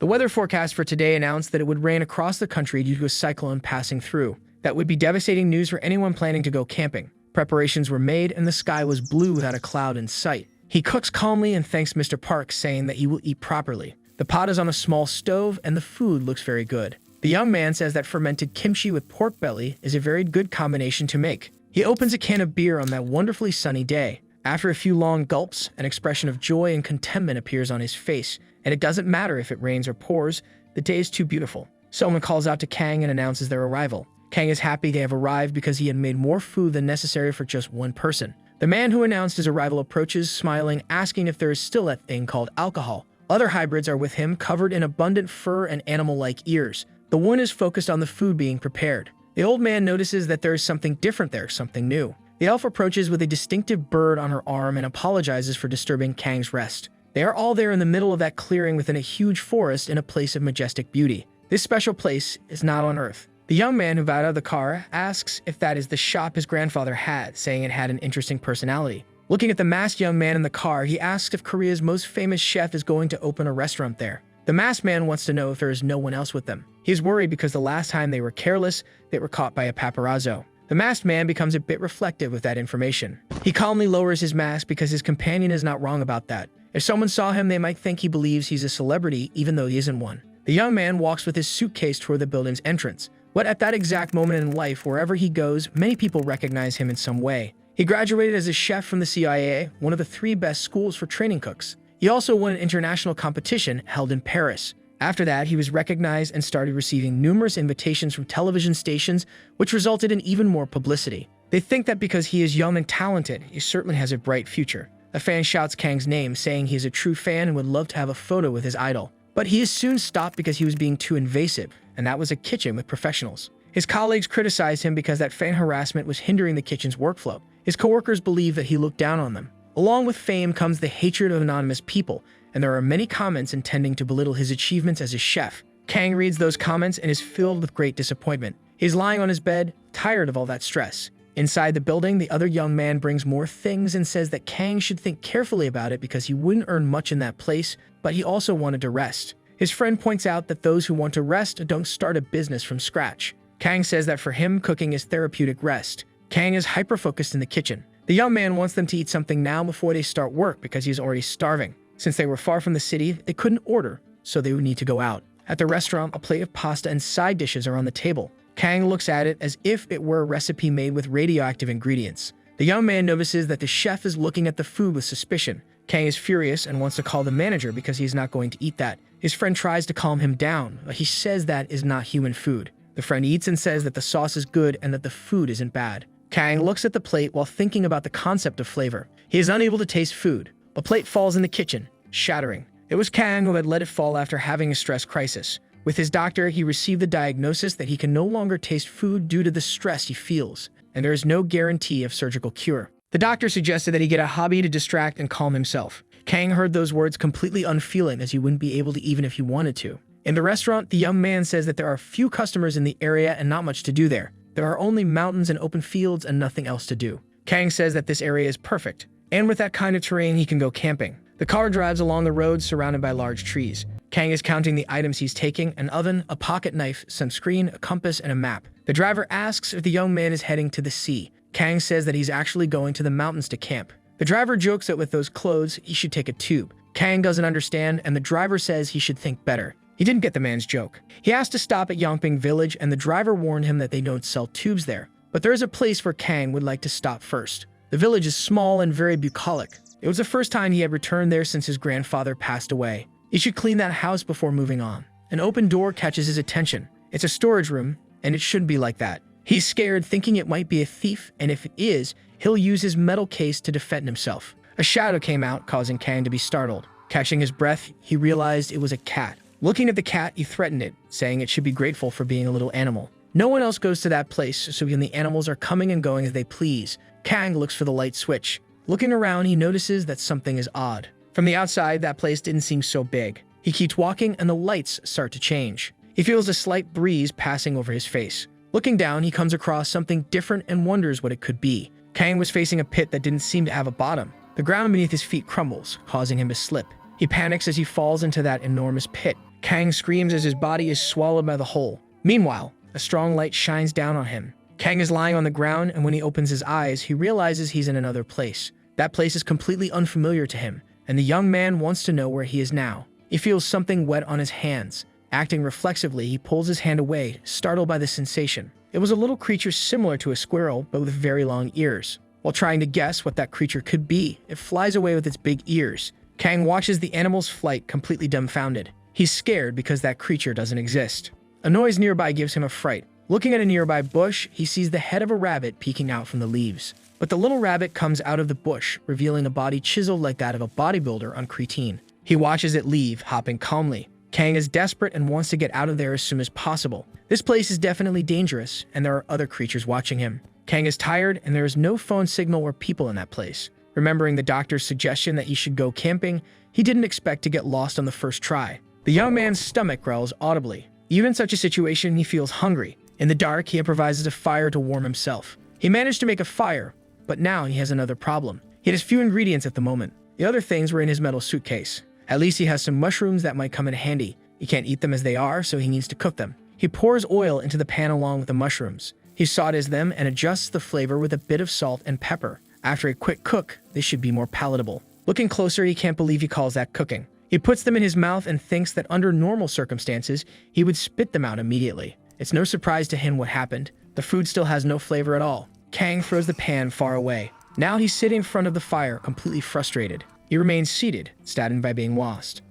The weather forecast for today announced that it would rain across the country due to a cyclone passing through. That would be devastating news for anyone planning to go camping. Preparations were made and the sky was blue without a cloud in sight. He cooks calmly and thanks Mr. Park, saying that he will eat properly. The pot is on a small stove and the food looks very good. The young man says that fermented kimchi with pork belly is a very good combination to make. He opens a can of beer on that wonderfully sunny day. After a few long gulps, an expression of joy and contentment appears on his face, and it doesn't matter if it rains or pours, the day is too beautiful. Someone calls out to Kang and announces their arrival. Kang is happy they have arrived because he had made more food than necessary for just one person. The man who announced his arrival approaches, smiling, asking if there is still that thing called alcohol. Other hybrids are with him, covered in abundant fur and animal-like ears. The one is focused on the food being prepared. The old man notices that there is something different there, something new. The elf approaches with a distinctive bird on her arm and apologizes for disturbing Kang's rest. They are all there in the middle of that clearing within a huge forest in a place of majestic beauty. This special place is not on Earth. The young man who got out of the car asks if that is the shop his grandfather had, saying it had an interesting personality. Looking at the masked young man in the car, he asks if Korea's most famous chef is going to open a restaurant there. The masked man wants to know if there is no one else with them. He is worried because the last time they were careless, they were caught by a paparazzo. The masked man becomes a bit reflective with that information. He calmly lowers his mask because his companion is not wrong about that. If someone saw him, they might think he believes he's a celebrity even though he isn't one. The young man walks with his suitcase toward the building's entrance. But at that exact moment in life, wherever he goes, many people recognize him in some way. He graduated as a chef from the CIA, one of the 3 best schools for training cooks. He also won an international competition held in Paris. After that, he was recognized and started receiving numerous invitations from television stations, which resulted in even more publicity. They think that because he is young and talented, he certainly has a bright future. A fan shouts Kang's name, saying he is a true fan and would love to have a photo with his idol. But he is soon stopped because he was being too invasive, and that was a kitchen with professionals. His colleagues criticized him because that fan harassment was hindering the kitchen's workflow. His coworkers believe that he looked down on them. Along with fame comes the hatred of anonymous people, and there are many comments intending to belittle his achievements as a chef. Kang reads those comments and is filled with great disappointment. He's lying on his bed, tired of all that stress. Inside the building, the other young man brings more things and says that Kang should think carefully about it because he wouldn't earn much in that place, but he also wanted to rest. His friend points out that those who want to rest don't start a business from scratch. Kang says that for him, cooking is therapeutic rest. Kang is hyper-focused in the kitchen. The young man wants them to eat something now before they start work because he's already starving. Since they were far from the city, they couldn't order, so they would need to go out. At the restaurant, a plate of pasta and side dishes are on the table. Kang looks at it as if it were a recipe made with radioactive ingredients. The young man notices that the chef is looking at the food with suspicion. Kang is furious and wants to call the manager because he's not going to eat that. His friend tries to calm him down, but he says that is not human food. The friend eats and says that the sauce is good and that the food isn't bad. Kang looks at the plate while thinking about the concept of flavor. He is unable to taste food. A plate falls in the kitchen, shattering. It was Kang who had let it fall after having a stress crisis. With his doctor, he received the diagnosis that he can no longer taste food due to the stress he feels, and there is no guarantee of surgical cure. The doctor suggested that he get a hobby to distract and calm himself. Kang heard those words completely unfeeling, as he wouldn't be able to even if he wanted to. In the restaurant, the young man says that there are few customers in the area and not much to do there. There are only mountains and open fields and nothing else to do. Kang says that this area is perfect, and with that kind of terrain, he can go camping. The car drives along the road surrounded by large trees. Kang is counting the items he's taking: an oven, a pocket knife, some screen, a compass, and a map. The driver asks if the young man is heading to the sea. Kang says that he's actually going to the mountains to camp. The driver jokes that with those clothes, he should take a tube. Kang doesn't understand, and the driver says he should think better. He didn't get the man's joke. He asked to stop at Yongping Village, and the driver warned him that they don't sell tubes there. But there is a place where Kang would like to stop first. The village is small and very bucolic. It was the first time he had returned there since his grandfather passed away. He should clean that house before moving on. An open door catches his attention. It's a storage room, and it shouldn't be like that. He's scared, thinking it might be a thief, and if it is, he'll use his metal case to defend himself. A shadow came out, causing Kang to be startled. Catching his breath, he realized it was a cat. Looking at the cat, he threatened it, saying it should be grateful for being a little animal. No one else goes to that place, so when the animals are coming and going as they please, Kang looks for the light switch. Looking around, he notices that something is odd. From the outside, that place didn't seem so big. He keeps walking, and the lights start to change. He feels a slight breeze passing over his face. Looking down, he comes across something different and wonders what it could be. Kang was facing a pit that didn't seem to have a bottom. The ground beneath his feet crumbles, causing him to slip. He panics as he falls into that enormous pit. Kang screams as his body is swallowed by the hole. Meanwhile, a strong light shines down on him. Kang is lying on the ground, and when he opens his eyes, he realizes he's in another place. That place is completely unfamiliar to him, and the young man wants to know where he is now. He feels something wet on his hands. Acting reflexively, he pulls his hand away, startled by the sensation. It was a little creature similar to a squirrel, but with very long ears. While trying to guess what that creature could be, it flies away with its big ears. Kang watches the animal's flight completely dumbfounded. He's scared because that creature doesn't exist. A noise nearby gives him a fright. Looking at a nearby bush, he sees the head of a rabbit peeking out from the leaves. But the little rabbit comes out of the bush, revealing a body chiseled like that of a bodybuilder on creatine. He watches it leave, hopping calmly. Kang is desperate and wants to get out of there as soon as possible. This place is definitely dangerous, and there are other creatures watching him. Kang is tired, and there is no phone signal or people in that place. Remembering the doctor's suggestion that he should go camping, he didn't expect to get lost on the first try. The young man's stomach growls audibly. Even in such a situation, he feels hungry. In the dark, he improvises a fire to warm himself. He managed to make a fire, but now he has another problem. He has few ingredients at the moment. The other things were in his metal suitcase. At least he has some mushrooms that might come in handy. He can't eat them as they are, so he needs to cook them. He pours oil into the pan along with the mushrooms. He sautés them and adjusts the flavor with a bit of salt and pepper. After a quick cook, they should be more palatable. Looking closer, he can't believe he calls that cooking. He puts them in his mouth and thinks that under normal circumstances, he would spit them out immediately. It's no surprise to him what happened. The food still has no flavor at all. Kang throws the pan far away. Now he's sitting in front of the fire, completely frustrated. He remains seated, saddened by being lost.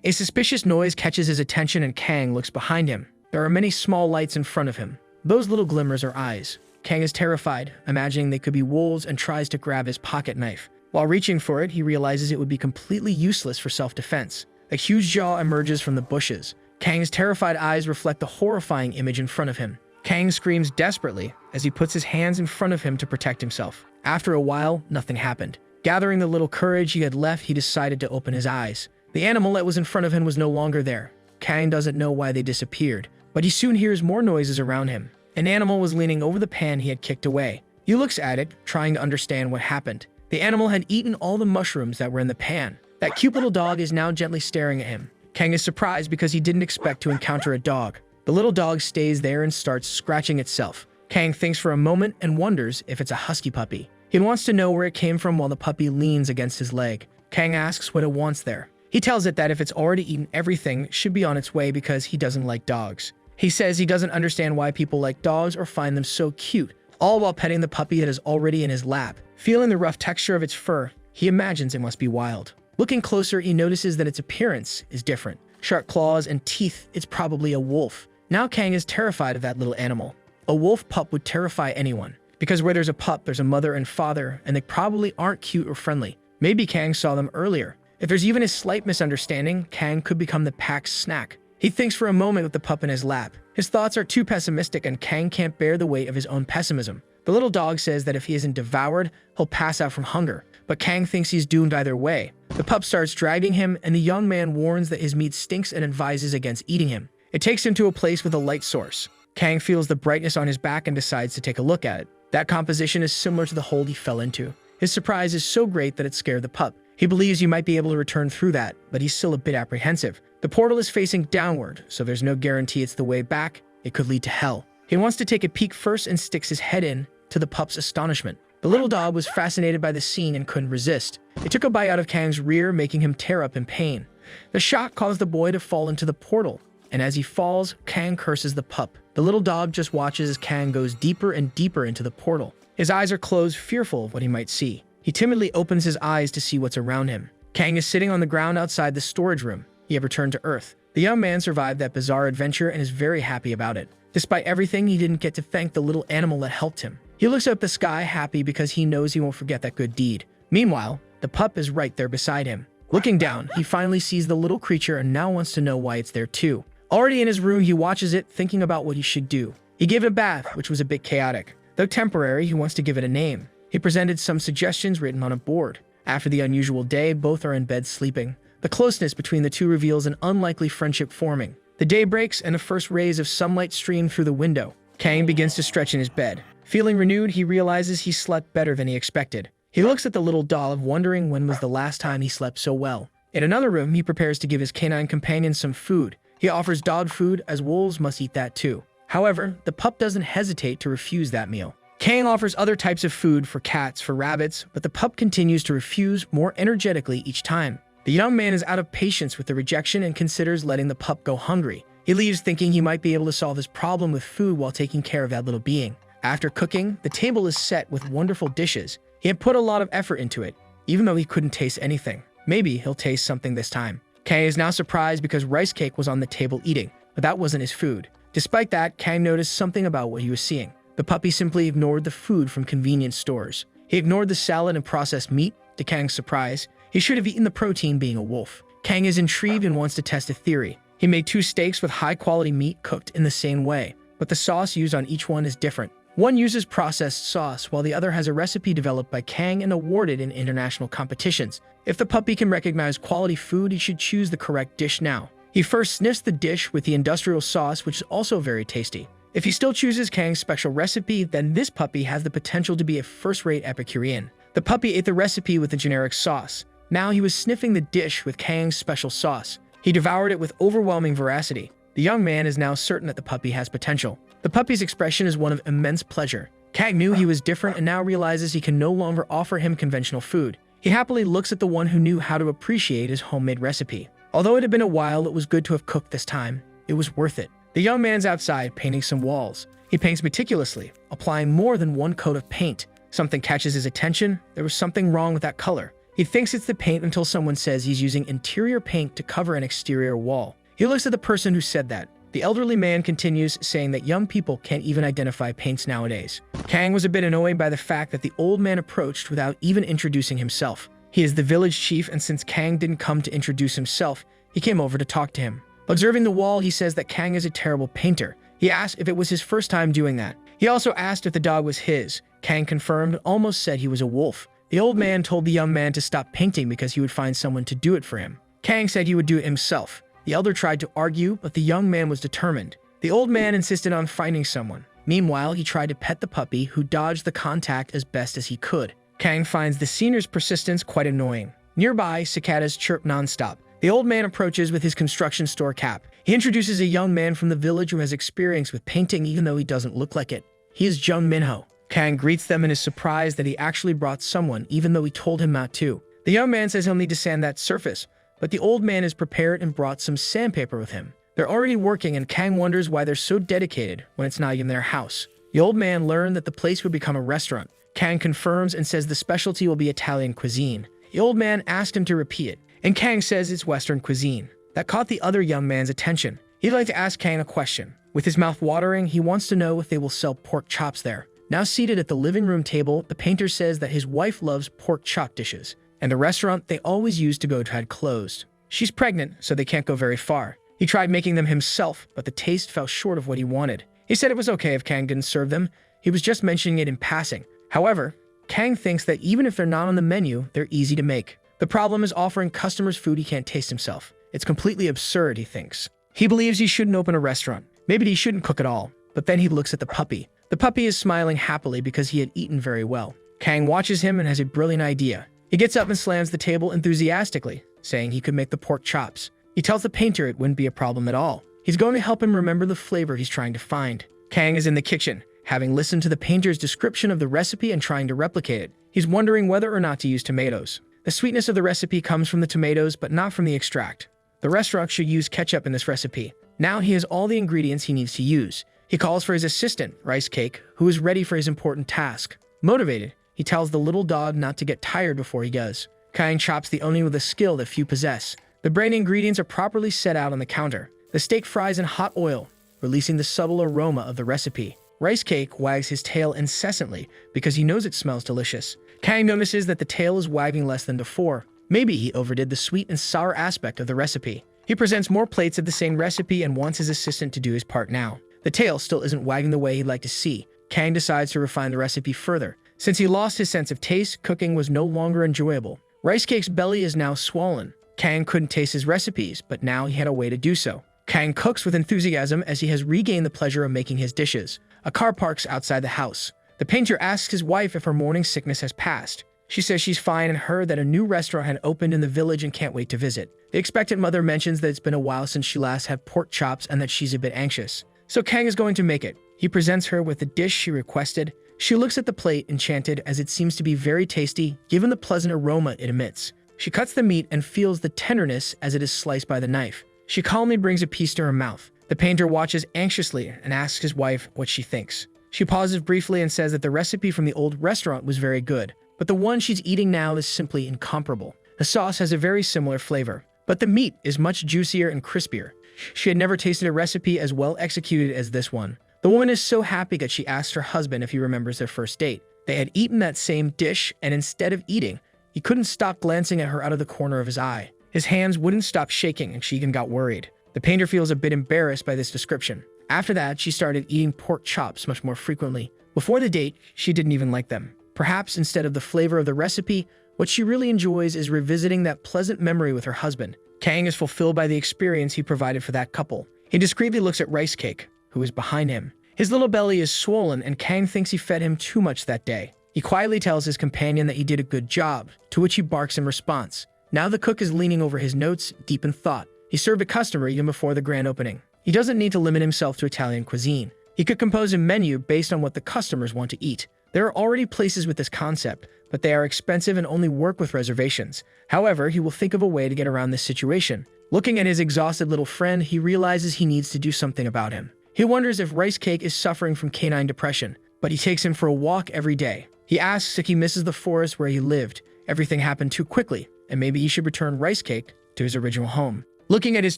A suspicious noise catches his attention and Kang looks behind him. There are many small lights in front of him. Those little glimmers are eyes. Kang is terrified, imagining they could be wolves, and tries to grab his pocket knife. While reaching for it, he realizes it would be completely useless for self-defense. A huge jaw emerges from the bushes. Kang's terrified eyes reflect the horrifying image in front of him. Kang screams desperately as he puts his hands in front of him to protect himself. After a while, nothing happened. Gathering the little courage he had left, he decided to open his eyes. The animal that was in front of him was no longer there. Kang doesn't know why they disappeared, but he soon hears more noises around him. An animal was leaning over the pan he had kicked away. He looks at it, trying to understand what happened. The animal had eaten all the mushrooms that were in the pan. That cute little dog is now gently staring at him. Kang is surprised because he didn't expect to encounter a dog. The little dog stays there and starts scratching itself. Kang thinks for a moment and wonders if it's a husky puppy. He wants to know where it came from while the puppy leans against his leg. Kang asks what it wants there. He tells it that if it's already eaten everything, it should be on its way because he doesn't like dogs. He says he doesn't understand why people like dogs or find them so cute, all while petting the puppy that is already in his lap. Feeling the rough texture of its fur, he imagines it must be wild. Looking closer, he notices that its appearance is different. Sharp claws and teeth, it's probably a wolf. Now Kang is terrified of that little animal. A wolf pup would terrify anyone, because where there's a pup, there's a mother and father, and they probably aren't cute or friendly. Maybe Kang saw them earlier. If there's even a slight misunderstanding, Kang could become the pack's snack. He thinks for a moment with the pup in his lap. His thoughts are too pessimistic and Kang can't bear the weight of his own pessimism. The little dog says that if he isn't devoured, he'll pass out from hunger. But Kang thinks he's doomed either way. The pup starts dragging him, and the young man warns that his meat stinks and advises against eating him. It takes him to a place with a light source. Kang feels the brightness on his back and decides to take a look at it. That composition is similar to the hole he fell into. His surprise is so great that it scared the pup. He believes you might be able to return through that, but he's still a bit apprehensive. The portal is facing downward, so there's no guarantee it's the way back. It could lead to hell. He wants to take a peek first and sticks his head in, to the pup's astonishment. The little dog was fascinated by the scene and couldn't resist. It took a bite out of Kang's rear, making him tear up in pain. The shock caused the boy to fall into the portal, and as he falls, Kang curses the pup. The little dog just watches as Kang goes deeper and deeper into the portal. His eyes are closed, fearful of what he might see. He timidly opens his eyes to see what's around him. Kang is sitting on the ground outside the storage room. He had returned to Earth. The young man survived that bizarre adventure and is very happy about it. Despite everything, he didn't get to thank the little animal that helped him. He looks up at the sky happy because he knows he won't forget that good deed. Meanwhile, the pup is right there beside him. Looking down, he finally sees the little creature and now wants to know why it's there too. Already in his room, he watches it, thinking about what he should do. He gave it a bath, which was a bit chaotic. Though temporary, he wants to give it a name. He presented some suggestions written on a board. After the unusual day, both are in bed sleeping. The closeness between the two reveals an unlikely friendship forming. The day breaks and the first rays of sunlight stream through the window. Kang begins to stretch in his bed. Feeling renewed, he realizes he slept better than he expected. He looks at the little dog, wondering when was the last time he slept so well. In another room, he prepares to give his canine companion some food. He offers dog food, as wolves must eat that too. However, the pup doesn't hesitate to refuse that meal. Kang offers other types of food for cats, for rabbits, but the pup continues to refuse more energetically each time. The young man is out of patience with the rejection and considers letting the pup go hungry. He leaves thinking he might be able to solve his problem with food while taking care of that little being. After cooking, the table is set with wonderful dishes. He had put a lot of effort into it, even though he couldn't taste anything. Maybe he'll taste something this time. Kang is now surprised because rice cake was on the table eating, but that wasn't his food. Despite that, Kang noticed something about what he was seeing. The puppy simply ignored the food from convenience stores. He ignored the salad and processed meat. To Kang's surprise, he should have eaten the protein, being a wolf. Kang is intrigued and wants to test a theory. He made 2 steaks with high-quality meat cooked in the same way, but the sauce used on each one is different. One uses processed sauce, while the other has a recipe developed by Kang and awarded in international competitions. If the puppy can recognize quality food, he should choose the correct dish now. He first sniffs the dish with the industrial sauce, which is also very tasty. If he still chooses Kang's special recipe, then this puppy has the potential to be a first-rate Epicurean. The puppy ate the recipe with the generic sauce. Now he was sniffing the dish with Kang's special sauce. He devoured it with overwhelming voracity. The young man is now certain that the puppy has potential. The puppy's expression is one of immense pleasure. Kang knew he was different and now realizes he can no longer offer him conventional food. He happily looks at the one who knew how to appreciate his homemade recipe. Although it had been a while, it was good to have cooked this time. It was worth it. The young man's outside painting some walls. He paints meticulously, applying more than 1 coat of paint. Something catches his attention. There was something wrong with that color. He thinks it's the paint until someone says he's using interior paint to cover an exterior wall. He looks at the person who said that. The elderly man continues, saying that young people can't even identify paints nowadays. Kang was a bit annoyed by the fact that the old man approached without even introducing himself. He is the village chief, and since Kang didn't come to introduce himself, he came over to talk to him. Observing the wall, he says that Kang is a terrible painter. He asked if it was his first time doing that. He also asked if the dog was his. Kang confirmed and almost said he was a wolf. The old man told the young man to stop painting because he would find someone to do it for him. Kang said he would do it himself. The elder tried to argue, but the young man was determined. The old man insisted on finding someone. Meanwhile, he tried to pet the puppy, who dodged the contact as best as he could. Kang finds the senior's persistence quite annoying. Nearby, cicadas chirp nonstop. The old man approaches with his construction store cap. He introduces a young man from the village who has experience with painting, even though he doesn't look like it. He is Jung Minho. Kang greets them and is surprised that he actually brought someone, even though he told him not to. The young man says he'll need to sand that surface, but the old man is prepared and brought some sandpaper with him. They're already working, and Kang wonders why they're so dedicated when it's not even their house. The old man learned that the place would become a restaurant. Kang confirms and says the specialty will be Italian cuisine. The old man asked him to repeat it, and Kang says it's Western cuisine. That caught the other young man's attention. He'd like to ask Kang a question. With his mouth watering, he wants to know if they will sell pork chops there. Now seated at the living room table, the painter says that his wife loves pork chop dishes, and the restaurant they always used to go to had closed. She's pregnant, so they can't go very far. He tried making them himself, but the taste fell short of what he wanted. He said it was okay if Kang didn't serve them. He was just mentioning it in passing. However, Kang thinks that even if they're not on the menu, they're easy to make. The problem is offering customers food he can't taste himself. It's completely absurd, he thinks. He believes he shouldn't open a restaurant. Maybe he shouldn't cook at all. But then he looks at the puppy. The puppy is smiling happily because he had eaten very well. Kang watches him and has a brilliant idea. He gets up and slams the table enthusiastically, saying he could make the pork chops. He tells the painter it wouldn't be a problem at all. He's going to help him remember the flavor he's trying to find. Kang is in the kitchen, having listened to the painter's description of the recipe and trying to replicate it. He's wondering whether or not to use tomatoes. The sweetness of the recipe comes from the tomatoes, but not from the extract. The restaurant should use ketchup in this recipe. Now he has all the ingredients he needs to use. He calls for his assistant, Rice Cake, who is ready for his important task. Motivated, he tells the little dog not to get tired before he does. Kang chops the onion with a skill that few possess. The bread ingredients are properly set out on the counter. The steak fries in hot oil, releasing the subtle aroma of the recipe. Rice Cake wags his tail incessantly because he knows it smells delicious. Kang notices that the tail is wagging less than before. Maybe he overdid the sweet and sour aspect of the recipe. He presents more plates of the same recipe and wants his assistant to do his part now. The tail still isn't wagging the way he'd like to see. Kang decides to refine the recipe further. Since he lost his sense of taste, cooking was no longer enjoyable. Rice Cake's belly is now swollen. Kang couldn't taste his recipes, but now he had a way to do so. Kang cooks with enthusiasm as he has regained the pleasure of making his dishes. A car parks outside the house. The painter asks his wife if her morning sickness has passed. She says she's fine and heard that a new restaurant had opened in the village and can't wait to visit. The expectant mother mentions that it's been a while since she last had pork chops and that she's a bit anxious. So Kang is going to make it. He presents her with the dish she requested. She looks at the plate, enchanted, as it seems to be very tasty, given the pleasant aroma it emits. She cuts the meat and feels the tenderness as it is sliced by the knife. She calmly brings a piece to her mouth. The painter watches anxiously and asks his wife what she thinks. She pauses briefly and says that the recipe from the old restaurant was very good, but the one she's eating now is simply incomparable. The sauce has a very similar flavor, but the meat is much juicier and crispier. She had never tasted a recipe as well executed as this one. The woman is so happy that she asks her husband if he remembers their first date. They had eaten that same dish, and instead of eating, he couldn't stop glancing at her out of the corner of his eye. His hands wouldn't stop shaking, and she even got worried. The painter feels a bit embarrassed by this description. After that, she started eating pork chops much more frequently. Before the date, she didn't even like them. Perhaps instead of the flavor of the recipe, what she really enjoys is revisiting that pleasant memory with her husband. Kang is fulfilled by the experience he provided for that couple. He discreetly looks at Rice Cake, who is behind him. His little belly is swollen, and Kang thinks he fed him too much that day. He quietly tells his companion that he did a good job, to which he barks in response. Now the cook is leaning over his notes, deep in thought. He served a customer even before the grand opening. He doesn't need to limit himself to Italian cuisine. He could compose a menu based on what the customers want to eat. There are already places with this concept, but they are expensive and only work with reservations. However, he will think of a way to get around this situation. Looking at his exhausted little friend, he realizes he needs to do something about him. He wonders if Rice Cake is suffering from canine depression, but he takes him for a walk every day. He asks if he misses the forest where he lived. Everything happened too quickly, and maybe he should return Rice Cake to his original home. Looking at his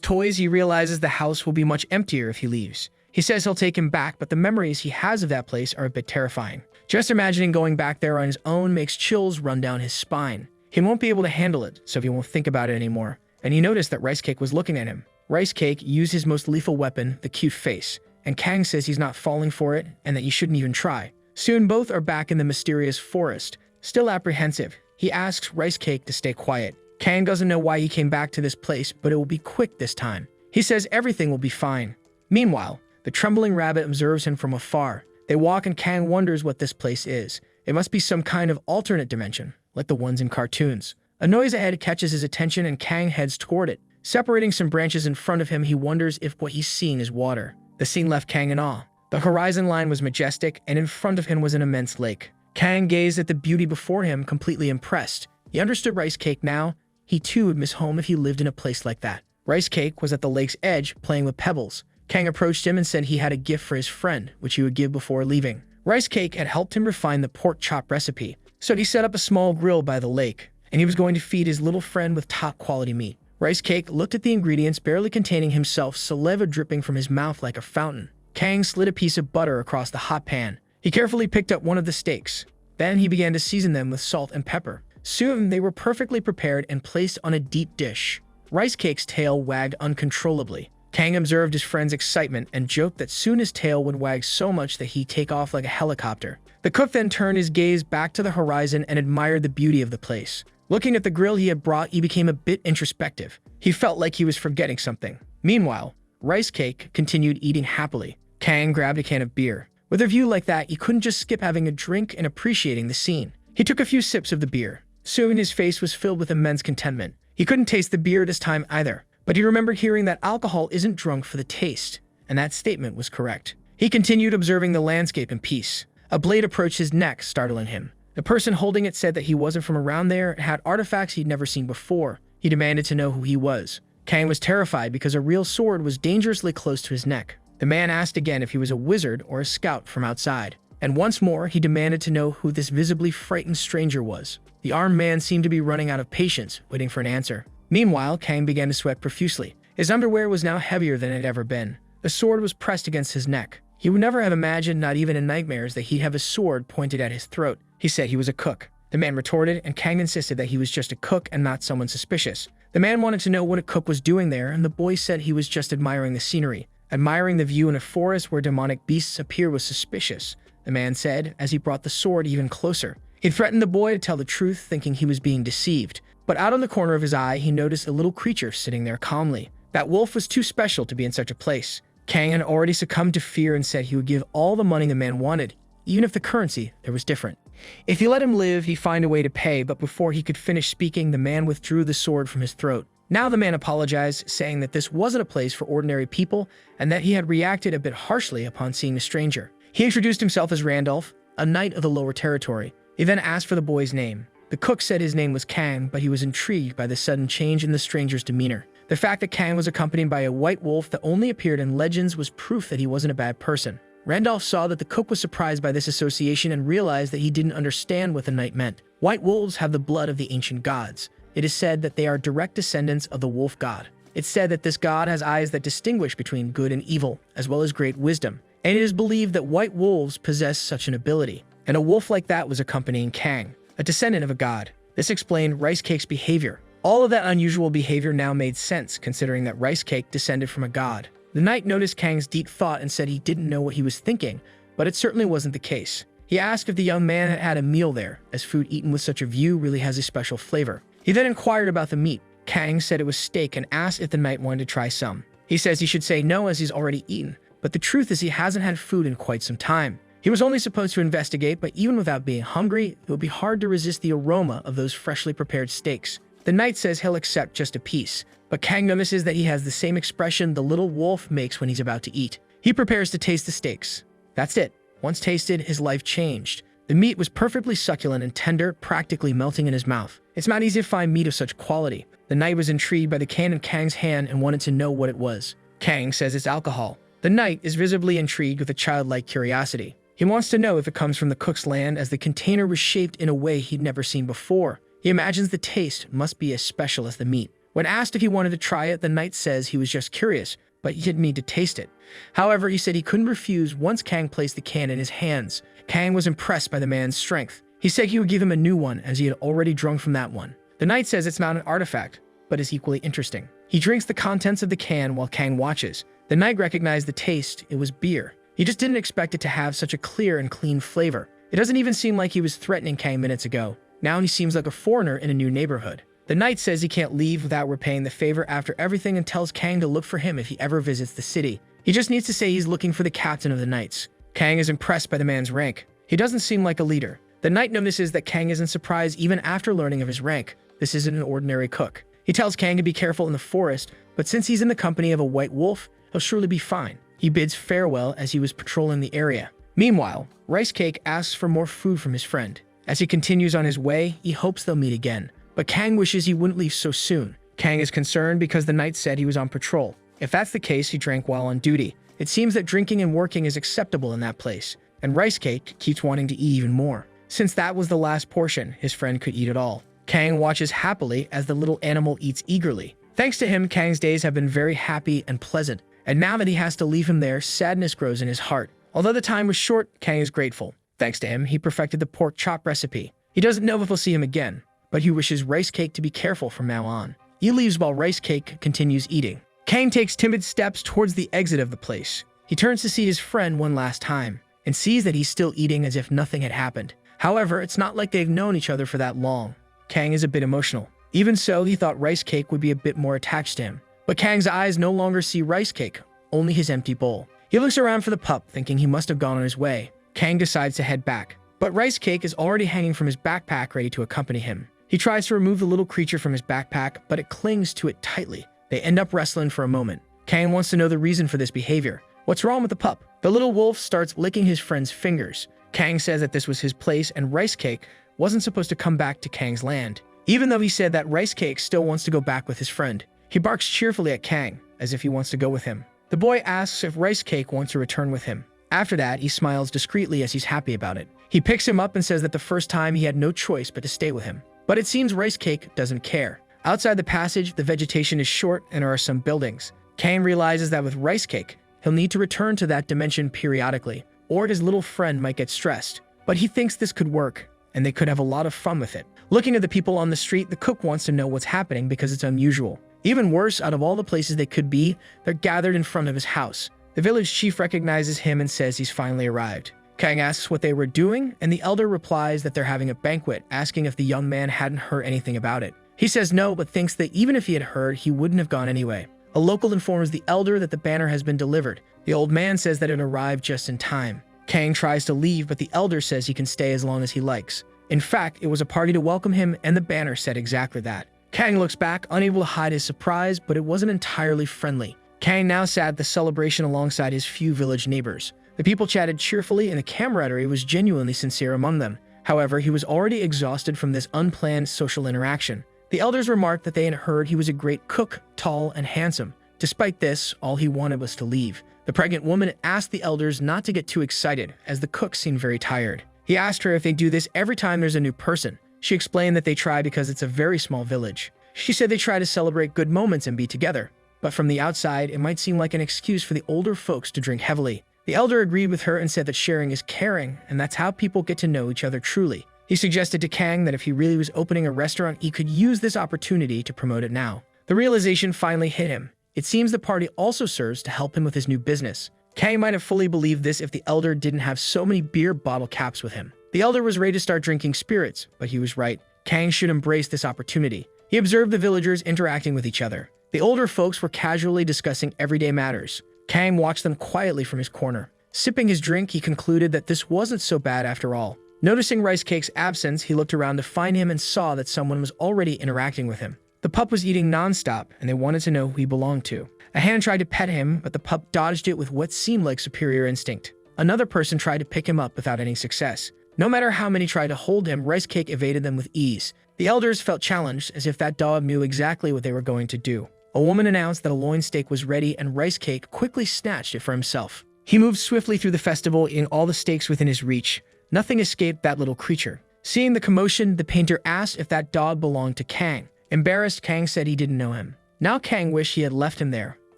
toys, he realizes the house will be much emptier if he leaves. He says he'll take him back, but the memories he has of that place are a bit terrifying. Just imagining going back there on his own makes chills run down his spine. He won't be able to handle it, so he won't think about it anymore. And he noticed that Rice Cake was looking at him. Rice Cake used his most lethal weapon, the cute face, and Kang says he's not falling for it and that you shouldn't even try. Soon both are back in the mysterious forest. Still apprehensive, he asks Rice Cake to stay quiet. Kang doesn't know why he came back to this place, but it will be quick this time. He says everything will be fine. Meanwhile, the trembling rabbit observes him from afar. They walk and Kang wonders what this place is. It must be some kind of alternate dimension, like the ones in cartoons. A noise ahead catches his attention and Kang heads toward it. Separating some branches in front of him, he wonders if what he's seeing is water. The scene left Kang in awe. The horizon line was majestic, and in front of him was an immense lake. Kang gazed at the beauty before him, completely impressed. He understood Rice Cake now. He too would miss home if he lived in a place like that. Rice Cake was at the lake's edge, playing with pebbles. Kang approached him and said he had a gift for his friend, which he would give before leaving. Rice Cake had helped him refine the pork chop recipe, so he set up a small grill by the lake, and he was going to feed his little friend with top-quality meat. Rice Cake looked at the ingredients, barely containing himself, saliva dripping from his mouth like a fountain. Kang slid a piece of butter across the hot pan. He carefully picked up one of the steaks. Then he began to season them with salt and pepper. Soon they were perfectly prepared and placed on a deep dish. Rice Cake's tail wagged uncontrollably. Kang observed his friend's excitement and joked that soon his tail would wag so much that he'd take off like a helicopter. The cook then turned his gaze back to the horizon and admired the beauty of the place. Looking at the grill he had brought, he became a bit introspective. He felt like he was forgetting something. Meanwhile, Rice Cake continued eating happily. Kang grabbed a can of beer. With a view like that, he couldn't just skip having a drink and appreciating the scene. He took a few sips of the beer. Soon his face was filled with immense contentment. He couldn't taste the beer this time either, but he remembered hearing that alcohol isn't drunk for the taste, and that statement was correct. He continued observing the landscape in peace. A blade approached his neck, startling him. The person holding it said that he wasn't from around there and had artifacts he'd never seen before. He demanded to know who he was. Kang was terrified because a real sword was dangerously close to his neck. The man asked again if he was a wizard or a scout from outside. And once more, he demanded to know who this visibly frightened stranger was. The armed man seemed to be running out of patience, waiting for an answer. Meanwhile, Kang began to sweat profusely. His underwear was now heavier than it had ever been. The sword was pressed against his neck. He would never have imagined, not even in nightmares, that he'd have a sword pointed at his throat. He said he was a cook. The man retorted, and Kang insisted that he was just a cook and not someone suspicious. The man wanted to know what a cook was doing there, and the boy said he was just admiring the scenery. Admiring the view in a forest where demonic beasts appear was suspicious, the man said, as he brought the sword even closer. He threatened the boy to tell the truth, thinking he was being deceived. But out on the corner of his eye, he noticed a little creature sitting there calmly. That wolf was too special to be in such a place. Kang had already succumbed to fear and said he would give all the money the man wanted, even if the currency there was different. If he let him live, he'd find a way to pay, but before he could finish speaking, the man withdrew the sword from his throat. Now the man apologized, saying that this wasn't a place for ordinary people and that he had reacted a bit harshly upon seeing the stranger. He introduced himself as Randolph, a knight of the lower territory. He then asked for the boy's name. The cook said his name was Kang, but he was intrigued by the sudden change in the stranger's demeanor. The fact that Kang was accompanied by a white wolf that only appeared in legends was proof that he wasn't a bad person. Randolph saw that the cook was surprised by this association and realized that he didn't understand what the knight meant. White wolves have the blood of the ancient gods. It is said that they are direct descendants of the wolf god. It's said that this god has eyes that distinguish between good and evil, as well as great wisdom. And it is believed that white wolves possess such an ability. And a wolf like that was accompanying Kang, a descendant of a god. This explained Rice Cake's behavior. All of that unusual behavior now made sense, considering that Rice Cake descended from a god. The knight noticed Kang's deep thought and said he didn't know what he was thinking, but it certainly wasn't the case. He asked if the young man had had a meal there, as food eaten with such a view really has a special flavor. He then inquired about the meat. Kang said it was steak and asked if the knight wanted to try some. He says he should say no as he's already eaten, but the truth is he hasn't had food in quite some time. He was only supposed to investigate, but even without being hungry, it would be hard to resist the aroma of those freshly prepared steaks. The knight says he'll accept just a piece, but Kang notices that he has the same expression the little wolf makes when he's about to eat. He prepares to taste the steaks. That's it. Once tasted, his life changed. The meat was perfectly succulent and tender, practically melting in his mouth. It's not easy to find meat of such quality. The knight was intrigued by the can in Kang's hand and wanted to know what it was. Kang says it's alcohol. The knight is visibly intrigued with a childlike curiosity. He wants to know if it comes from the cook's land, as the container was shaped in a way he'd never seen before. He imagines the taste must be as special as the meat. When asked if he wanted to try it, the knight says he was just curious, but he didn't need to taste it. However, he said he couldn't refuse once Kang placed the can in his hands. Kang was impressed by the man's strength. He said he would give him a new one, as he had already drunk from that one. The knight says it's not an artifact, but is equally interesting. He drinks the contents of the can while Kang watches. The knight recognized the taste. It was beer. He just didn't expect it to have such a clear and clean flavor. It doesn't even seem like he was threatening Kang minutes ago. Now he seems like a foreigner in a new neighborhood. The knight says he can't leave without repaying the favor after everything and tells Kang to look for him if he ever visits the city. He just needs to say he's looking for the captain of the knights. Kang is impressed by the man's rank. He doesn't seem like a leader. The knight notices that Kang isn't surprised even after learning of his rank. This isn't an ordinary cook. He tells Kang to be careful in the forest, but since he's in the company of a white wolf, he'll surely be fine. He bids farewell as he was patrolling the area. Meanwhile, Rice Cake asks for more food from his friend. As he continues on his way, he hopes they'll meet again. But Kang wishes he wouldn't leave so soon. Kang is concerned because the knight said he was on patrol. If that's the case, he drank while on duty. It seems that drinking and working is acceptable in that place, and Rice Cake keeps wanting to eat even more. Since that was the last portion, his friend could eat it all. Kang watches happily as the little animal eats eagerly. Thanks to him, Kang's days have been very happy and pleasant, and now that he has to leave him there, sadness grows in his heart. Although the time was short, Kang is grateful. Thanks to him, he perfected the pork chop recipe. He doesn't know if he'll see him again, but he wishes Rice Cake to be careful from now on. He leaves while Rice Cake continues eating. Kang takes timid steps towards the exit of the place. He turns to see his friend one last time, and sees that he's still eating as if nothing had happened. However, it's not like they've known each other for that long. Kang is a bit emotional. Even so, he thought Rice Cake would be a bit more attached to him. But Kang's eyes no longer see Rice Cake, only his empty bowl. He looks around for the pup, thinking he must have gone on his way. Kang decides to head back, but Rice Cake is already hanging from his backpack ready to accompany him. He tries to remove the little creature from his backpack, but it clings to it tightly. They end up wrestling for a moment. Kang wants to know the reason for this behavior. What's wrong with the pup? The little wolf starts licking his friend's fingers. Kang says that this was his place and Rice Cake wasn't supposed to come back to Kang's land. Even though he said that Rice Cake still wants to go back with his friend. He barks cheerfully at Kang, as if he wants to go with him. The boy asks if Rice Cake wants to return with him. After that, he smiles discreetly as he's happy about it. He picks him up and says that the first time he had no choice but to stay with him. But it seems Rice Cake doesn't care. Outside the passage, the vegetation is short and there are some buildings. Kang realizes that with Rice Cake, he'll need to return to that dimension periodically, or his little friend might get stressed. But he thinks this could work, and they could have a lot of fun with it. Looking at the people on the street, the cook wants to know what's happening because it's unusual. Even worse, out of all the places they could be, they're gathered in front of his house. The village chief recognizes him and says he's finally arrived. Kang asks what they were doing, and the elder replies that they're having a banquet, asking if the young man hadn't heard anything about it. He says no, but thinks that even if he had heard, he wouldn't have gone anyway. A local informs the elder that the banner has been delivered. The old man says that it arrived just in time. Kang tries to leave, but the elder says he can stay as long as he likes. In fact, it was a party to welcome him, and the banner said exactly that. Kang looks back, unable to hide his surprise, but it wasn't entirely friendly. Kang now sat at the celebration alongside his few village neighbors. The people chatted cheerfully, and the camaraderie was genuinely sincere among them. However, he was already exhausted from this unplanned social interaction. The elders remarked that they had heard he was a great cook, tall and handsome. Despite this, all he wanted was to leave. The pregnant woman asked the elders not to get too excited, as the cook seemed very tired. He asked her if they do this every time there's a new person. She explained that they try because it's a very small village. She said they try to celebrate good moments and be together. But from the outside, it might seem like an excuse for the older folks to drink heavily. The elder agreed with her and said that sharing is caring, and that's how people get to know each other truly. He suggested to Kang that if he really was opening a restaurant, he could use this opportunity to promote it now. The realization finally hit him. It seems the party also serves to help him with his new business. Kang might have fully believed this if the elder didn't have so many beer bottle caps with him. The elder was ready to start drinking spirits, but he was right. Kang should embrace this opportunity. He observed the villagers interacting with each other. The older folks were casually discussing everyday matters. Kang watched them quietly from his corner. Sipping his drink, he concluded that this wasn't so bad after all. Noticing Rice Cake's absence, he looked around to find him and saw that someone was already interacting with him. The pup was eating non-stop, and they wanted to know who he belonged to. A hand tried to pet him, but the pup dodged it with what seemed like superior instinct. Another person tried to pick him up without any success. No matter how many tried to hold him, Rice Cake evaded them with ease. The elders felt challenged, as if that dog knew exactly what they were going to do. A woman announced that a loin steak was ready, and Rice Cake quickly snatched it for himself. He moved swiftly through the festival, eating all the steaks within his reach. Nothing escaped that little creature. Seeing the commotion, the painter asked if that dog belonged to Kang. Embarrassed, Kang said he didn't know him. Now Kang wished he had left him there.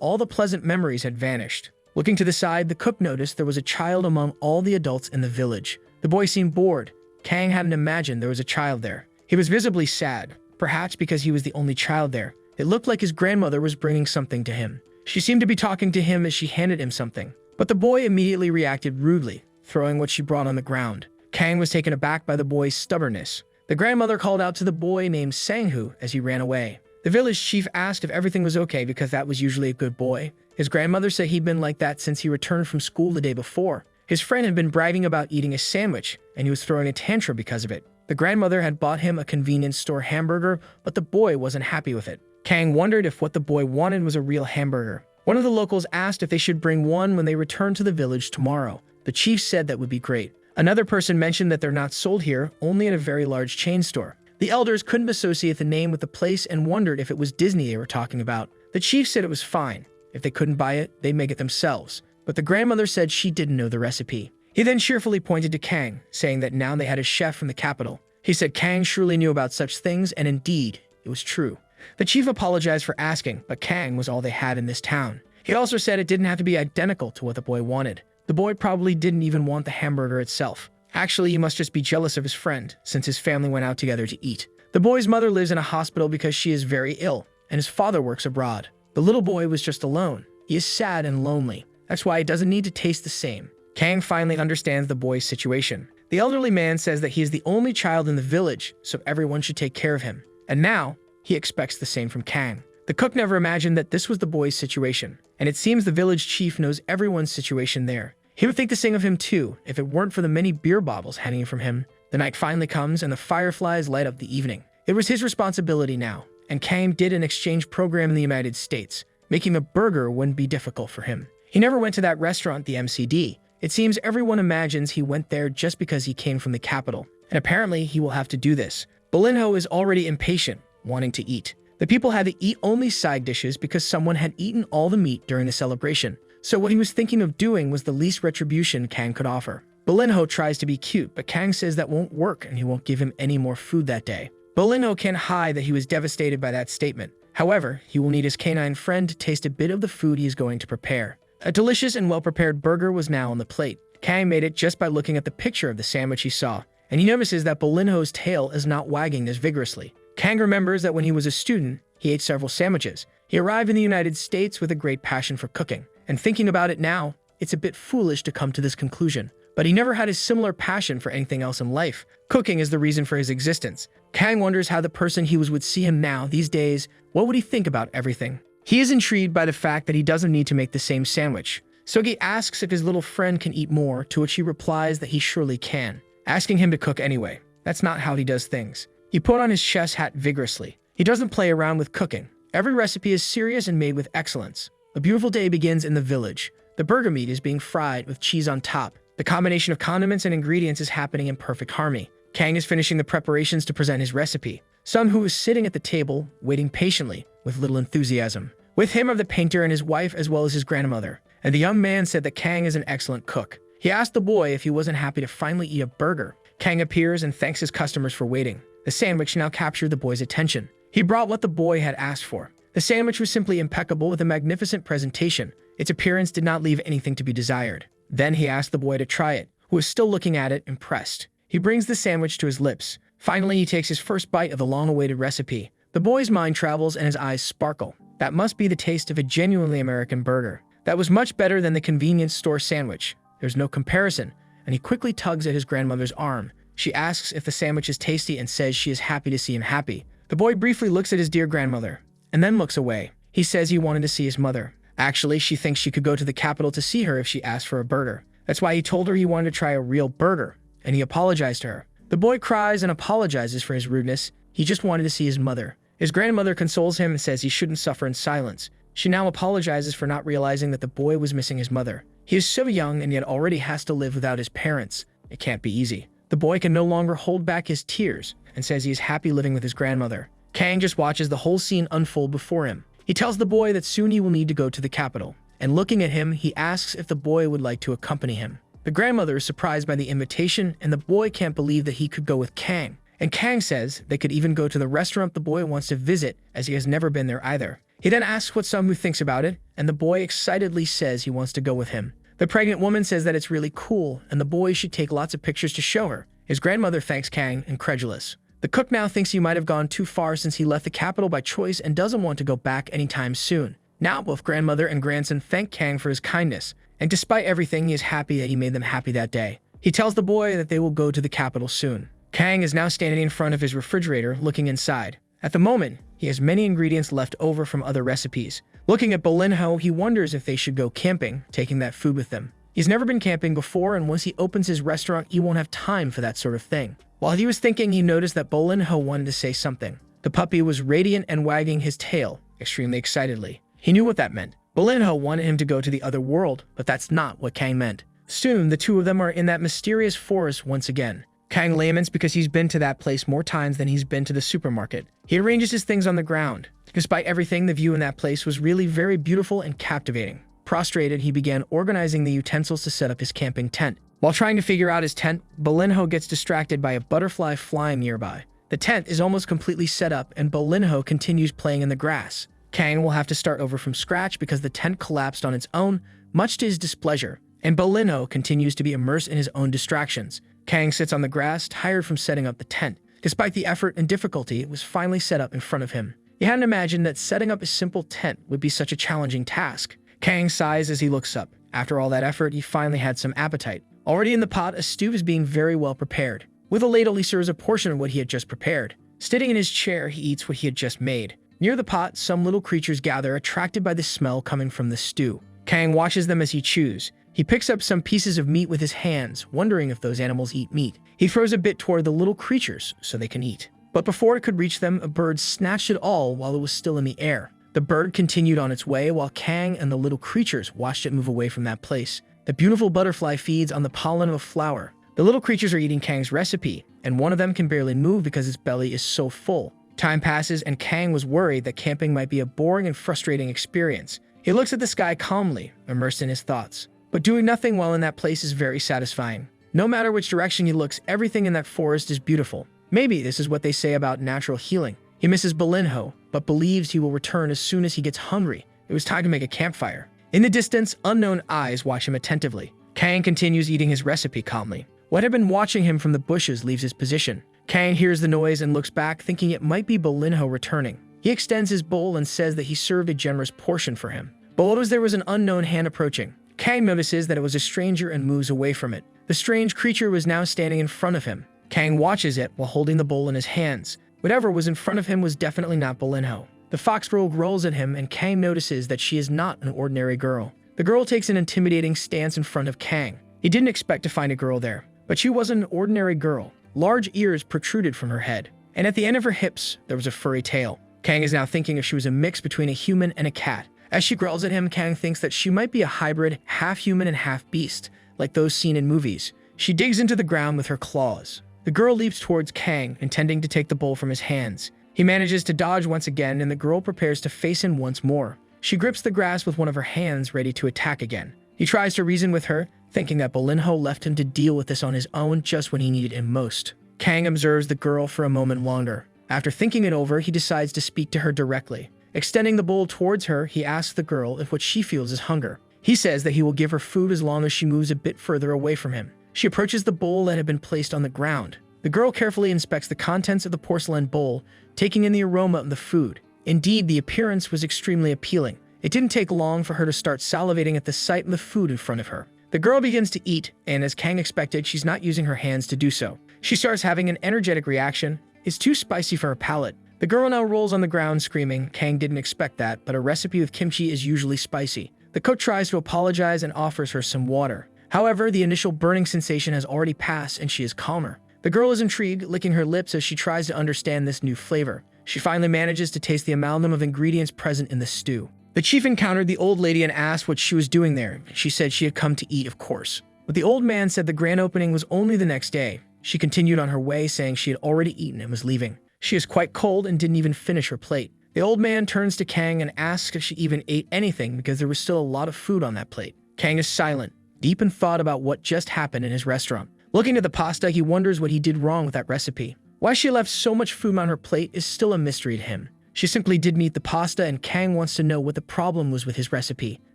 All the pleasant memories had vanished. Looking to the side, the cook noticed there was a child among all the adults in the village. The boy seemed bored. Kang hadn't imagined there was a child there. He was visibly sad, perhaps because he was the only child there. It looked like his grandmother was bringing something to him. She seemed to be talking to him as she handed him something. But the boy immediately reacted rudely, throwing what she brought on the ground. Kang was taken aback by the boy's stubbornness. The grandmother called out to the boy named Sanghu as he ran away. The village chief asked if everything was okay because that was usually a good boy. His grandmother said he'd been like that since he returned from school the day before. His friend had been bragging about eating a sandwich, and he was throwing a tantrum because of it. The grandmother had bought him a convenience store hamburger, but the boy wasn't happy with it. Kang wondered if what the boy wanted was a real hamburger. One of the locals asked if they should bring one when they returned to the village tomorrow. The chief said that would be great. Another person mentioned that they're not sold here, only at a very large chain store. The elders couldn't associate the name with the place and wondered if it was Disney they were talking about. The chief said it was fine. If they couldn't buy it, they'd make it themselves. But the grandmother said she didn't know the recipe. He then cheerfully pointed to Kang, saying that now they had a chef from the capital. He said Kang surely knew about such things, and indeed, it was true. The chief apologized for asking, but Kang was all they had in this town. He also said it didn't have to be identical to what the boy wanted. The boy probably didn't even want the hamburger itself. Actually, he must just be jealous of his friend, since his family went out together to eat. The boy's mother lives in a hospital because she is very ill, and his father works abroad. The little boy was just alone. He is sad and lonely. That's why he doesn't need to taste the same. Kang finally understands the boy's situation. The elderly man says that he is the only child in the village, so everyone should take care of him. And now, he expects the same from Kang. The cook never imagined that this was the boy's situation, and it seems the village chief knows everyone's situation there. He would think the same of him too, if it weren't for the many beer bottles hanging from him. The night finally comes, and the fireflies light up the evening. It was his responsibility now, and Kang did an exchange program in the United States. Making a burger wouldn't be difficult for him. He never went to that restaurant, the MCD. It seems everyone imagines he went there just because he came from the capital, and apparently he will have to do this. Bolinho is already impatient, wanting to eat. The people had to eat only side dishes because someone had eaten all the meat during the celebration. So what he was thinking of doing was the least retribution Kang could offer. Bolinho tries to be cute, but Kang says that won't work and he won't give him any more food that day. Bolinho can't hide that he was devastated by that statement. However, he will need his canine friend to taste a bit of the food he is going to prepare. A delicious and well-prepared burger was now on the plate. Kang made it just by looking at the picture of the sandwich he saw, and he notices that Bolinho's tail is not wagging as vigorously. Kang remembers that when he was a student, he ate several sandwiches. He arrived in the United States with a great passion for cooking, and thinking about it now, it's a bit foolish to come to this conclusion. But he never had a similar passion for anything else in life. Cooking is the reason for his existence. Kang wonders how the person he was would see him now, these days. What would he think about everything? He is intrigued by the fact that he doesn't need to make the same sandwich. Sugi asks if his little friend can eat more, to which he replies that he surely can, asking him to cook anyway. That's not how he does things. He put on his chef's hat vigorously. He doesn't play around with cooking. Every recipe is serious and made with excellence. A beautiful day begins in the village. The burger meat is being fried with cheese on top. The combination of condiments and ingredients is happening in perfect harmony. Kang is finishing the preparations to present his recipe. Sun, who is sitting at the table, waiting patiently, with little enthusiasm. With him are the painter and his wife, as well as his grandmother. And the young man said that Kang is an excellent cook. He asked the boy if he wasn't happy to finally eat a burger. Kang appears and thanks his customers for waiting. The sandwich now captured the boy's attention. He brought what the boy had asked for. The sandwich was simply impeccable with a magnificent presentation. Its appearance did not leave anything to be desired. Then he asked the boy to try it, who was still looking at it, impressed. He brings the sandwich to his lips. Finally, he takes his first bite of the long-awaited recipe. The boy's mind travels and his eyes sparkle. That must be the taste of a genuinely American burger. That was much better than the convenience store sandwich. There's no comparison, and he quickly tugs at his grandmother's arm. She asks if the sandwich is tasty and says she is happy to see him happy. The boy briefly looks at his dear grandmother, and then looks away. He says he wanted to see his mother. Actually, she thinks she could go to the capital to see her if she asked for a burger. That's why he told her he wanted to try a real burger, and he apologized to her. The boy cries and apologizes for his rudeness. He just wanted to see his mother. His grandmother consoles him and says he shouldn't suffer in silence. She now apologizes for not realizing that the boy was missing his mother. He is so young and yet already has to live without his parents. It can't be easy. The boy can no longer hold back his tears and says he is happy living with his grandmother. Kang just watches the whole scene unfold before him. He tells the boy that soon he will need to go to the capital. And looking at him, he asks if the boy would like to accompany him. The grandmother is surprised by the invitation, and the boy can't believe that he could go with Kang. And Kang says they could even go to the restaurant the boy wants to visit, as he has never been there either. He then asks what Sunwoo thinks about it, and the boy excitedly says he wants to go with him. The pregnant woman says that it's really cool, and the boy should take lots of pictures to show her. His grandmother thanks Kang, incredulous. The cook now thinks he might have gone too far since he left the capital by choice and doesn't want to go back anytime soon. Now both grandmother and grandson thank Kang for his kindness, and despite everything, he is happy that he made them happy that day. He tells the boy that they will go to the capital soon. Kang is now standing in front of his refrigerator, looking inside. At the moment, he has many ingredients left over from other recipes. Looking at Bolinho, he wonders if they should go camping, taking that food with them. He's never been camping before, and once he opens his restaurant, he won't have time for that sort of thing. While he was thinking, he noticed that Bolinho wanted to say something. The puppy was radiant and wagging his tail, extremely excitedly. He knew what that meant. Bolinho wanted him to go to the other world, but that's not what Kang meant. Soon, the two of them are in that mysterious forest once again. Kang laments because he's been to that place more times than he's been to the supermarket. He arranges his things on the ground. Despite everything, the view in that place was really very beautiful and captivating. Prostrated, he began organizing the utensils to set up his camping tent. While trying to figure out his tent, Bolinho gets distracted by a butterfly flying nearby. The tent is almost completely set up, and Bolinho continues playing in the grass. Kang will have to start over from scratch because the tent collapsed on its own, much to his displeasure, and Bolinho continues to be immersed in his own distractions. Kang sits on the grass, tired from setting up the tent. Despite the effort and difficulty, it was finally set up in front of him. He hadn't imagined that setting up a simple tent would be such a challenging task. Kang sighs as he looks up. After all that effort, he finally had some appetite. Already in the pot, a stew is being very well prepared. With a ladle, he serves a portion of what he had just prepared. Sitting in his chair, he eats what he had just made. Near the pot, some little creatures gather, attracted by the smell coming from the stew. Kang watches them as he chews. He picks up some pieces of meat with his hands, wondering if those animals eat meat. He throws a bit toward the little creatures so they can eat. But before it could reach them, a bird snatched it all while it was still in the air. The bird continued on its way while Kang and the little creatures watched it move away from that place. The beautiful butterfly feeds on the pollen of a flower. The little creatures are eating Kang's recipe, and one of them can barely move because its belly is so full. Time passes, and Kang was worried that camping might be a boring and frustrating experience. He looks at the sky calmly, immersed in his thoughts. But doing nothing while in that place is very satisfying. No matter which direction he looks, everything in that forest is beautiful. Maybe this is what they say about natural healing. He misses Bolinho, but believes he will return as soon as he gets hungry. It was time to make a campfire. In the distance, unknown eyes watch him attentively. Kang continues eating his recipe calmly. What had been watching him from the bushes leaves his position. Kang hears the noise and looks back, thinking it might be Bolinho returning. He extends his bowl and says that he served a generous portion for him. But as there was an unknown hand approaching, Kang notices that it was a stranger and moves away from it. The strange creature was now standing in front of him. Kang watches it while holding the bowl in his hands. Whatever was in front of him was definitely not Bolinho. The fox rogue rolls at him, and Kang notices that she is not an ordinary girl. The girl takes an intimidating stance in front of Kang. He didn't expect to find a girl there, but she wasn't an ordinary girl. Large ears protruded from her head, and at the end of her hips, there was a furry tail. Kang is now thinking if she was a mix between a human and a cat. As she growls at him, Kang thinks that she might be a hybrid, half human and half beast, like those seen in movies. She digs into the ground with her claws. The girl leaps towards Kang, intending to take the bowl from his hands. He manages to dodge once again, and the girl prepares to face him once more. She grips the grass with one of her hands, ready to attack again. He tries to reason with her, thinking that Bolinho left him to deal with this on his own just when he needed him most. Kang observes the girl for a moment longer. After thinking it over, he decides to speak to her directly. Extending the bowl towards her, he asks the girl if what she feels is hunger. He says that he will give her food as long as she moves a bit further away from him. She approaches the bowl that had been placed on the ground. The girl carefully inspects the contents of the porcelain bowl, taking in the aroma of the food. Indeed, the appearance was extremely appealing. It didn't take long for her to start salivating at the sight of the food in front of her. The girl begins to eat, and as Kang expected, she's not using her hands to do so. She starts having an energetic reaction. It's too spicy for her palate. The girl now rolls on the ground screaming. Kang didn't expect that, but a recipe with kimchi is usually spicy. The cook tries to apologize and offers her some water. However, the initial burning sensation has already passed and she is calmer. The girl is intrigued, licking her lips as she tries to understand this new flavor. She finally manages to taste the amalgam of ingredients present in the stew. The chief encountered the old lady and asked what she was doing there. She said she had come to eat, of course. But the old man said the grand opening was only the next day. She continued on her way, saying she had already eaten and was leaving. She is quite cold and didn't even finish her plate. The old man turns to Kang and asks if she even ate anything because there was still a lot of food on that plate. Kang is silent, deep in thought about what just happened in his restaurant. Looking at the pasta, he wonders what he did wrong with that recipe. Why she left so much food on her plate is still a mystery to him. She simply didn't eat the pasta, and Kang wants to know what the problem was with his recipe.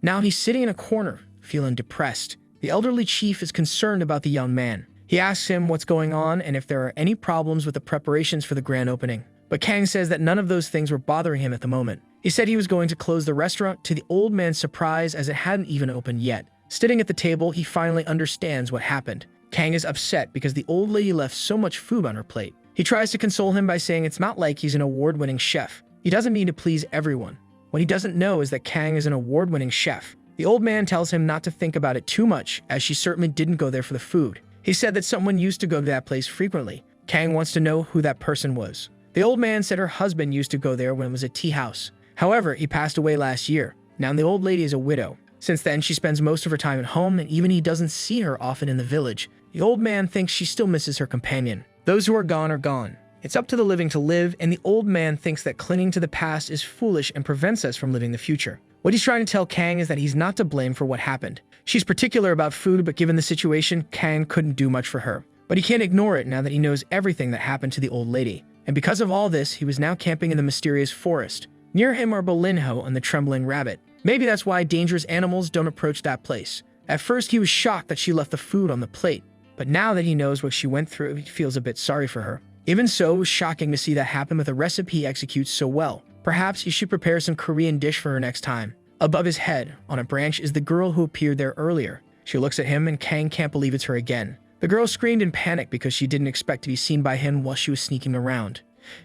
Now he's sitting in a corner, feeling depressed. The elderly chief is concerned about the young man. He asks him what's going on and if there are any problems with the preparations for the grand opening. But Kang says that none of those things were bothering him at the moment. He said he was going to close the restaurant, to the old man's surprise, as it hadn't even opened yet. Sitting at the table, he finally understands what happened. Kang is upset because the old lady left so much food on her plate. He tries to console him by saying it's not like he's an award-winning chef. He doesn't mean to please everyone. What he doesn't know is that Kang is an award-winning chef. The old man tells him not to think about it too much, as she certainly didn't go there for the food. He said that someone used to go to that place frequently. Kang wants to know who that person was. The old man said her husband used to go there when it was a tea house. However, he passed away last year. Now the old lady is a widow. Since then, she spends most of her time at home, and even he doesn't see her often in the village. The old man thinks she still misses her companion. Those who are gone are gone. It's up to the living to live, and the old man thinks that clinging to the past is foolish and prevents us from living the future. What he's trying to tell Kang is that he's not to blame for what happened. She's particular about food, but given the situation, Kang couldn't do much for her. But he can't ignore it now that he knows everything that happened to the old lady. And because of all this, he was now camping in the mysterious forest. Near him are Bolinho and the trembling rabbit. Maybe that's why dangerous animals don't approach that place. At first, he was shocked that she left the food on the plate. But now that he knows what she went through, he feels a bit sorry for her. Even so, it was shocking to see that happen with a recipe he executes so well. Perhaps he should prepare some Korean dish for her next time. Above his head, on a branch, is the girl who appeared there earlier. She looks at him and Kang can't believe it's her again. The girl screamed in panic because she didn't expect to be seen by him while she was sneaking around.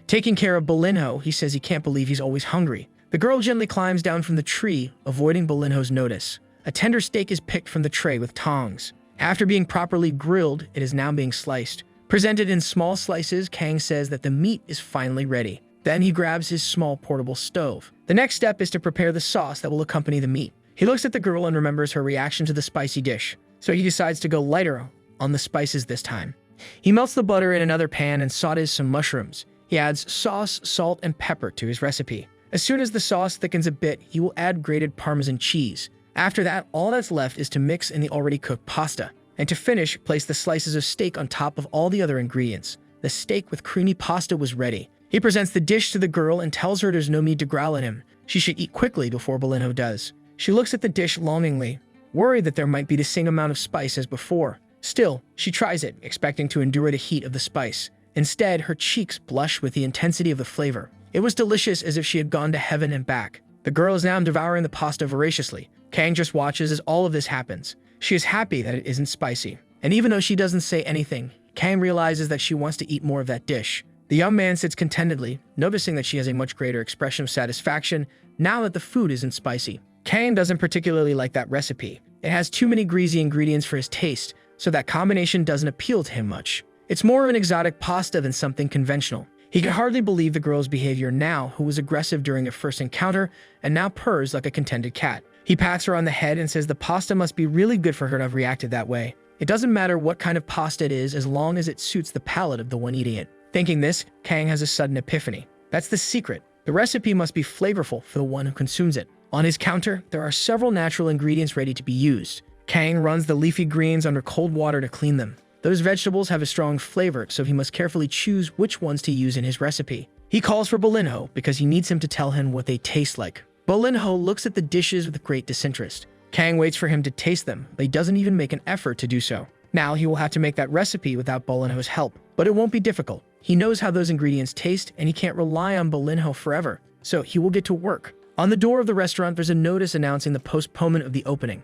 Taking care of Bolinho, he says he can't believe he's always hungry. The girl gently climbs down from the tree, avoiding Bolinho's notice. A tender steak is picked from the tray with tongs. After being properly grilled, it is now being sliced. Presented in small slices, Kang says that the meat is finally ready. Then he grabs his small portable stove. The next step is to prepare the sauce that will accompany the meat. He looks at the girl and remembers her reaction to the spicy dish, so he decides to go lighter on the spices this time. He melts the butter in another pan and sautés some mushrooms. He adds sauce, salt, and pepper to his recipe. As soon as the sauce thickens a bit, he will add grated Parmesan cheese. After that, all that's left is to mix in the already cooked pasta. And to finish, place the slices of steak on top of all the other ingredients. The steak with creamy pasta was ready. He presents the dish to the girl and tells her there's no need to growl at him. She should eat quickly before Bolinho does. She looks at the dish longingly, worried that there might be the same amount of spice as before. Still, she tries it, expecting to endure the heat of the spice. Instead, her cheeks blush with the intensity of the flavor. It was delicious, as if she had gone to heaven and back. The girl is now devouring the pasta voraciously. Kang just watches as all of this happens. She is happy that it isn't spicy. And even though she doesn't say anything, Kang realizes that she wants to eat more of that dish. The young man sits contentedly, noticing that she has a much greater expression of satisfaction now that the food isn't spicy. Kang doesn't particularly like that recipe. It has too many greasy ingredients for his taste, so that combination doesn't appeal to him much. It's more of an exotic pasta than something conventional. He could hardly believe the girl's behavior now, who was aggressive during a first encounter and now purrs like a contented cat. He pats her on the head and says the pasta must be really good for her to have reacted that way. It doesn't matter what kind of pasta it is as long as it suits the palate of the one eating it. Thinking this, Kang has a sudden epiphany. That's the secret. The recipe must be flavorful for the one who consumes it. On his counter, there are several natural ingredients ready to be used. Kang runs the leafy greens under cold water to clean them. Those vegetables have a strong flavor, so he must carefully choose which ones to use in his recipe. He calls for Bolinho because he needs him to tell him what they taste like. Bolinho looks at the dishes with great disinterest. Kang waits for him to taste them, but he doesn't even make an effort to do so. Now he will have to make that recipe without Bolinho's help, but it won't be difficult. He knows how those ingredients taste, and he can't rely on Bolinho forever, so he will get to work. On the door of the restaurant, there's a notice announcing the postponement of the opening.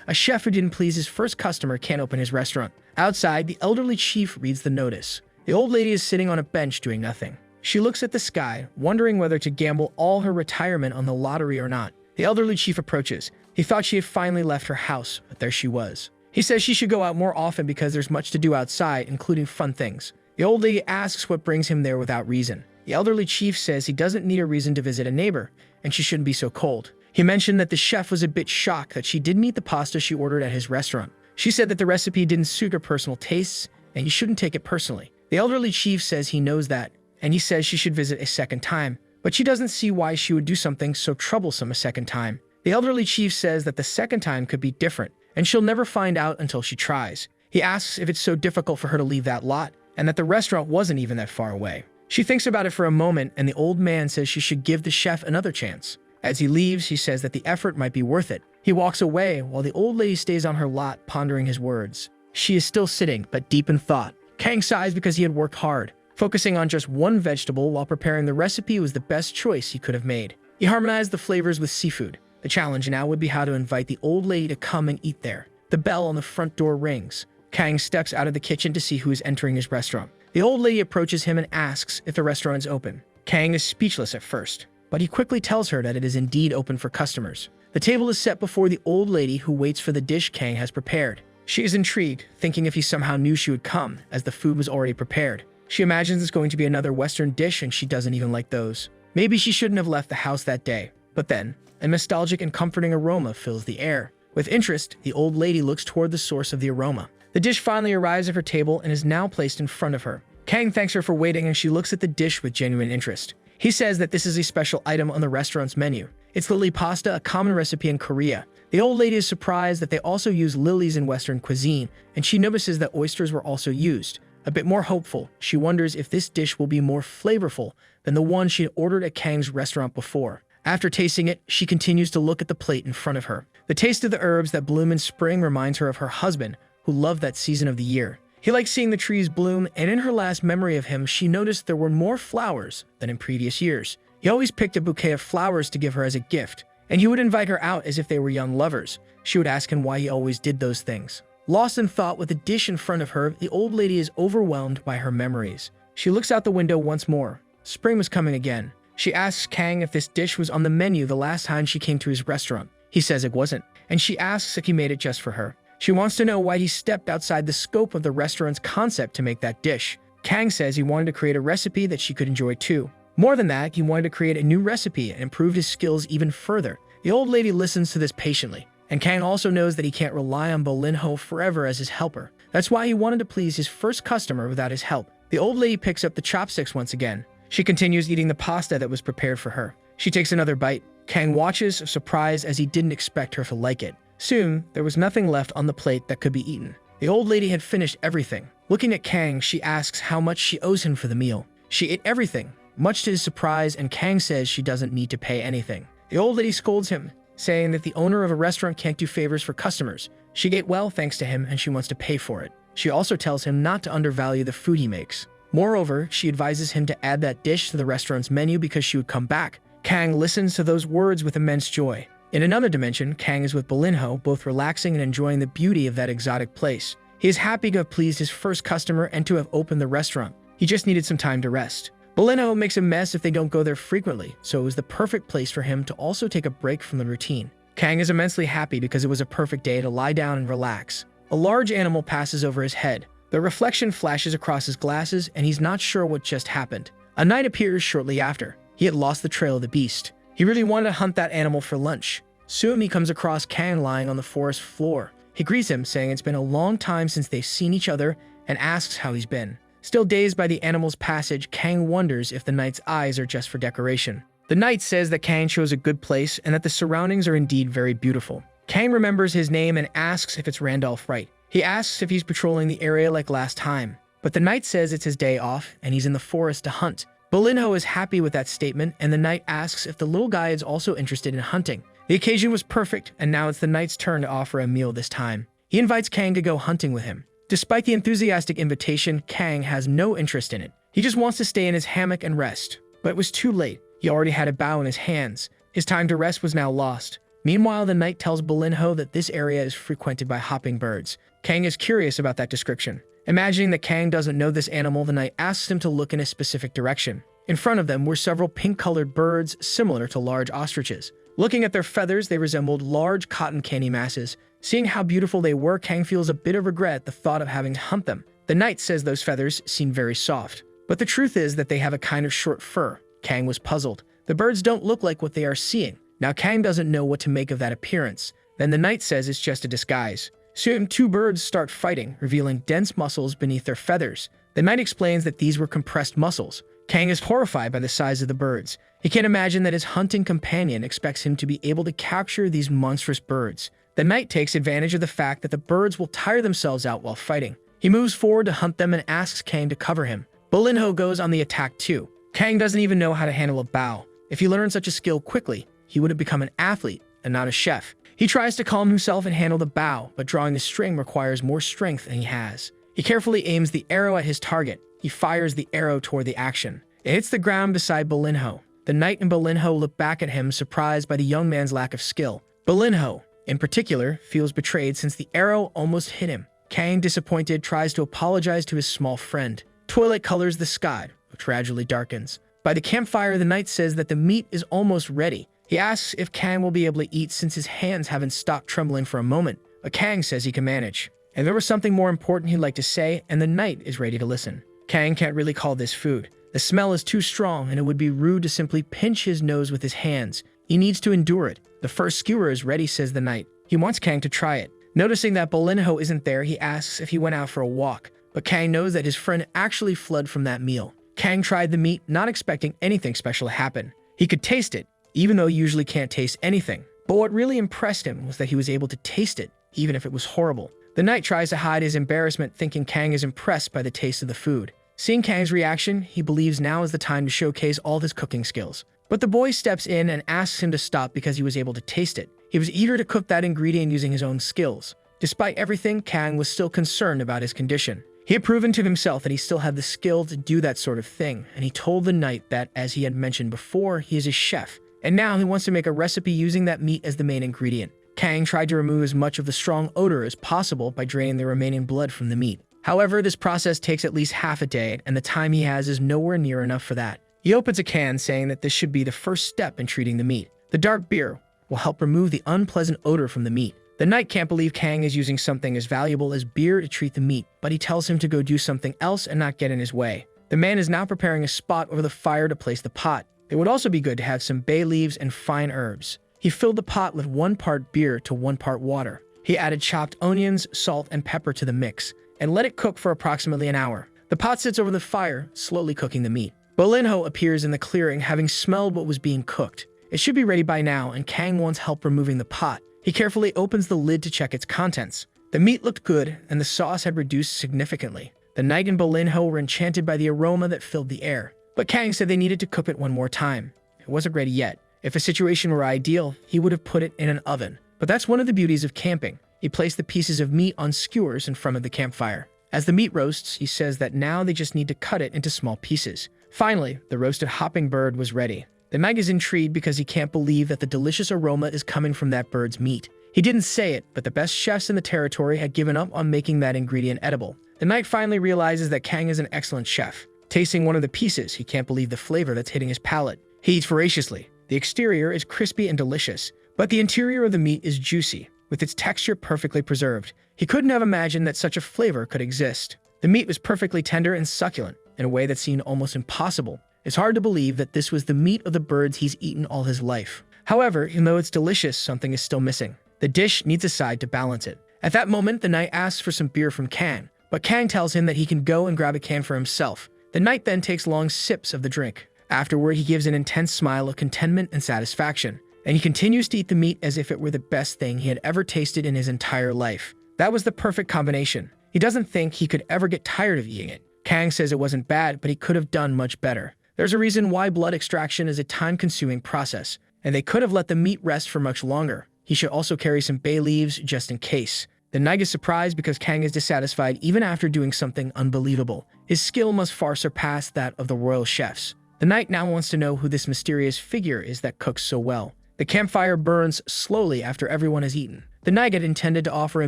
A chef who didn't please his first customer can't open his restaurant. Outside, the elderly chief reads the notice. The old lady is sitting on a bench doing nothing. She looks at the sky, wondering whether to gamble all her retirement on the lottery or not. The elderly chief approaches. He thought she had finally left her house, but there she was. He says she should go out more often because there's much to do outside, including fun things. The old lady asks what brings him there without reason. The elderly chief says he doesn't need a reason to visit a neighbor, and she shouldn't be so cold. He mentioned that the chef was a bit shocked that she didn't eat the pasta she ordered at his restaurant. She said that the recipe didn't suit her personal tastes, and he shouldn't take it personally. The elderly chief says he knows that, and he says she should visit a second time, but she doesn't see why she would do something so troublesome a second time. The elderly chief says that the second time could be different, and she'll never find out until she tries. He asks if it's so difficult for her to leave that lot, and that the restaurant wasn't even that far away. She thinks about it for a moment, and the old man says she should give the chef another chance. As he leaves, he says that the effort might be worth it. He walks away while the old lady stays on her lot pondering his words. She is still sitting, but deep in thought. Kang sighs because he had worked hard. Focusing on just one vegetable while preparing the recipe was the best choice he could have made. He harmonized the flavors with seafood. The challenge now would be how to invite the old lady to come and eat there. The bell on the front door rings. Kang steps out of the kitchen to see who is entering his restaurant. The old lady approaches him and asks if the restaurant is open. Kang is speechless at first, but he quickly tells her that it is indeed open for customers. The table is set before the old lady, who waits for the dish Kang has prepared. She is intrigued, thinking if he somehow knew she would come, as the food was already prepared. She imagines it's going to be another Western dish, and she doesn't even like those. Maybe she shouldn't have left the house that day. But then, a nostalgic and comforting aroma fills the air. With interest, the old lady looks toward the source of the aroma. The dish finally arrives at her table and is now placed in front of her. Kang thanks her for waiting, and she looks at the dish with genuine interest. He says that this is a special item on the restaurant's menu. It's lily pasta, a common recipe in Korea. The old lady is surprised that they also use lilies in Western cuisine, and she notices that oysters were also used. A bit more hopeful, she wonders if this dish will be more flavorful than the one she had ordered at Kang's restaurant before. After tasting it, she continues to look at the plate in front of her. The taste of the herbs that bloom in spring reminds her of her husband, who loved that season of the year. He liked seeing the trees bloom, and in her last memory of him, she noticed there were more flowers than in previous years. He always picked a bouquet of flowers to give her as a gift, and he would invite her out as if they were young lovers. She would ask him why he always did those things. Lost in thought with the dish in front of her, the old lady is overwhelmed by her memories. She looks out the window once more. Spring was coming again. She asks Kang if this dish was on the menu the last time she came to his restaurant. He says it wasn't, and she asks if he made it just for her. She wants to know why he stepped outside the scope of the restaurant's concept to make that dish. Kang says he wanted to create a recipe that she could enjoy too. More than that, he wanted to create a new recipe and improve his skills even further. The old lady listens to this patiently, and Kang also knows that he can't rely on Bolinho forever as his helper. That's why he wanted to please his first customer without his help. The old lady picks up the chopsticks once again. She continues eating the pasta that was prepared for her. She takes another bite. Kang watches, surprised as he didn't expect her to like it. Soon, there was nothing left on the plate that could be eaten. The old lady had finished everything. Looking at Kang, she asks how much she owes him for the meal. She ate everything, much to his surprise, and Kang says she doesn't need to pay anything. The old lady scolds him, saying that the owner of a restaurant can't do favors for customers. She ate well thanks to him, and she wants to pay for it. She also tells him not to undervalue the food he makes. Moreover, she advises him to add that dish to the restaurant's menu because she would come back. Kang listens to those words with immense joy. In another dimension, Kang is with Bolinho, both relaxing and enjoying the beauty of that exotic place. He is happy to have pleased his first customer and to have opened the restaurant. He just needed some time to rest. Bolinho makes a mess if they don't go there frequently, so it was the perfect place for him to also take a break from the routine. Kang is immensely happy because it was a perfect day to lie down and relax. A large animal passes over his head. The reflection flashes across his glasses, and he's not sure what just happened. A knight appears shortly after. He had lost the trail of the beast. He really wanted to hunt that animal for lunch. Soon he comes across Kang lying on the forest floor. He greets him, saying it's been a long time since they've seen each other, and asks how he's been. Still dazed by the animal's passage, Kang wonders if the knight's eyes are just for decoration. The knight says that Kang chose a good place and that the surroundings are indeed very beautiful. Kang remembers his name and asks if it's Randolph Wright. He asks if he's patrolling the area like last time, but the knight says it's his day off and he's in the forest to hunt. Bolinho is happy with that statement, and the knight asks if the little guy is also interested in hunting. The occasion was perfect, and now it's the knight's turn to offer a meal this time. He invites Kang to go hunting with him. Despite the enthusiastic invitation, Kang has no interest in it. He just wants to stay in his hammock and rest. But it was too late. He already had a bow in his hands. His time to rest was now lost. Meanwhile, the knight tells Bolinho that this area is frequented by hopping birds. Kang is curious about that description. Imagining that Kang doesn't know this animal, the knight asks him to look in a specific direction. In front of them were several pink-colored birds similar to large ostriches. Looking at their feathers, they resembled large cotton candy masses. Seeing how beautiful they were, Kang feels a bit of regret at the thought of having to hunt them. The knight says those feathers seem very soft, but the truth is that they have a kind of short fur. Kang was puzzled. The birds don't look like what they are seeing. Now Kang doesn't know what to make of that appearance. Then the knight says it's just a disguise. Soon, two birds start fighting, revealing dense muscles beneath their feathers. The knight explains that these were compressed muscles. Kang is horrified by the size of the birds. He can't imagine that his hunting companion expects him to be able to capture these monstrous birds. The knight takes advantage of the fact that the birds will tire themselves out while fighting. He moves forward to hunt them and asks Kang to cover him. Bolinho goes on the attack too. Kang doesn't even know how to handle a bow. If he learned such a skill quickly, he would have become an athlete and not a chef. He tries to calm himself and handle the bow, but drawing the string requires more strength than he has. He carefully aims the arrow at his target. He fires the arrow toward the action. It hits the ground beside Bolinho. The knight and Bolinho look back at him, surprised by the young man's lack of skill. Bolinho, in particular, feels betrayed since the arrow almost hit him. Kang, disappointed, tries to apologize to his small friend. Twilight colors the sky, which gradually darkens. By the campfire, the knight says that the meat is almost ready. He asks if Kang will be able to eat since his hands haven't stopped trembling for a moment, but Kang says he can manage. And there was something more important he'd like to say, and the knight is ready to listen. Kang can't really call this food. The smell is too strong, and it would be rude to simply pinch his nose with his hands. He needs to endure it. The first skewer is ready, says the knight. He wants Kang to try it. Noticing that Bolinho isn't there, he asks if he went out for a walk, but Kang knows that his friend actually fled from that meal. Kang tried the meat, not expecting anything special to happen. He could taste it, even though he usually can't taste anything. But what really impressed him was that he was able to taste it, even if it was horrible. The knight tries to hide his embarrassment, thinking Kang is impressed by the taste of the food. Seeing Kang's reaction, he believes now is the time to showcase all his cooking skills. But the boy steps in and asks him to stop because he was able to taste it. He was eager to cook that ingredient using his own skills. Despite everything, Kang was still concerned about his condition. He had proven to himself that he still had the skill to do that sort of thing, and he told the knight that, as he had mentioned before, he is a chef, and now he wants to make a recipe using that meat as the main ingredient. Kang tried to remove as much of the strong odor as possible by draining the remaining blood from the meat. However, this process takes at least half a day, and the time he has is nowhere near enough for that. He opens a can, saying that this should be the first step in treating the meat. The dark beer will help remove the unpleasant odor from the meat. The knight can't believe Kang is using something as valuable as beer to treat the meat, but he tells him to go do something else and not get in his way. The man is now preparing a spot over the fire to place the pot. It would also be good to have some bay leaves and fine herbs. He filled the pot with 1 part beer to 1 part water. He added chopped onions, salt, and pepper to the mix, and let it cook for approximately an hour. The pot sits over the fire, slowly cooking the meat. Bolinho appears in the clearing, having smelled what was being cooked. It should be ready by now, and Kang wants help removing the pot. He carefully opens the lid to check its contents. The meat looked good, and the sauce had reduced significantly. The knight and Bolinho were enchanted by the aroma that filled the air. But Kang said they needed to cook it 1 more time. It wasn't ready yet. If a situation were ideal, he would have put it in an oven. But that's one of the beauties of camping. He placed the pieces of meat on skewers in front of the campfire. As the meat roasts, he says that now they just need to cut it into small pieces. Finally, the roasted hopping bird was ready. The knight is intrigued because he can't believe that the delicious aroma is coming from that bird's meat. He didn't say it, but the best chefs in the territory had given up on making that ingredient edible. The knight finally realizes that Kang is an excellent chef. Tasting one of the pieces, he can't believe the flavor that's hitting his palate. He eats voraciously. The exterior is crispy and delicious, but the interior of the meat is juicy, with its texture perfectly preserved. He couldn't have imagined that such a flavor could exist. The meat was perfectly tender and succulent, in a way that seemed almost impossible. It's hard to believe that this was the meat of the birds he's eaten all his life. However, even though it's delicious, something is still missing. The dish needs a side to balance it. At that moment, the knight asks for some beer from Kang, but Kang tells him that he can go and grab a can for himself. The knight then takes long sips of the drink. Afterward, he gives an intense smile of contentment and satisfaction, and he continues to eat the meat as if it were the best thing he had ever tasted in his entire life. That was the perfect combination. He doesn't think he could ever get tired of eating it. Kang says it wasn't bad, but he could have done much better. There's a reason why blood extraction is a time-consuming process, and they could have let the meat rest for much longer. He should also carry some bay leaves just in case. The knight is surprised because Kang is dissatisfied even after doing something unbelievable. His skill must far surpass that of the royal chefs. The knight now wants to know who this mysterious figure is that cooks so well. The campfire burns slowly after everyone has eaten. The knight had intended to offer a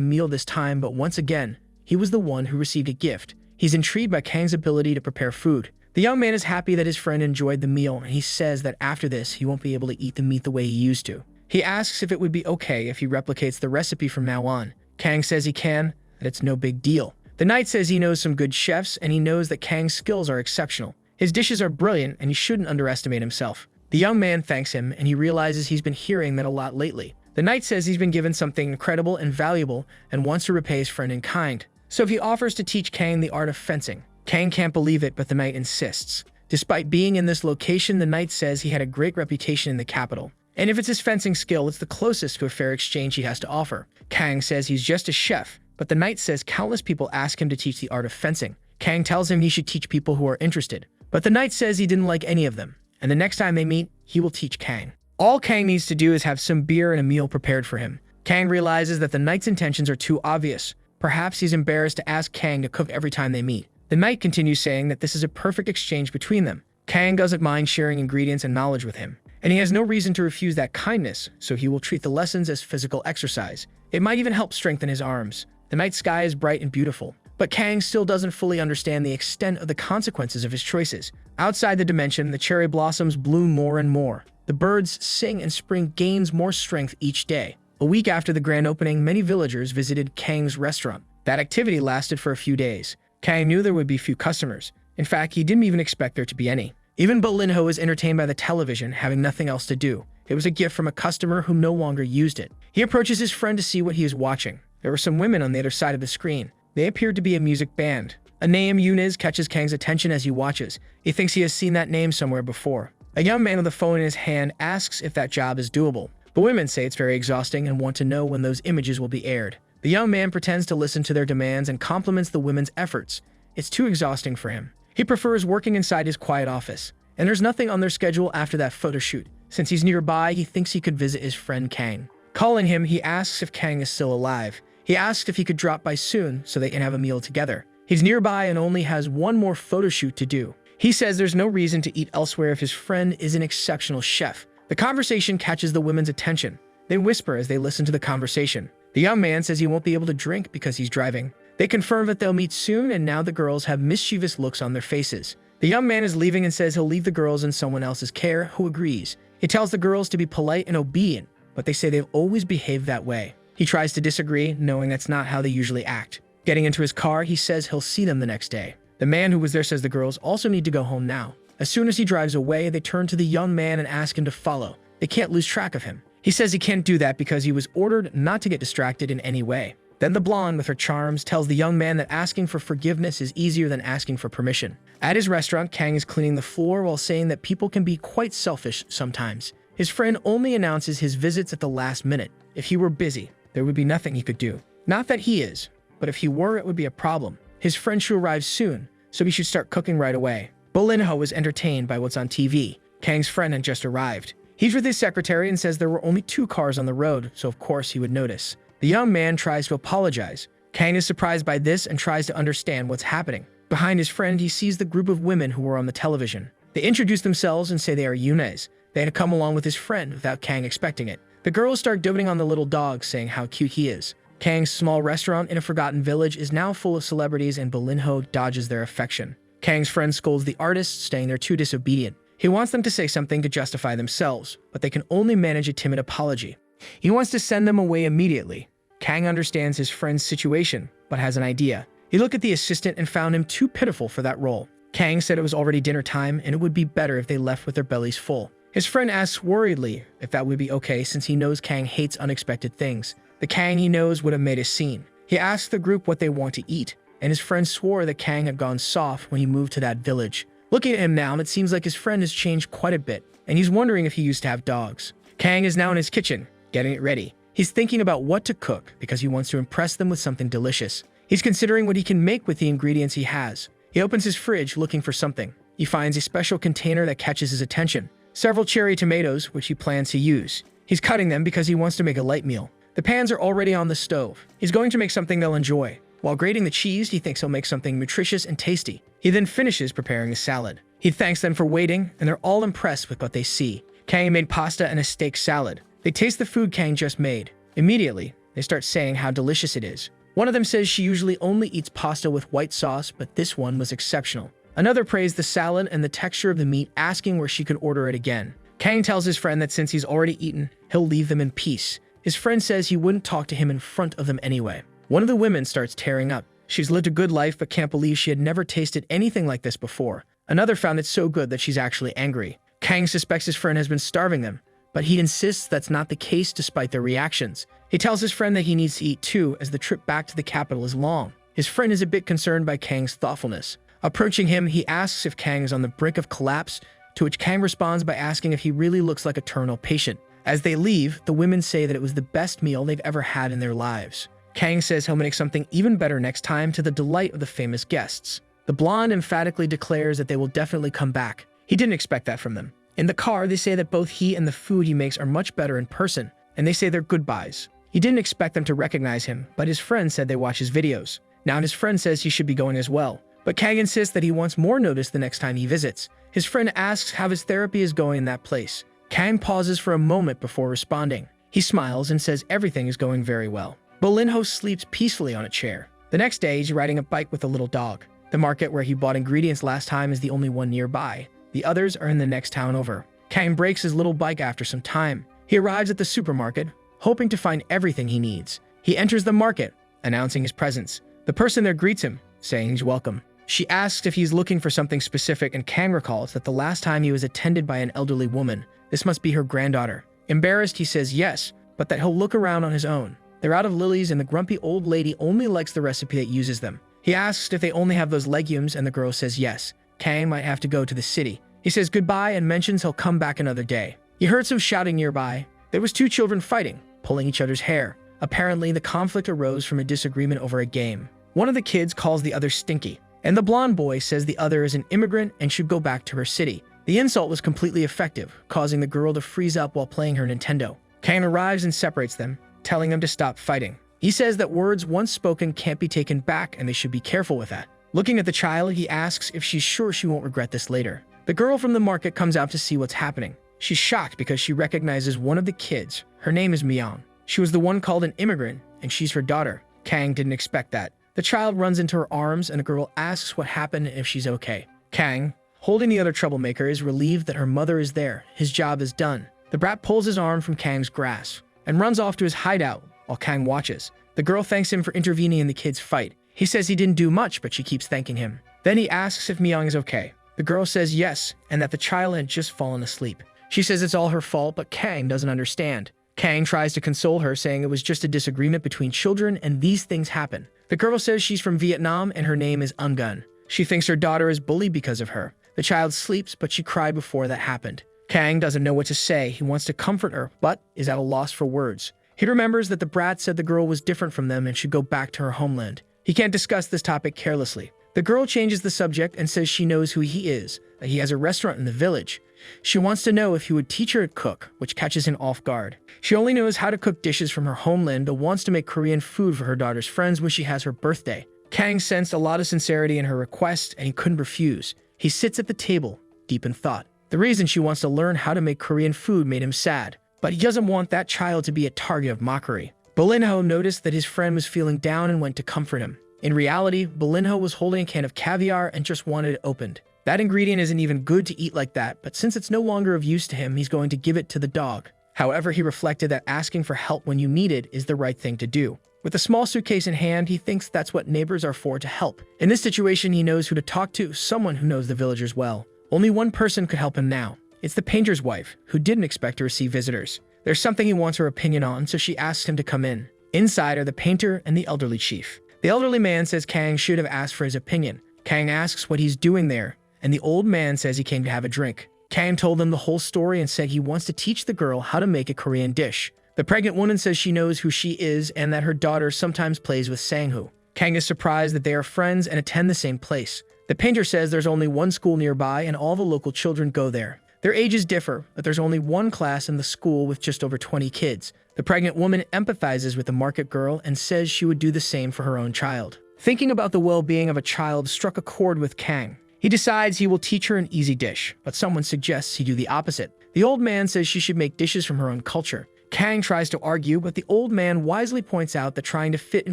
meal this time, but once again, he was the one who received a gift. He's intrigued by Kang's ability to prepare food. The young man is happy that his friend enjoyed the meal, and he says that after this, he won't be able to eat the meat the way he used to. He asks if it would be okay if he replicates the recipe from now on. Kang says he can, that it's no big deal. The knight says he knows some good chefs, and he knows that Kang's skills are exceptional. His dishes are brilliant, and he shouldn't underestimate himself. The young man thanks him, and he realizes he's been hearing that a lot lately. The knight says he's been given something incredible and valuable, and wants to repay his friend in kind. So he offers to teach Kang the art of fencing. Kang can't believe it, but the knight insists. Despite being in this location, the knight says he had a great reputation in the capital. And if it's his fencing skill, it's the closest to a fair exchange he has to offer. Kang says he's just a chef, but the knight says countless people ask him to teach the art of fencing. Kang tells him he should teach people who are interested, but the knight says he didn't like any of them, and the next time they meet, he will teach Kang. All Kang needs to do is have some beer and a meal prepared for him. Kang realizes that the knight's intentions are too obvious. Perhaps he's embarrassed to ask Kang to cook every time they meet. The knight continues saying that this is a perfect exchange between them. Kang doesn't mind sharing ingredients and knowledge with him, and he has no reason to refuse that kindness, so he will treat the lessons as physical exercise. It might even help strengthen his arms. The night sky is bright and beautiful, but Kang still doesn't fully understand the extent of the consequences of his choices. Outside the dimension, the cherry blossoms bloom more and more. The birds sing and spring gains more strength each day. A week after the grand opening, many villagers visited Kang's restaurant. That activity lasted for a few days. Kang knew there would be few customers. In fact, he didn't even expect there to be any. Even Bolinho was entertained by the television, having nothing else to do. It was a gift from a customer who no longer used it. He approaches his friend to see what he is watching. There were some women on the other side of the screen. They appeared to be a music band. A name, Yunez, catches Kang's attention as he watches. He thinks he has seen that name somewhere before. A young man with a phone in his hand asks if that job is doable. The women say it's very exhausting and want to know when those images will be aired. The young man pretends to listen to their demands and compliments the women's efforts. It's too exhausting for him. He prefers working inside his quiet office. And there's nothing on their schedule after that photo shoot. Since he's nearby, he thinks he could visit his friend Kang. Calling him, he asks if Kang is still alive. He asks if he could drop by soon so they can have a meal together. He's nearby and only has one more photo shoot to do. He says there's no reason to eat elsewhere if his friend is an exceptional chef. The conversation catches the women's attention. They whisper as they listen to the conversation. The young man says he won't be able to drink because he's driving. They confirm that they'll meet soon, and now the girls have mischievous looks on their faces. The young man is leaving and says he'll leave the girls in someone else's care, who agrees. He tells the girls to be polite and obedient, but they say they've always behaved that way. He tries to disagree, knowing that's not how they usually act. Getting into his car, he says he'll see them the next day. The man who was there says the girls also need to go home now. As soon as he drives away, they turn to the young man and ask him to follow. They can't lose track of him. He says he can't do that because he was ordered not to get distracted in any way. Then the blonde, with her charms, tells the young man that asking for forgiveness is easier than asking for permission. At his restaurant, Kang is cleaning the floor while saying that people can be quite selfish sometimes. His friend only announces his visits at the last minute. If he were busy, there would be nothing he could do. Not that he is, but if he were, it would be a problem. His friend should arrive soon, so he should start cooking right away. Bolinho is entertained by what's on TV. Kang's friend had just arrived. He's with his secretary and says there were only 2 cars on the road, so of course he would notice. The young man tries to apologize. Kang is surprised by this and tries to understand what's happening. Behind his friend, he sees the group of women who were on the television. They introduce themselves and say they are Yunez. They had come along with his friend without Kang expecting it. The girls start doting on the little dog, saying how cute he is. Kang's small restaurant in a forgotten village is now full of celebrities, and Bolinho dodges their affection. Kang's friend scolds the artists, saying they're too disobedient. He wants them to say something to justify themselves, but they can only manage a timid apology. He wants to send them away immediately. Kang understands his friend's situation, but has an idea. He looked at the assistant and found him too pitiful for that role. Kang said it was already dinner time and it would be better if they left with their bellies full. His friend asks worriedly if that would be okay since he knows Kang hates unexpected things. The Kang he knows would have made a scene. He asks the group what they want to eat, and his friend swore that Kang had gone soft when he moved to that village. Looking at him now, it seems like his friend has changed quite a bit, and he's wondering if he used to have dogs. Kang is now in his kitchen, getting it ready. He's thinking about what to cook because he wants to impress them with something delicious. He's considering what he can make with the ingredients he has. He opens his fridge looking for something. He finds a special container that catches his attention. Several cherry tomatoes, which he plans to use. He's cutting them because he wants to make a light meal. The pans are already on the stove. He's going to make something they'll enjoy. While grating the cheese, he thinks he'll make something nutritious and tasty. He then finishes preparing a salad. He thanks them for waiting, and they're all impressed with what they see. Kang made pasta and a steak salad. They taste the food Kang just made. Immediately, they start saying how delicious it is. One of them says she usually only eats pasta with white sauce, but this one was exceptional. Another praised the salad and the texture of the meat, asking where she could order it again. Kang tells his friend that since he's already eaten, he'll leave them in peace. His friend says he wouldn't talk to him in front of them anyway. One of the women starts tearing up. She's lived a good life but can't believe she had never tasted anything like this before. Another found it so good that she's actually angry. Kang suspects his friend has been starving them, but he insists that's not the case despite their reactions. He tells his friend that he needs to eat too as the trip back to the capital is long. His friend is a bit concerned by Kang's thoughtfulness. Approaching him, he asks if Kang is on the brink of collapse, to which Kang responds by asking if he really looks like a terminal patient. As they leave, the women say that it was the best meal they've ever had in their lives. Kang says he'll make something even better next time to the delight of the famous guests. The blonde emphatically declares that they will definitely come back. He didn't expect that from them. In the car, they say that both he and the food he makes are much better in person, and they say their goodbyes. He didn't expect them to recognize him, but his friend said they watch his videos. Now his friend says he should be going as well. But Kang insists that he wants more notice the next time he visits. His friend asks how his therapy is going in that place. Kang pauses for a moment before responding. He smiles and says everything is going very well. Bolinho sleeps peacefully on a chair. The next day, he's riding a bike with a little dog. The market where he bought ingredients last time is the only one nearby. The others are in the next town over. Kang breaks his little bike after some time. He arrives at the supermarket, hoping to find everything he needs. He enters the market, announcing his presence. The person there greets him, saying he's welcome. She asks if he's looking for something specific, and Kang recalls that the last time he was attended by an elderly woman. This must be her granddaughter. Embarrassed, he says yes, but that he'll look around on his own. They're out of lilies, and the grumpy old lady only likes the recipe that uses them. He asks if they only have those legumes, and the girl says yes. Kang might have to go to the city. He says goodbye and mentions he'll come back another day. He heard some shouting nearby. There was two children fighting, pulling each other's hair. Apparently, the conflict arose from a disagreement over a game. One of the kids calls the other stinky, and the blonde boy says the other is an immigrant and should go back to her city. The insult was completely effective, causing the girl to freeze up while playing her Nintendo. Kang arrives and separates them, telling them to stop fighting. He says that words once spoken can't be taken back and they should be careful with that. Looking at the child, he asks if she's sure she won't regret this later. The girl from the market comes out to see what's happening. She's shocked because she recognizes one of the kids. Her name is Myung. She was the one called an immigrant, and she's her daughter. Kang didn't expect that. The child runs into her arms, and the girl asks what happened and if she's okay. Kang, holding the other troublemaker, is relieved that her mother is there. His job is done. The brat pulls his arm from Kang's grasp and runs off to his hideout while Kang watches. The girl thanks him for intervening in the kids' fight. He says he didn't do much, but she keeps thanking him. Then he asks if Myung is okay. The girl says yes, and that the child had just fallen asleep. She says it's all her fault, but Kang doesn't understand. Kang tries to console her, saying it was just a disagreement between children and these things happen. The girl says she's from Vietnam and her name is Ungun. She thinks her daughter is bullied because of her. The child sleeps, but she cried before that happened. Kang doesn't know what to say. He wants to comfort her, but is at a loss for words. He remembers that the brat said the girl was different from them and should go back to her homeland. He can't discuss this topic carelessly. The girl changes the subject and says she knows who he is, that he has a restaurant in the village. She wants to know if he would teach her to cook, which catches him off guard. She only knows how to cook dishes from her homeland, but wants to make Korean food for her daughter's friends when she has her birthday. Kang sensed a lot of sincerity in her request, and he couldn't refuse. He sits at the table, deep in thought. The reason she wants to learn how to make Korean food made him sad, but he doesn't want that child to be a target of mockery. Bolinho noticed that his friend was feeling down and went to comfort him. In reality, Bolinho was holding a can of caviar and just wanted it opened. That ingredient isn't even good to eat like that, but since it's no longer of use to him, he's going to give it to the dog. However, he reflected that asking for help when you need it is the right thing to do. With a small suitcase in hand, he thinks that's what neighbors are for, to help. In this situation, he knows who to talk to, someone who knows the villagers well. Only one person could help him now. It's the painter's wife, who didn't expect to receive visitors. There's something he wants her opinion on, so she asks him to come in. Inside are the painter and the elderly chief. The elderly man says Kang should have asked for his opinion. Kang asks what he's doing there, and the old man says he came to have a drink. Kang told them the whole story and said he wants to teach the girl how to make a Korean dish. The pregnant woman says she knows who she is and that her daughter sometimes plays with Sang-hoo. Kang is surprised that they are friends and attend the same place. The painter says there's only one school nearby and all the local children go there. Their ages differ, but there's only one class in the school with just over 20 kids. The pregnant woman empathizes with the market girl and says she would do the same for her own child. Thinking about the well-being of a child struck a chord with Kang. He decides he will teach her an easy dish, but someone suggests he do the opposite. The old man says she should make dishes from her own culture. Kang tries to argue, but the old man wisely points out that trying to fit in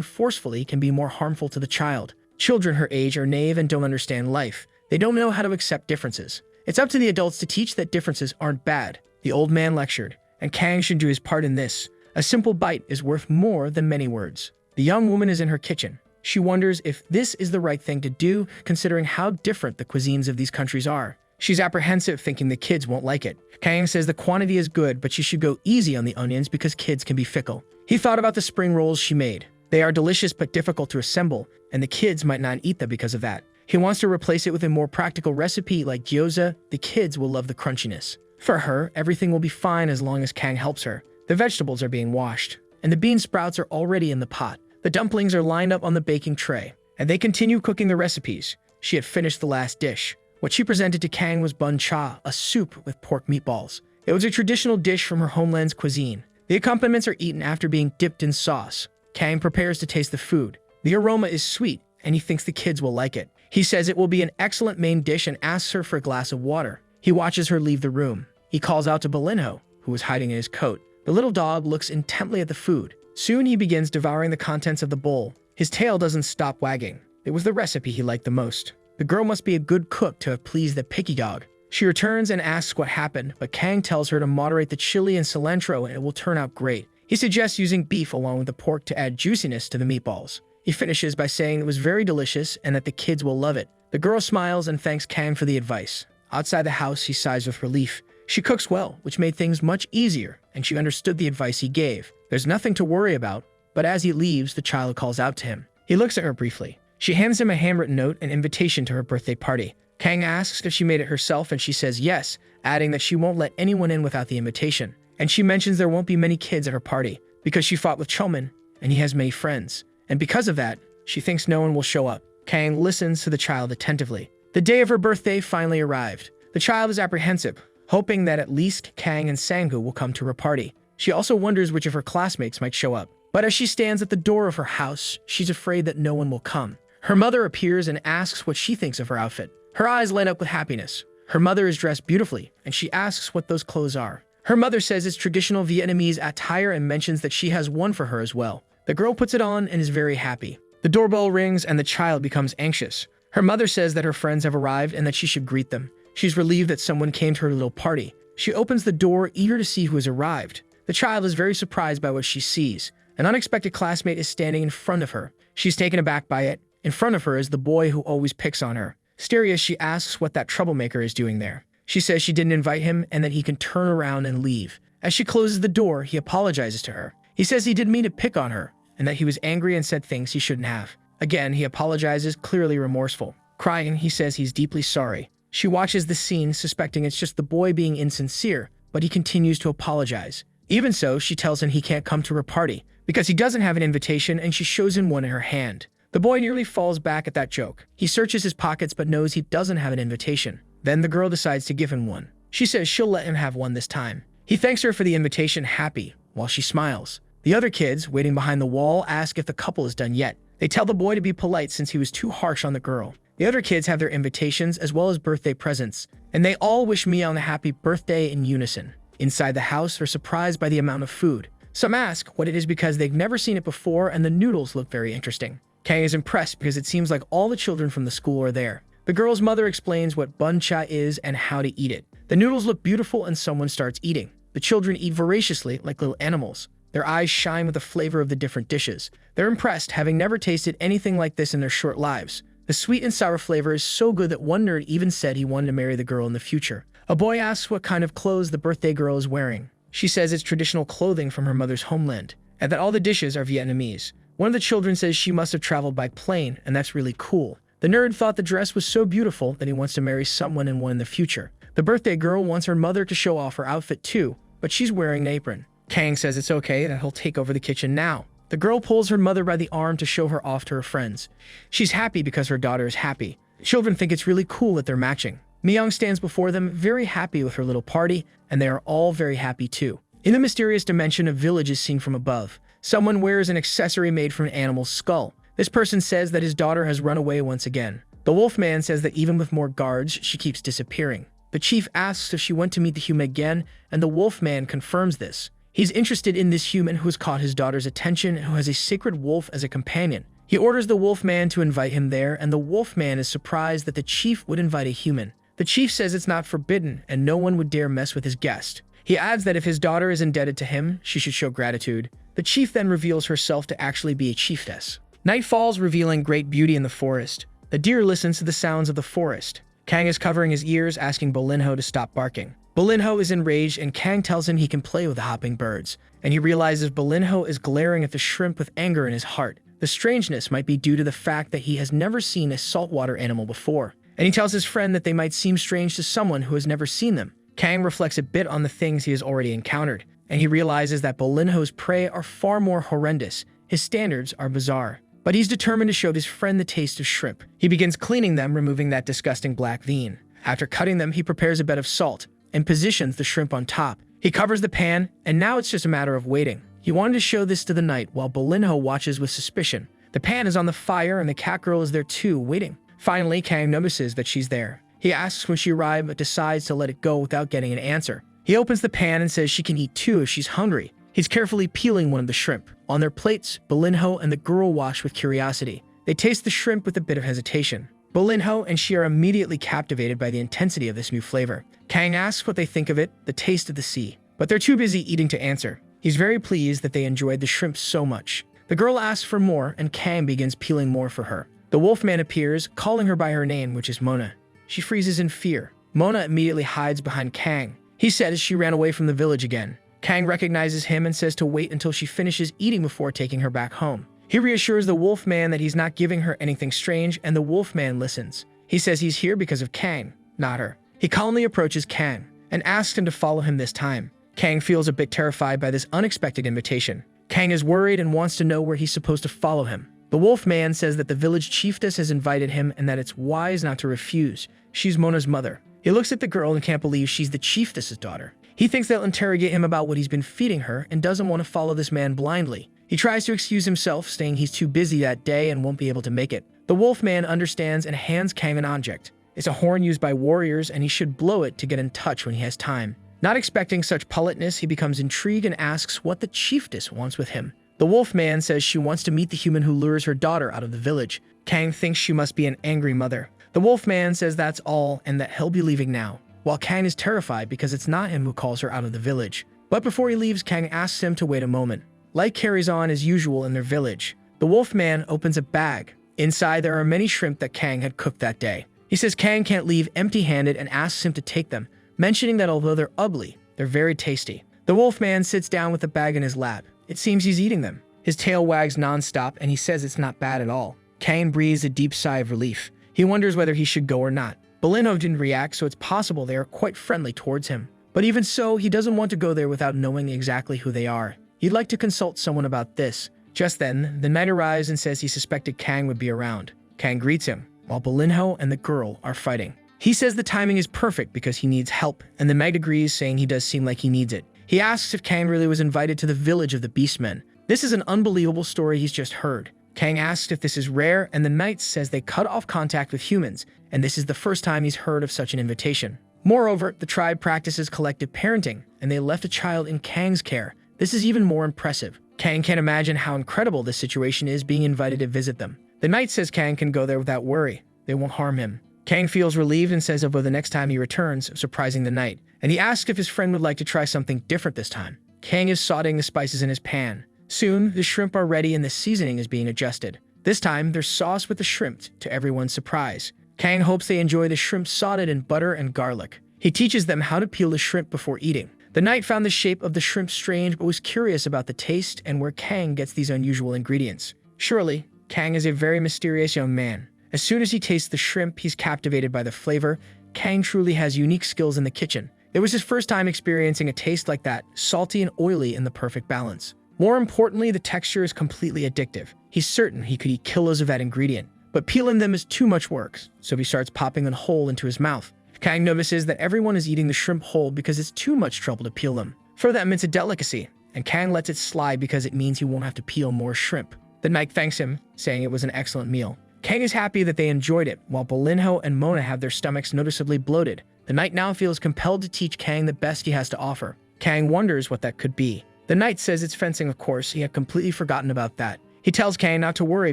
forcefully can be more harmful to the child. Children her age are naive and don't understand life. They don't know how to accept differences. It's up to the adults to teach that differences aren't bad. The old man lectured, and Kang should do his part in this. A simple bite is worth more than many words. The young woman is in her kitchen. She wonders if this is the right thing to do, considering how different the cuisines of these countries are. She's apprehensive, thinking the kids won't like it. Kang says the quantity is good, but she should go easy on the onions because kids can be fickle. He thought about the spring rolls she made. They are delicious but difficult to assemble, and the kids might not eat them because of that. He wants to replace it with a more practical recipe like gyoza. The kids will love the crunchiness. For her, everything will be fine as long as Kang helps her. The vegetables are being washed, and the bean sprouts are already in the pot. The dumplings are lined up on the baking tray, and they continue cooking the recipes. She had finished the last dish. What she presented to Kang was bun cha, a soup with pork meatballs. It was a traditional dish from her homeland's cuisine. The accompaniments are eaten after being dipped in sauce. Kang prepares to taste the food. The aroma is sweet, and he thinks the kids will like it. He says it will be an excellent main dish and asks her for a glass of water. He watches her leave the room. He calls out to Belinho, who was hiding in his coat. The little dog looks intently at the food. Soon he begins devouring the contents of the bowl. His tail doesn't stop wagging. It was the recipe he liked the most. The girl must be a good cook to have pleased the picky dog. She returns and asks what happened, but Kang tells her to moderate the chili and cilantro and it will turn out great. He suggests using beef along with the pork to add juiciness to the meatballs. He finishes by saying it was very delicious and that the kids will love it. The girl smiles and thanks Kang for the advice. Outside the house, he sighs with relief. She cooks well, which made things much easier, and she understood the advice he gave. There's nothing to worry about, but as he leaves, the child calls out to him. He looks at her briefly. She hands him a handwritten note, an invitation to her birthday party. Kang asks if she made it herself, and she says yes, adding that she won't let anyone in without the invitation. And she mentions there won't be many kids at her party, because she fought with Chomin, and he has many friends. And because of that, she thinks no one will show up. Kang listens to the child attentively. The day of her birthday finally arrived. The child is apprehensive, hoping that at least Kang and Sang-hoo will come to her party. She also wonders which of her classmates might show up. But as she stands at the door of her house, she's afraid that no one will come. Her mother appears and asks what she thinks of her outfit. Her eyes light up with happiness. Her mother is dressed beautifully, and she asks what those clothes are. Her mother says it's traditional Vietnamese attire and mentions that she has one for her as well. The girl puts it on and is very happy. The doorbell rings and the child becomes anxious. Her mother says that her friends have arrived and that she should greet them. She's relieved that someone came to her little party. She opens the door, eager to see who has arrived. The child is very surprised by what she sees. An unexpected classmate is standing in front of her. She's taken aback by it. In front of her is the boy who always picks on her. Mysterious, she asks what that troublemaker is doing there. She says she didn't invite him and that he can turn around and leave. As she closes the door, he apologizes to her. He says he didn't mean to pick on her and that he was angry and said things he shouldn't have. Again, he apologizes, clearly remorseful. Crying, he says he's deeply sorry. She watches the scene, suspecting it's just the boy being insincere, but he continues to apologize. Even so, she tells him he can't come to her party because he doesn't have an invitation, and she shows him one in her hand. The boy nearly falls back at that joke. He searches his pockets but knows he doesn't have an invitation. Then the girl decides to give him one. She says she'll let him have one this time. He thanks her for the invitation, happy, while she smiles. The other kids, waiting behind the wall, ask if the couple is done yet. They tell the boy to be polite since he was too harsh on the girl. The other kids have their invitations as well as birthday presents, and they all wish Mia on a happy birthday in unison. Inside the house, they're surprised by the amount of food. Some ask what it is because they've never seen it before, and the noodles look very interesting. Kang is impressed because it seems like all the children from the school are there. The girl's mother explains what bun cha is and how to eat it. The noodles look beautiful and someone starts eating. The children eat voraciously like little animals. Their eyes shine with the flavor of the different dishes. They're impressed, having never tasted anything like this in their short lives. The sweet and sour flavor is so good that one nerd even said he wanted to marry the girl in the future. A boy asks what kind of clothes the birthday girl is wearing. She says it's traditional clothing from her mother's homeland, and that all the dishes are Vietnamese. One of the children says she must have traveled by plane, and that's really cool. The nerd thought the dress was so beautiful that he wants to marry someone in one in the future. The birthday girl wants her mother to show off her outfit too, but she's wearing an apron. Kang says it's okay, that he'll take over the kitchen now. The girl pulls her mother by the arm to show her off to her friends. She's happy because her daughter is happy. The children think it's really cool that they're matching. Myung stands before them, very happy with her little party, and they are all very happy too. In the mysterious dimension, a village is seen from above. Someone wears an accessory made from an animal's skull. This person says that his daughter has run away once again. The wolfman says that even with more guards, she keeps disappearing. The chief asks if she went to meet the human again, and the wolfman confirms this. He's interested in this human who has caught his daughter's attention and who has a sacred wolf as a companion. He orders the wolfman to invite him there, and the wolfman is surprised that the chief would invite a human. The chief says it's not forbidden, and no one would dare mess with his guest. He adds that if his daughter is indebted to him, she should show gratitude. The chief then reveals herself to actually be a chiefess. Night falls, revealing great beauty in the forest. The deer listens to the sounds of the forest. Kang is covering his ears, asking Bolinho to stop barking. Bolinho is enraged, and Kang tells him he can play with the hopping birds. And he realizes Bolinho is glaring at the shrimp with anger in his heart. The strangeness might be due to the fact that he has never seen a saltwater animal before. And he tells his friend that they might seem strange to someone who has never seen them. Kang reflects a bit on the things he has already encountered, and he realizes that Bolinho's prey are far more horrendous. His standards are bizarre. But he's determined to show his friend the taste of shrimp. He begins cleaning them, removing that disgusting black vein. After cutting them, he prepares a bed of salt and positions the shrimp on top. He covers the pan, and now it's just a matter of waiting. He wanted to show this to the knight while Bolinho watches with suspicion. The pan is on the fire, and the cat girl is there too, waiting. Finally, Kang notices that she's there. He asks when she arrived, but decides to let it go without getting an answer. He opens the pan and says she can eat too if she's hungry. He's carefully peeling one of the shrimp. On their plates, Bolinho and the girl watch with curiosity. They taste the shrimp with a bit of hesitation. Bolinho and she are immediately captivated by the intensity of this new flavor. Kang asks what they think of it, the taste of the sea. But they're too busy eating to answer. He's very pleased that they enjoyed the shrimp so much. The girl asks for more, and Kang begins peeling more for her. The wolfman appears, calling her by her name, which is Mona. She freezes in fear. Mona immediately hides behind Kang. He says she ran away from the village again. Kang recognizes him and says to wait until she finishes eating before taking her back home. He reassures the wolfman that he's not giving her anything strange, and the wolfman listens. He says he's here because of Kang, not her. He calmly approaches Kang and asks him to follow him this time. Kang feels a bit terrified by this unexpected invitation. Kang is worried and wants to know where he's supposed to follow him. The wolfman says that the village chiefess has invited him and that it's wise not to refuse. She's Mona's mother. He looks at the girl and can't believe she's the chiefess's daughter. He thinks they'll interrogate him about what he's been feeding her and doesn't want to follow this man blindly. He tries to excuse himself, saying he's too busy that day and won't be able to make it. The wolfman understands and hands Kang an object. It's a horn used by warriors, and he should blow it to get in touch when he has time. Not expecting such politeness, he becomes intrigued and asks what the chiefess wants with him. The wolfman says she wants to meet the human who lures her daughter out of the village. Kang thinks she must be an angry mother. The wolfman says that's all and that he'll be leaving now, while Kang is terrified because it's not him who calls her out of the village. But before he leaves, Kang asks him to wait a moment. Life carries on as usual in their village. The wolfman opens a bag. Inside there are many shrimp that Kang had cooked that day. He says Kang can't leave empty-handed and asks him to take them, mentioning that although they're ugly, they're very tasty. The wolfman sits down with the bag in his lap. It seems he's eating them. His tail wags non-stop, and he says it's not bad at all. Kang breathes a deep sigh of relief. He wonders whether he should go or not. Bolinho didn't react, so it's possible they are quite friendly towards him. But even so, he doesn't want to go there without knowing exactly who they are. He'd like to consult someone about this. Just then, the knight arrives and says he suspected Kang would be around. Kang greets him, while Bolinho and the girl are fighting. He says the timing is perfect because he needs help, and the knight agrees, saying he does seem like he needs it. He asks if Kang really was invited to the village of the beastmen. This is an unbelievable story he's just heard. Kang asks if this is rare, and the knight says they cut off contact with humans, and this is the first time he's heard of such an invitation. Moreover, the tribe practices collective parenting, and they left a child in Kang's care. This is even more impressive. Kang can't imagine how incredible this situation is, being invited to visit them. The knight says Kang can go there without worry. They won't harm him. Kang feels relieved and says about the next time he returns, surprising the knight, and he asks if his friend would like to try something different this time. Kang is sauteing the spices in his pan. Soon, the shrimp are ready and the seasoning is being adjusted. This time, there's sauce with the shrimp, to everyone's surprise. Kang hopes they enjoy the shrimp sauteed in butter and garlic. He teaches them how to peel the shrimp before eating. The knight found the shape of the shrimp strange but was curious about the taste and where Kang gets these unusual ingredients. Surely, Kang is a very mysterious young man. As soon as he tastes the shrimp, he's captivated by the flavor. Kang truly has unique skills in the kitchen. It was his first time experiencing a taste like that, salty and oily in the perfect balance. More importantly, the texture is completely addictive. He's certain he could eat kilos of that ingredient, but peeling them is too much work, so he starts popping a hole into his mouth. Kang notices that everyone is eating the shrimp whole because it's too much trouble to peel them. For them, it's a delicacy, and Kang lets it slide because it means he won't have to peel more shrimp. The knight thanks him, saying it was an excellent meal. Kang is happy that they enjoyed it, while Bolinho and Mona have their stomachs noticeably bloated. The knight now feels compelled to teach Kang the best he has to offer. Kang wonders what that could be. The knight says it's fencing, of course. He had completely forgotten about that. He tells Kang not to worry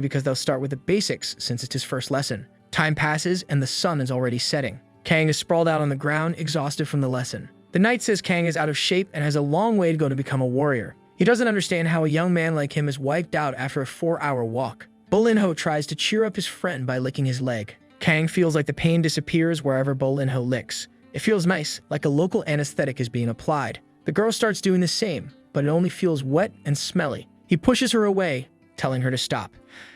because they'll start with the basics since it's his first lesson. Time passes and the sun is already setting. Kang is sprawled out on the ground, exhausted from the lesson. The knight says Kang is out of shape and has a long way to go to become a warrior. He doesn't understand how a young man like him is wiped out after a 4-hour walk. Bolinho tries to cheer up his friend by licking his leg. Kang feels like the pain disappears wherever Bolinho licks. It feels nice, like a local anesthetic is being applied. The girl starts doing the same, but it only feels wet and smelly. He pushes her away, telling her to stop.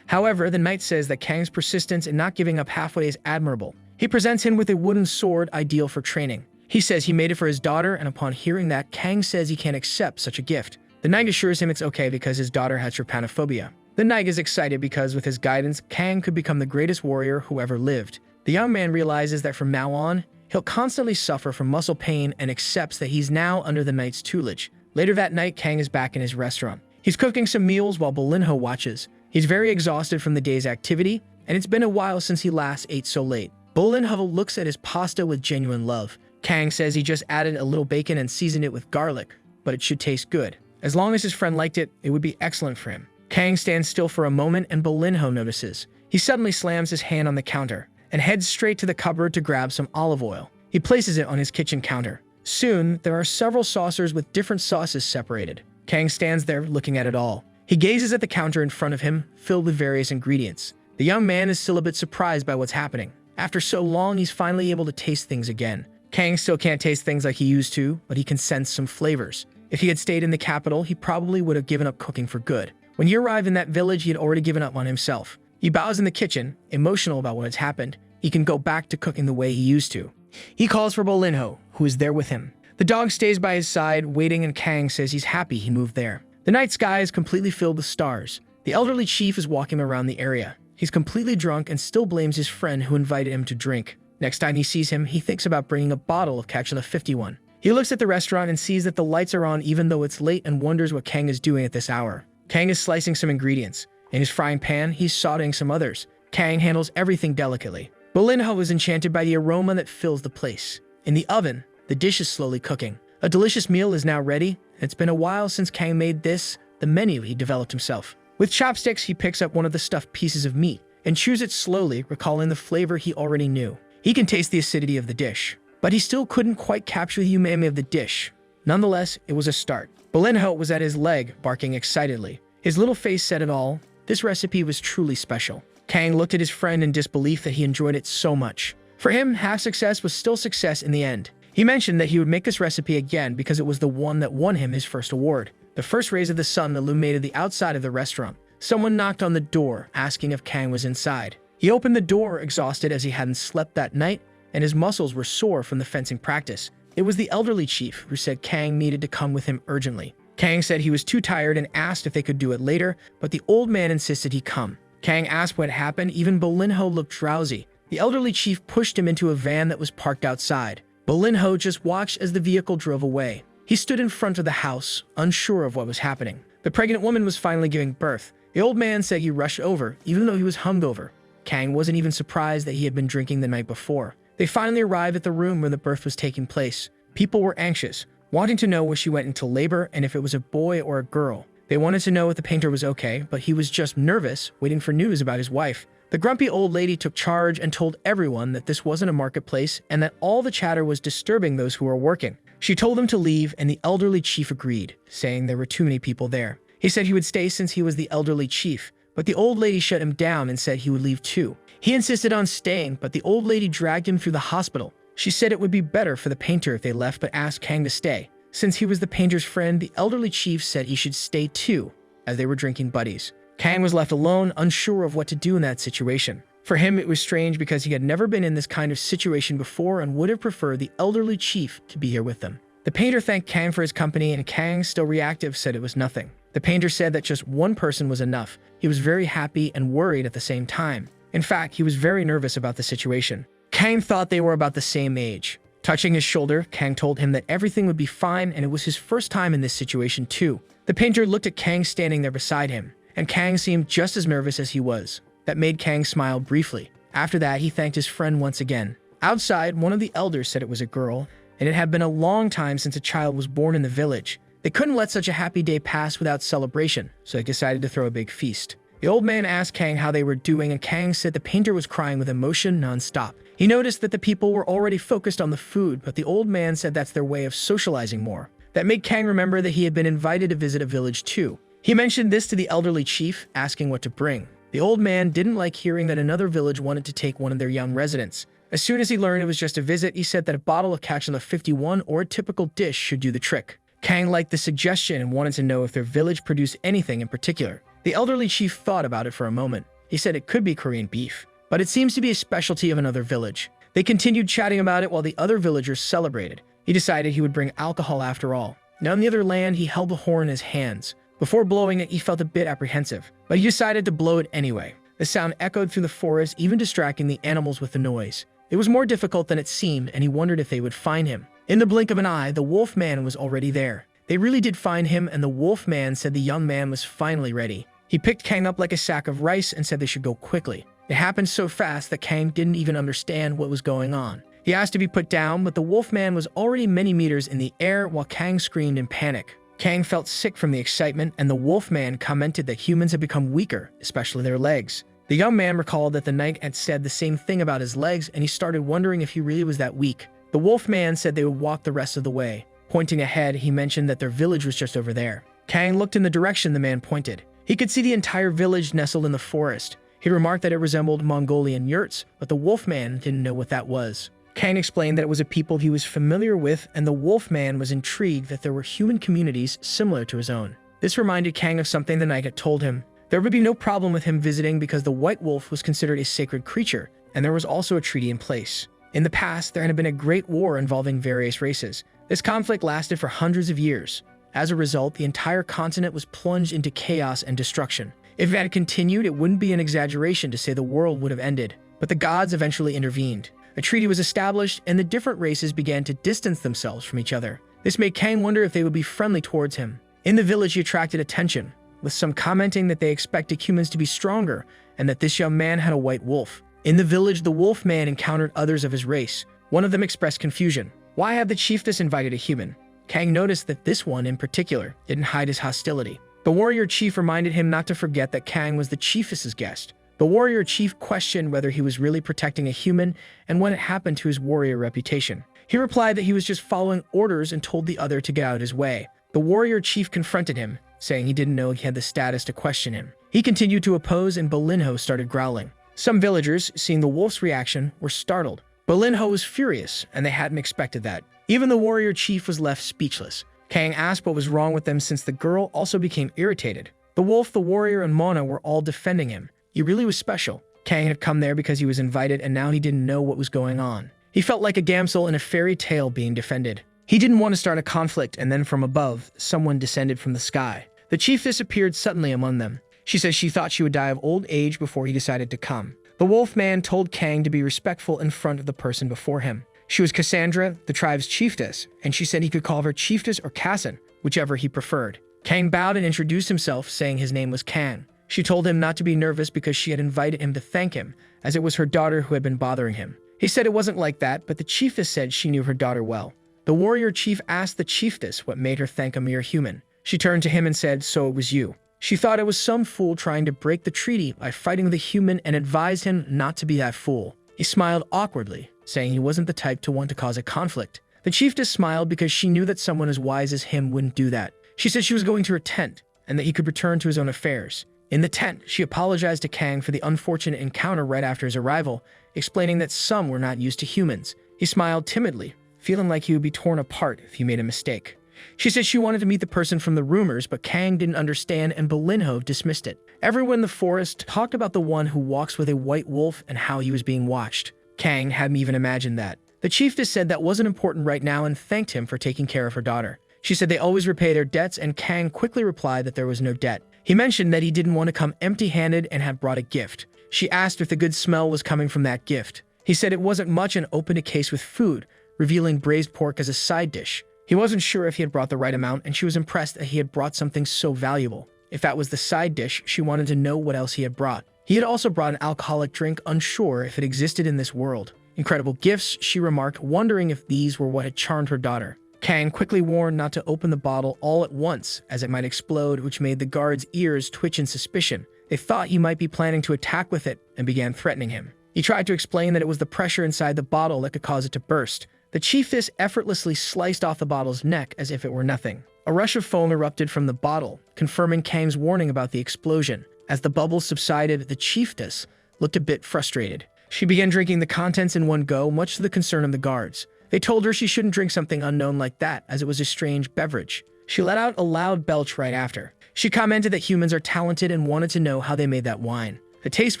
However, the knight says that Kang's persistence in not giving up halfway is admirable. He presents him with a wooden sword ideal for training. He says he made it for his daughter, and upon hearing that, Kang says he can't accept such a gift. The knight assures him it's okay because his daughter has trypanophobia. The knight is excited because with his guidance, Kang could become the greatest warrior who ever lived. The young man realizes that from now on, he'll constantly suffer from muscle pain and accepts that he's now under the knight's tutelage. Later that night, Kang is back in his restaurant. He's cooking some meals while Bolinho watches. He's very exhausted from the day's activity, and it's been a while since he last ate so late. Bolinho looks at his pasta with genuine love. Kang says he just added a little bacon and seasoned it with garlic, but it should taste good. As long as his friend liked it, it would be excellent for him. Kang stands still for a moment and Bolinho notices. He suddenly slams his hand on the counter and heads straight to the cupboard to grab some olive oil. He places it on his kitchen counter. Soon, there are several saucers with different sauces separated. Kang stands there looking at it all. He gazes at the counter in front of him, filled with various ingredients. The young man is still a bit surprised by what's happening. After so long, he's finally able to taste things again. Kang still can't taste things like he used to, but he can sense some flavors. If he had stayed in the capital, he probably would have given up cooking for good. When he arrived in that village, he had already given up on himself. He bows in the kitchen, emotional about what has happened. He can go back to cooking the way he used to. He calls for Bolinho, who is there with him. The dog stays by his side, waiting, and Kang says he's happy he moved there. The night sky is completely filled with stars. The elderly chief is walking around the area. He's completely drunk and still blames his friend who invited him to drink. Next time he sees him, he thinks about bringing a bottle of Cacula 51. He looks at the restaurant and sees that the lights are on even though it's late and wonders what Kang is doing at this hour. Kang is slicing some ingredients. In his frying pan, he's sauteing some others. Kang handles everything delicately. Bolinho is enchanted by the aroma that fills the place. In the oven, the dish is slowly cooking. A delicious meal is now ready. It's been a while since Kang made this, the menu he developed himself. With chopsticks, he picks up one of the stuffed pieces of meat and chews it slowly, recalling the flavor he already knew. He can taste the acidity of the dish, but he still couldn't quite capture the umami of the dish. Nonetheless, it was a start. Bolinho was at his leg, barking excitedly. His little face said it all. This recipe was truly special. Kang looked at his friend in disbelief that he enjoyed it so much. For him, half success was still success in the end. He mentioned that he would make this recipe again because it was the one that won him his first award. The first rays of the sun illuminated the outside of the restaurant. Someone knocked on the door, asking if Kang was inside. He opened the door, exhausted as he hadn't slept that night, and his muscles were sore from the fencing practice. It was the elderly chief who said Kang needed to come with him urgently. Kang said he was too tired and asked if they could do it later, but the old man insisted he come. Kang asked what happened. Even Bolinho looked drowsy. The elderly chief pushed him into a van that was parked outside. Bolinho just watched as the vehicle drove away. He stood in front of the house, unsure of what was happening. The pregnant woman was finally giving birth. The old man said he rushed over, even though he was hungover. Kang wasn't even surprised that he had been drinking the night before. They finally arrived at the room where the birth was taking place. People were anxious, wanting to know where she went into labor and if it was a boy or a girl. They wanted to know if the painter was okay, but he was just nervous, waiting for news about his wife. The grumpy old lady took charge and told everyone that this wasn't a marketplace and that all the chatter was disturbing those who were working. She told them to leave, and the elderly chief agreed, saying there were too many people there. He said he would stay since he was the elderly chief, but the old lady shut him down and said he would leave too. He insisted on staying, but the old lady dragged him through the hospital. She said it would be better for the painter if they left, but asked Kang to stay. Since he was the painter's friend, the elderly chief said he should stay too, as they were drinking buddies. Kang was left alone, unsure of what to do in that situation. For him, it was strange because he had never been in this kind of situation before and would have preferred the elderly chief to be here with them. The painter thanked Kang for his company, and Kang, still reactive, said it was nothing. The painter said that just one person was enough. He was very happy and worried at the same time. In fact, he was very nervous about the situation. Kang thought they were about the same age. Touching his shoulder, Kang told him that everything would be fine, and it was his first time in this situation too. The painter looked at Kang standing there beside him, and Kang seemed just as nervous as he was. That made Kang smile briefly. After that, he thanked his friend once again. Outside, one of the elders said it was a girl, and it had been a long time since a child was born in the village. They couldn't let such a happy day pass without celebration, so they decided to throw a big feast. The old man asked Kang how they were doing, and Kang said the painter was crying with emotion non-stop. He noticed that the people were already focused on the food, but the old man said that's their way of socializing more. That made Kang remember that he had been invited to visit a village too. He mentioned this to the elderly chief, asking what to bring. The old man didn't like hearing that another village wanted to take one of their young residents. As soon as he learned it was just a visit, he said that a bottle of Catch on the 51 or a typical dish should do the trick. Kang liked the suggestion and wanted to know if their village produced anything in particular. The elderly chief thought about it for a moment. He said it could be Korean beef, but it seems to be a specialty of another village. They continued chatting about it while the other villagers celebrated. He decided he would bring alcohol after all. Now on the other land, he held the horn in his hands. Before blowing it, he felt a bit apprehensive, but he decided to blow it anyway. The sound echoed through the forest, even distracting the animals with the noise. It was more difficult than it seemed, and he wondered if they would find him. In the blink of an eye, the wolf man was already there. They really did find him, and the wolf man said the young man was finally ready. He picked Kang up like a sack of rice and said they should go quickly. It happened so fast that Kang didn't even understand what was going on. He asked to be put down, but the wolf man was already many meters in the air while Kang screamed in panic. Kang felt sick from the excitement, and the wolf man commented that humans had become weaker, especially their legs. The young man recalled that the knight had said the same thing about his legs, and he started wondering if he really was that weak. The wolf man said they would walk the rest of the way. Pointing ahead, he mentioned that their village was just over there. Kang looked in the direction the man pointed. He could see the entire village nestled in the forest. He remarked that it resembled Mongolian yurts, but the wolf man didn't know what that was. Kang explained that it was a people he was familiar with, and the wolf man was intrigued that there were human communities similar to his own. This reminded Kang of something the knight had told him. There would be no problem with him visiting because the white wolf was considered a sacred creature, and there was also a treaty in place. In the past, there had been a great war involving various races. This conflict lasted for hundreds of years. As a result, the entire continent was plunged into chaos and destruction. If it had continued, it wouldn't be an exaggeration to say the world would have ended. But the gods eventually intervened. A treaty was established, and the different races began to distance themselves from each other. This made Kang wonder if they would be friendly towards him. In the village, he attracted attention, with some commenting that they expected humans to be stronger, and that this young man had a white wolf. In the village, the wolf man encountered others of his race. One of them expressed confusion. Why had the chiefess invited a human? Kang noticed that this one in particular didn't hide his hostility. The warrior chief reminded him not to forget that Kang was the chiefess's guest. The warrior chief questioned whether he was really protecting a human and what had happened to his warrior reputation. He replied that he was just following orders and told the other to get out of his way. The warrior chief confronted him, saying he didn't know he had the status to question him. He continued to oppose, and Bolinho started growling. Some villagers, seeing the wolf's reaction, were startled. Bolinho was furious, and they hadn't expected that. Even the warrior chief was left speechless. Kang asked what was wrong with them since the girl also became irritated. The wolf, the warrior, and Mona were all defending him. He really was special. Kang had come there because he was invited, and now he didn't know what was going on. He felt like a damsel in a fairy tale being defended. He didn't want to start a conflict, and then from above, someone descended from the sky. The chiefess appeared suddenly among them. She says she thought she would die of old age before he decided to come. The wolf man told Kang to be respectful in front of the person before him. She was Cassandra, the tribe's chiefess, and she said he could call her chiefess or Cassin, whichever he preferred. Kang bowed and introduced himself, saying his name was Kang. She told him not to be nervous because she had invited him to thank him, as it was her daughter who had been bothering him. He said it wasn't like that, but the chiefess said she knew her daughter well. The warrior chief asked the chiefess what made her thank a mere human. She turned to him and said, "So it was you." She thought it was some fool trying to break the treaty by fighting the human and advised him not to be that fool. He smiled awkwardly, saying he wasn't the type to want to cause a conflict. The chiefess smiled because she knew that someone as wise as him wouldn't do that. She said she was going to her tent and that he could return to his own affairs. In the tent, she apologized to Kang for the unfortunate encounter right after his arrival, explaining that some were not used to humans. He smiled timidly, feeling like he would be torn apart if he made a mistake. She said she wanted to meet the person from the rumors, but Kang didn't understand and Belinho dismissed it. Everyone in the forest talked about the one who walks with a white wolf and how he was being watched. Kang hadn't even imagined that. The chiefess said that wasn't important right now and thanked him for taking care of her daughter. She said they always repay their debts, and Kang quickly replied that there was no debt. He mentioned that he didn't want to come empty-handed and had brought a gift. She asked if the good smell was coming from that gift. He said it wasn't much and opened a case with food, revealing braised pork as a side dish. He wasn't sure if he had brought the right amount, and she was impressed that he had brought something so valuable. If that was the side dish, she wanted to know what else he had brought. He had also brought an alcoholic drink, unsure if it existed in this world. Incredible gifts, she remarked, wondering if these were what had charmed her daughter. Kang quickly warned not to open the bottle all at once, as it might explode, which made the guards' ears twitch in suspicion. They thought he might be planning to attack with it and began threatening him. He tried to explain that it was the pressure inside the bottle that could cause it to burst. The chiefess effortlessly sliced off the bottle's neck as if it were nothing. A rush of foam erupted from the bottle, confirming Kang's warning about the explosion. As the bubbles subsided, the chiefess looked a bit frustrated. She began drinking the contents in one go, much to the concern of the guards. They told her she shouldn't drink something unknown like that, as it was a strange beverage. She let out a loud belch right after. She commented that humans are talented and wanted to know how they made that wine. The taste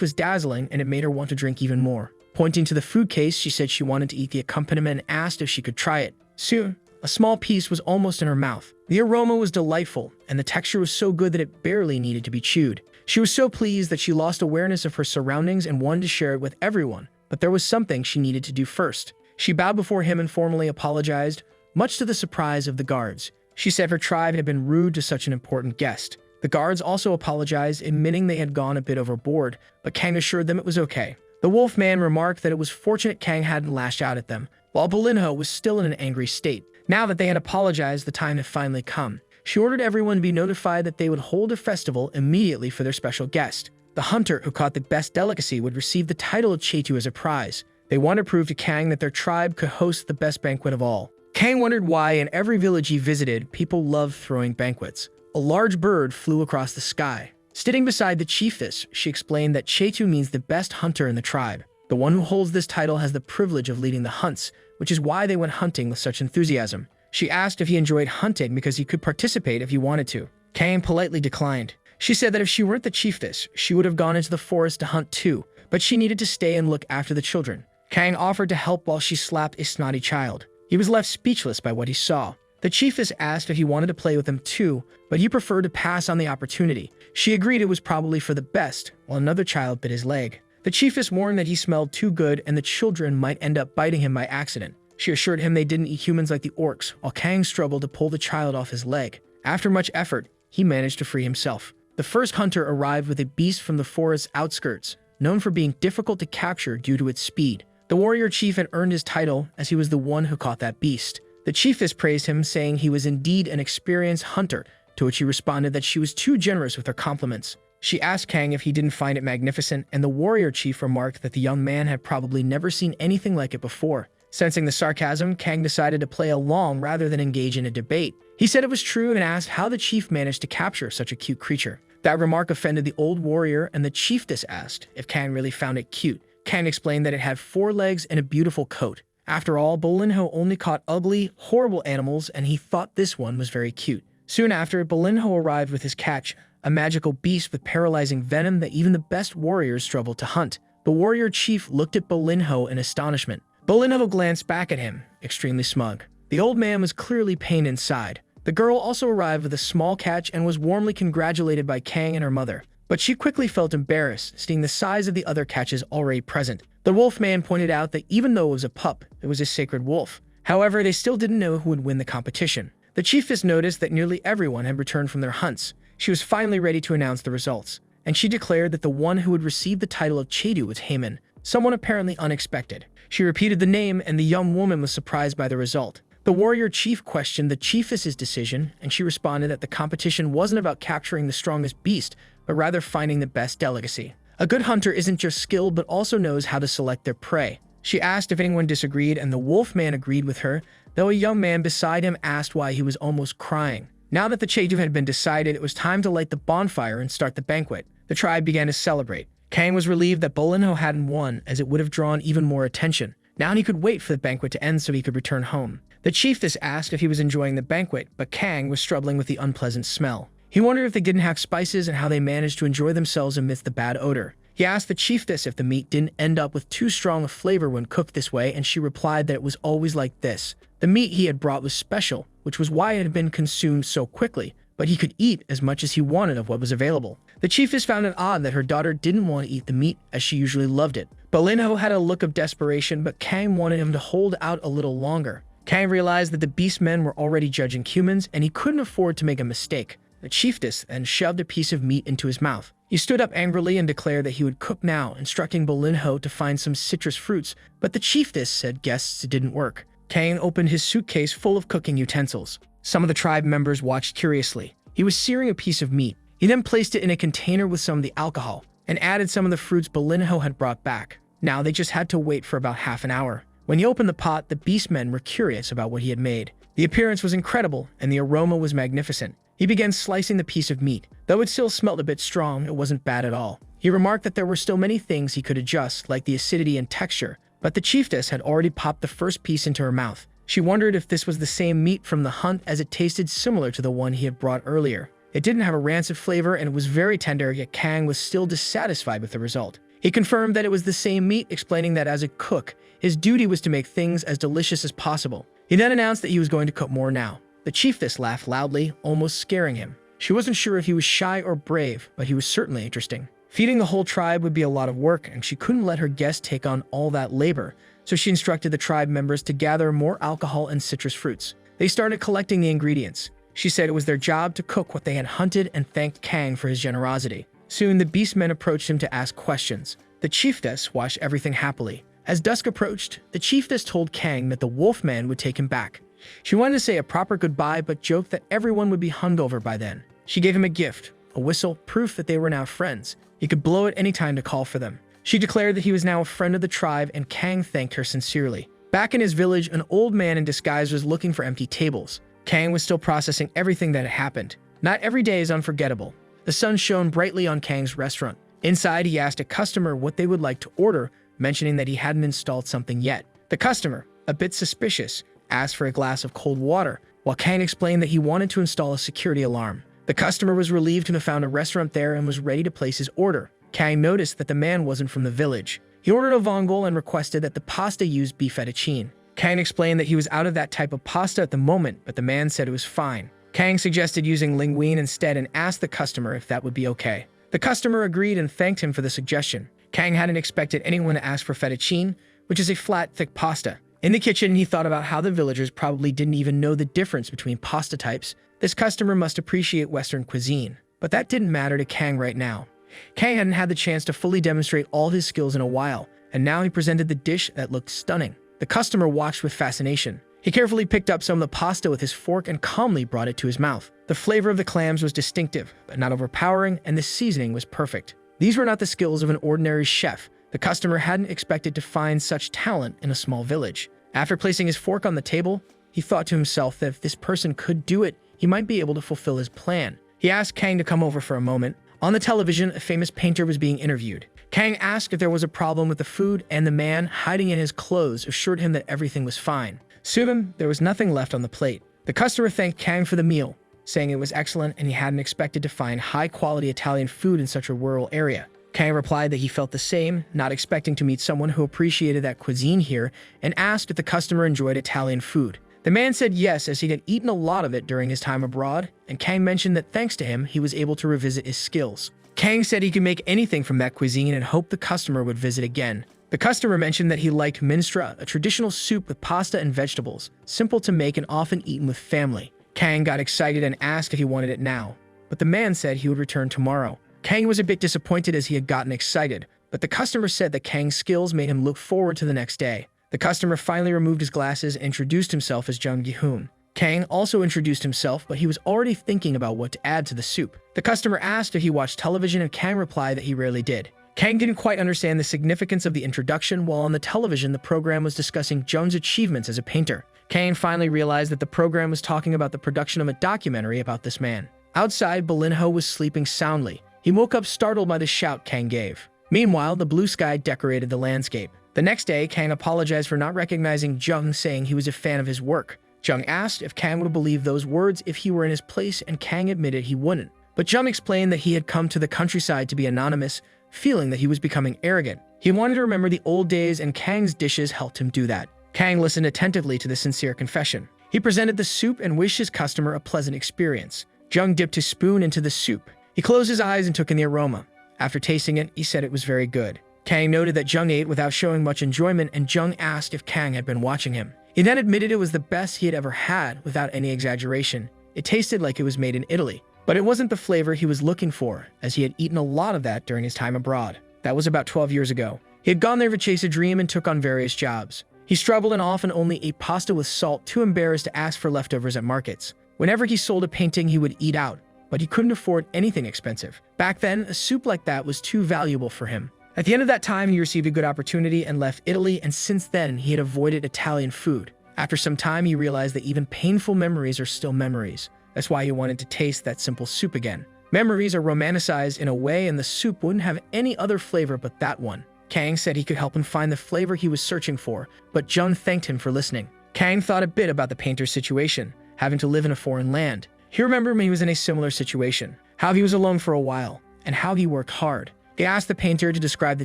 was dazzling, and it made her want to drink even more. Pointing to the food case, she said she wanted to eat the accompaniment and asked if she could try it. Soon, a small piece was almost in her mouth. The aroma was delightful, and the texture was so good that it barely needed to be chewed. She was so pleased that she lost awareness of her surroundings and wanted to share it with everyone, but there was something she needed to do first. She bowed before him and formally apologized, much to the surprise of the guards. She said her tribe had been rude to such an important guest. The guards also apologized, admitting they had gone a bit overboard, but Kang assured them it was okay. The wolf man remarked that it was fortunate Kang hadn't lashed out at them, while Belinho was still in an angry state. Now that they had apologized, the time had finally come. She ordered everyone to be notified that they would hold a festival immediately for their special guest. The hunter who caught the best delicacy would receive the title of Chetu as a prize. They wanted to prove to Kang that their tribe could host the best banquet of all. Kang wondered why in every village he visited, people loved throwing banquets. A large bird flew across the sky. Sitting beside the chiefess, she explained that Chetu means the best hunter in the tribe. The one who holds this title has the privilege of leading the hunts, which is why they went hunting with such enthusiasm. She asked if he enjoyed hunting because he could participate if he wanted to. Kang politely declined. She said that if she weren't the chiefess, she would have gone into the forest to hunt too, but she needed to stay and look after the children. Kang offered to help while she slapped a snotty child. He was left speechless by what he saw. The chiefess asked if he wanted to play with them too, but he preferred to pass on the opportunity. She agreed it was probably for the best, while another child bit his leg. The chiefess warned that he smelled too good and the children might end up biting him by accident. She assured him they didn't eat humans like the orcs, while Kang struggled to pull the child off his leg. After much effort, he managed to free himself. The first hunter arrived with a beast from the forest's outskirts, known for being difficult to capture due to its speed. The warrior chief had earned his title as he was the one who caught that beast. The chiefess praised him, saying he was indeed an experienced hunter, to which he responded that she was too generous with her compliments. She asked Kang if he didn't find it magnificent, and the warrior chief remarked that the young man had probably never seen anything like it before. Sensing the sarcasm, Kang decided to play along rather than engage in a debate. He said it was true and asked how the chief managed to capture such a cute creature. That remark offended the old warrior, and the chiefess asked if Kang really found it cute. Kang explained that it had 4 legs and a beautiful coat. After all, Belinho only caught ugly, horrible animals, and he thought this one was very cute. Soon after, Belinho arrived with his catch, a magical beast with paralyzing venom that even the best warriors struggled to hunt. The warrior chief looked at Belinho in astonishment. Belinho glanced back at him, extremely smug. The old man was clearly pained inside. The girl also arrived with a small catch and was warmly congratulated by Kang and her mother. But she quickly felt embarrassed, seeing the size of the other catches already present. The wolf man pointed out that even though it was a pup, it was a sacred wolf. However, they still didn't know who would win the competition. The chiefess noticed that nearly everyone had returned from their hunts. She was finally ready to announce the results, and she declared that the one who would receive the title of Chetu was Haman, someone apparently unexpected. She repeated the name, and the young woman was surprised by the result. The warrior chief questioned the chiefess's decision, and she responded that the competition wasn't about capturing the strongest beast, but rather finding the best delicacy. A good hunter isn't just skilled, but also knows how to select their prey. She asked if anyone disagreed, and the wolfman agreed with her, though a young man beside him asked why he was almost crying. Now that the Cheju had been decided, it was time to light the bonfire and start the banquet. The tribe began to celebrate. Kang was relieved that Bolinho hadn't won, as it would have drawn even more attention. Now he could wait for the banquet to end so he could return home. The chiefess asked if he was enjoying the banquet, but Kang was struggling with the unpleasant smell. He wondered if they didn't have spices and how they managed to enjoy themselves amidst the bad odor. He asked the chiefess if the meat didn't end up with too strong a flavor when cooked this way, and she replied that it was always like this. The meat he had brought was special, which was why it had been consumed so quickly, but he could eat as much as he wanted of what was available. The chiefess found it odd that her daughter didn't want to eat the meat, as she usually loved it. Bolinho had a look of desperation, but Kang wanted him to hold out a little longer. Kang realized that the beastmen were already judging humans, and he couldn't afford to make a mistake. The chiefess then shoved a piece of meat into his mouth. He stood up angrily and declared that he would cook now, instructing Bolinho to find some citrus fruits, but the chiefess said guests didn't work. Kang opened his suitcase full of cooking utensils. Some of the tribe members watched curiously. He was searing a piece of meat. He then placed it in a container with some of the alcohol, and added some of the fruits Bolinho had brought back. Now they just had to wait for about half an hour. When he opened the pot, the beastmen were curious about what he had made. The appearance was incredible, and the aroma was magnificent. He began slicing the piece of meat. Though it still smelled a bit strong, it wasn't bad at all. He remarked that there were still many things he could adjust, like the acidity and texture, but the chiefess had already popped the first piece into her mouth. She wondered if this was the same meat from the hunt, as it tasted similar to the one he had brought earlier. It didn't have a rancid flavor, and it was very tender, yet Kang was still dissatisfied with the result. He confirmed that it was the same meat, explaining that as a cook, his duty was to make things as delicious as possible. He then announced that he was going to cook more now. The chiefess laughed loudly, almost scaring him. She wasn't sure if he was shy or brave, but he was certainly interesting. Feeding the whole tribe would be a lot of work, and she couldn't let her guests take on all that labor, so she instructed the tribe members to gather more alcohol and citrus fruits. They started collecting the ingredients. She said it was their job to cook what they had hunted, and thanked Kang for his generosity. Soon, the beastmen approached him to ask questions. The chiefess watched everything happily. As dusk approached, the chiefess told Kang that the wolfman would take him back. She wanted to say a proper goodbye, but joked that everyone would be hungover by then. She gave him a gift, a whistle, proof that they were now friends. He could blow it any time to call for them. She declared that he was now a friend of the tribe, and Kang thanked her sincerely. Back in his village, an old man in disguise was looking for empty tables. Kang was still processing everything that had happened. Not every day is unforgettable. The sun shone brightly on Kang's restaurant. Inside, he asked a customer what they would like to order, mentioning that he hadn't installed something yet. The customer, a bit suspicious, asked for a glass of cold water, while Kang explained that he wanted to install a security alarm. The customer was relieved to have found a restaurant there and was ready to place his order. Kang noticed that the man wasn't from the village. He ordered a vongole and requested that the pasta use beef fettuccine. Kang explained that he was out of that type of pasta at the moment, but the man said it was fine. Kang suggested using linguine instead and asked the customer if that would be okay. The customer agreed and thanked him for the suggestion. Kang hadn't expected anyone to ask for fettuccine, which is a flat, thick pasta. In the kitchen, he thought about how the villagers probably didn't even know the difference between pasta types. This customer must appreciate Western cuisine. But that didn't matter to Kang right now. Kang hadn't had the chance to fully demonstrate all his skills in a while, and now he presented the dish that looked stunning. The customer watched with fascination. He carefully picked up some of the pasta with his fork and calmly brought it to his mouth. The flavor of the clams was distinctive, but not overpowering, and the seasoning was perfect. These were not the skills of an ordinary chef. The customer hadn't expected to find such talent in a small village. After placing his fork on the table, he thought to himself that if this person could do it, he might be able to fulfill his plan. He asked Kang to come over for a moment. On the television, a famous painter was being interviewed. Kang asked if there was a problem with the food, and the man, hiding in his clothes, assured him that everything was fine. Soon, there was nothing left on the plate. The customer thanked Kang for the meal, saying it was excellent and he hadn't expected to find high-quality Italian food in such a rural area. Kang replied that he felt the same, not expecting to meet someone who appreciated that cuisine here, and asked if the customer enjoyed Italian food. The man said yes, as he had eaten a lot of it during his time abroad, and Kang mentioned that thanks to him, he was able to revisit his skills. Kang said he could make anything from that cuisine and hoped the customer would visit again. The customer mentioned that he liked minestra, a traditional soup with pasta and vegetables, simple to make and often eaten with family. Kang got excited and asked if he wanted it now, but the man said he would return tomorrow. Kang was a bit disappointed as he had gotten excited, but the customer said that Kang's skills made him look forward to the next day. The customer finally removed his glasses and introduced himself as Jung Gi-hoon. Kang also introduced himself, but he was already thinking about what to add to the soup. The customer asked if he watched television, and Kang replied that he rarely did. Kang didn't quite understand the significance of the introduction. While on the television, the program was discussing Jung's achievements as a painter. Kang finally realized that the program was talking about the production of a documentary about this man. Outside, Balinho was sleeping soundly. He woke up startled by the shout Kang gave. Meanwhile, the blue sky decorated the landscape. The next day, Kang apologized for not recognizing Jung, saying he was a fan of his work. Jung asked if Kang would believe those words if he were in his place, and Kang admitted he wouldn't. But Jung explained that he had come to the countryside to be anonymous, feeling that he was becoming arrogant. He wanted to remember the old days, and Kang's dishes helped him do that. Kang listened attentively to the sincere confession. He presented the soup and wished his customer a pleasant experience. Jung dipped his spoon into the soup. He closed his eyes and took in the aroma. After tasting it, he said it was very good. Kang noted that Jung ate without showing much enjoyment, and Jung asked if Kang had been watching him. He then admitted it was the best he had ever had, without any exaggeration. It tasted like it was made in Italy. But it wasn't the flavor he was looking for, as he had eaten a lot of that during his time abroad. That was about 12 years ago. He had gone there to chase a dream and took on various jobs. He struggled and often only ate pasta with salt, too embarrassed to ask for leftovers at markets. Whenever he sold a painting, he would eat out, but he couldn't afford anything expensive. Back then, a soup like that was too valuable for him. At the end of that time, he received a good opportunity and left Italy, and since then, he had avoided Italian food. After some time, he realized that even painful memories are still memories. That's why he wanted to taste that simple soup again. Memories are romanticized in a way, and the soup wouldn't have any other flavor but that one. Kang said he could help him find the flavor he was searching for, but Jung thanked him for listening. Kang thought a bit about the painter's situation, having to live in a foreign land. He remembered when he was in a similar situation, how he was alone for a while, and how he worked hard. He asked the painter to describe the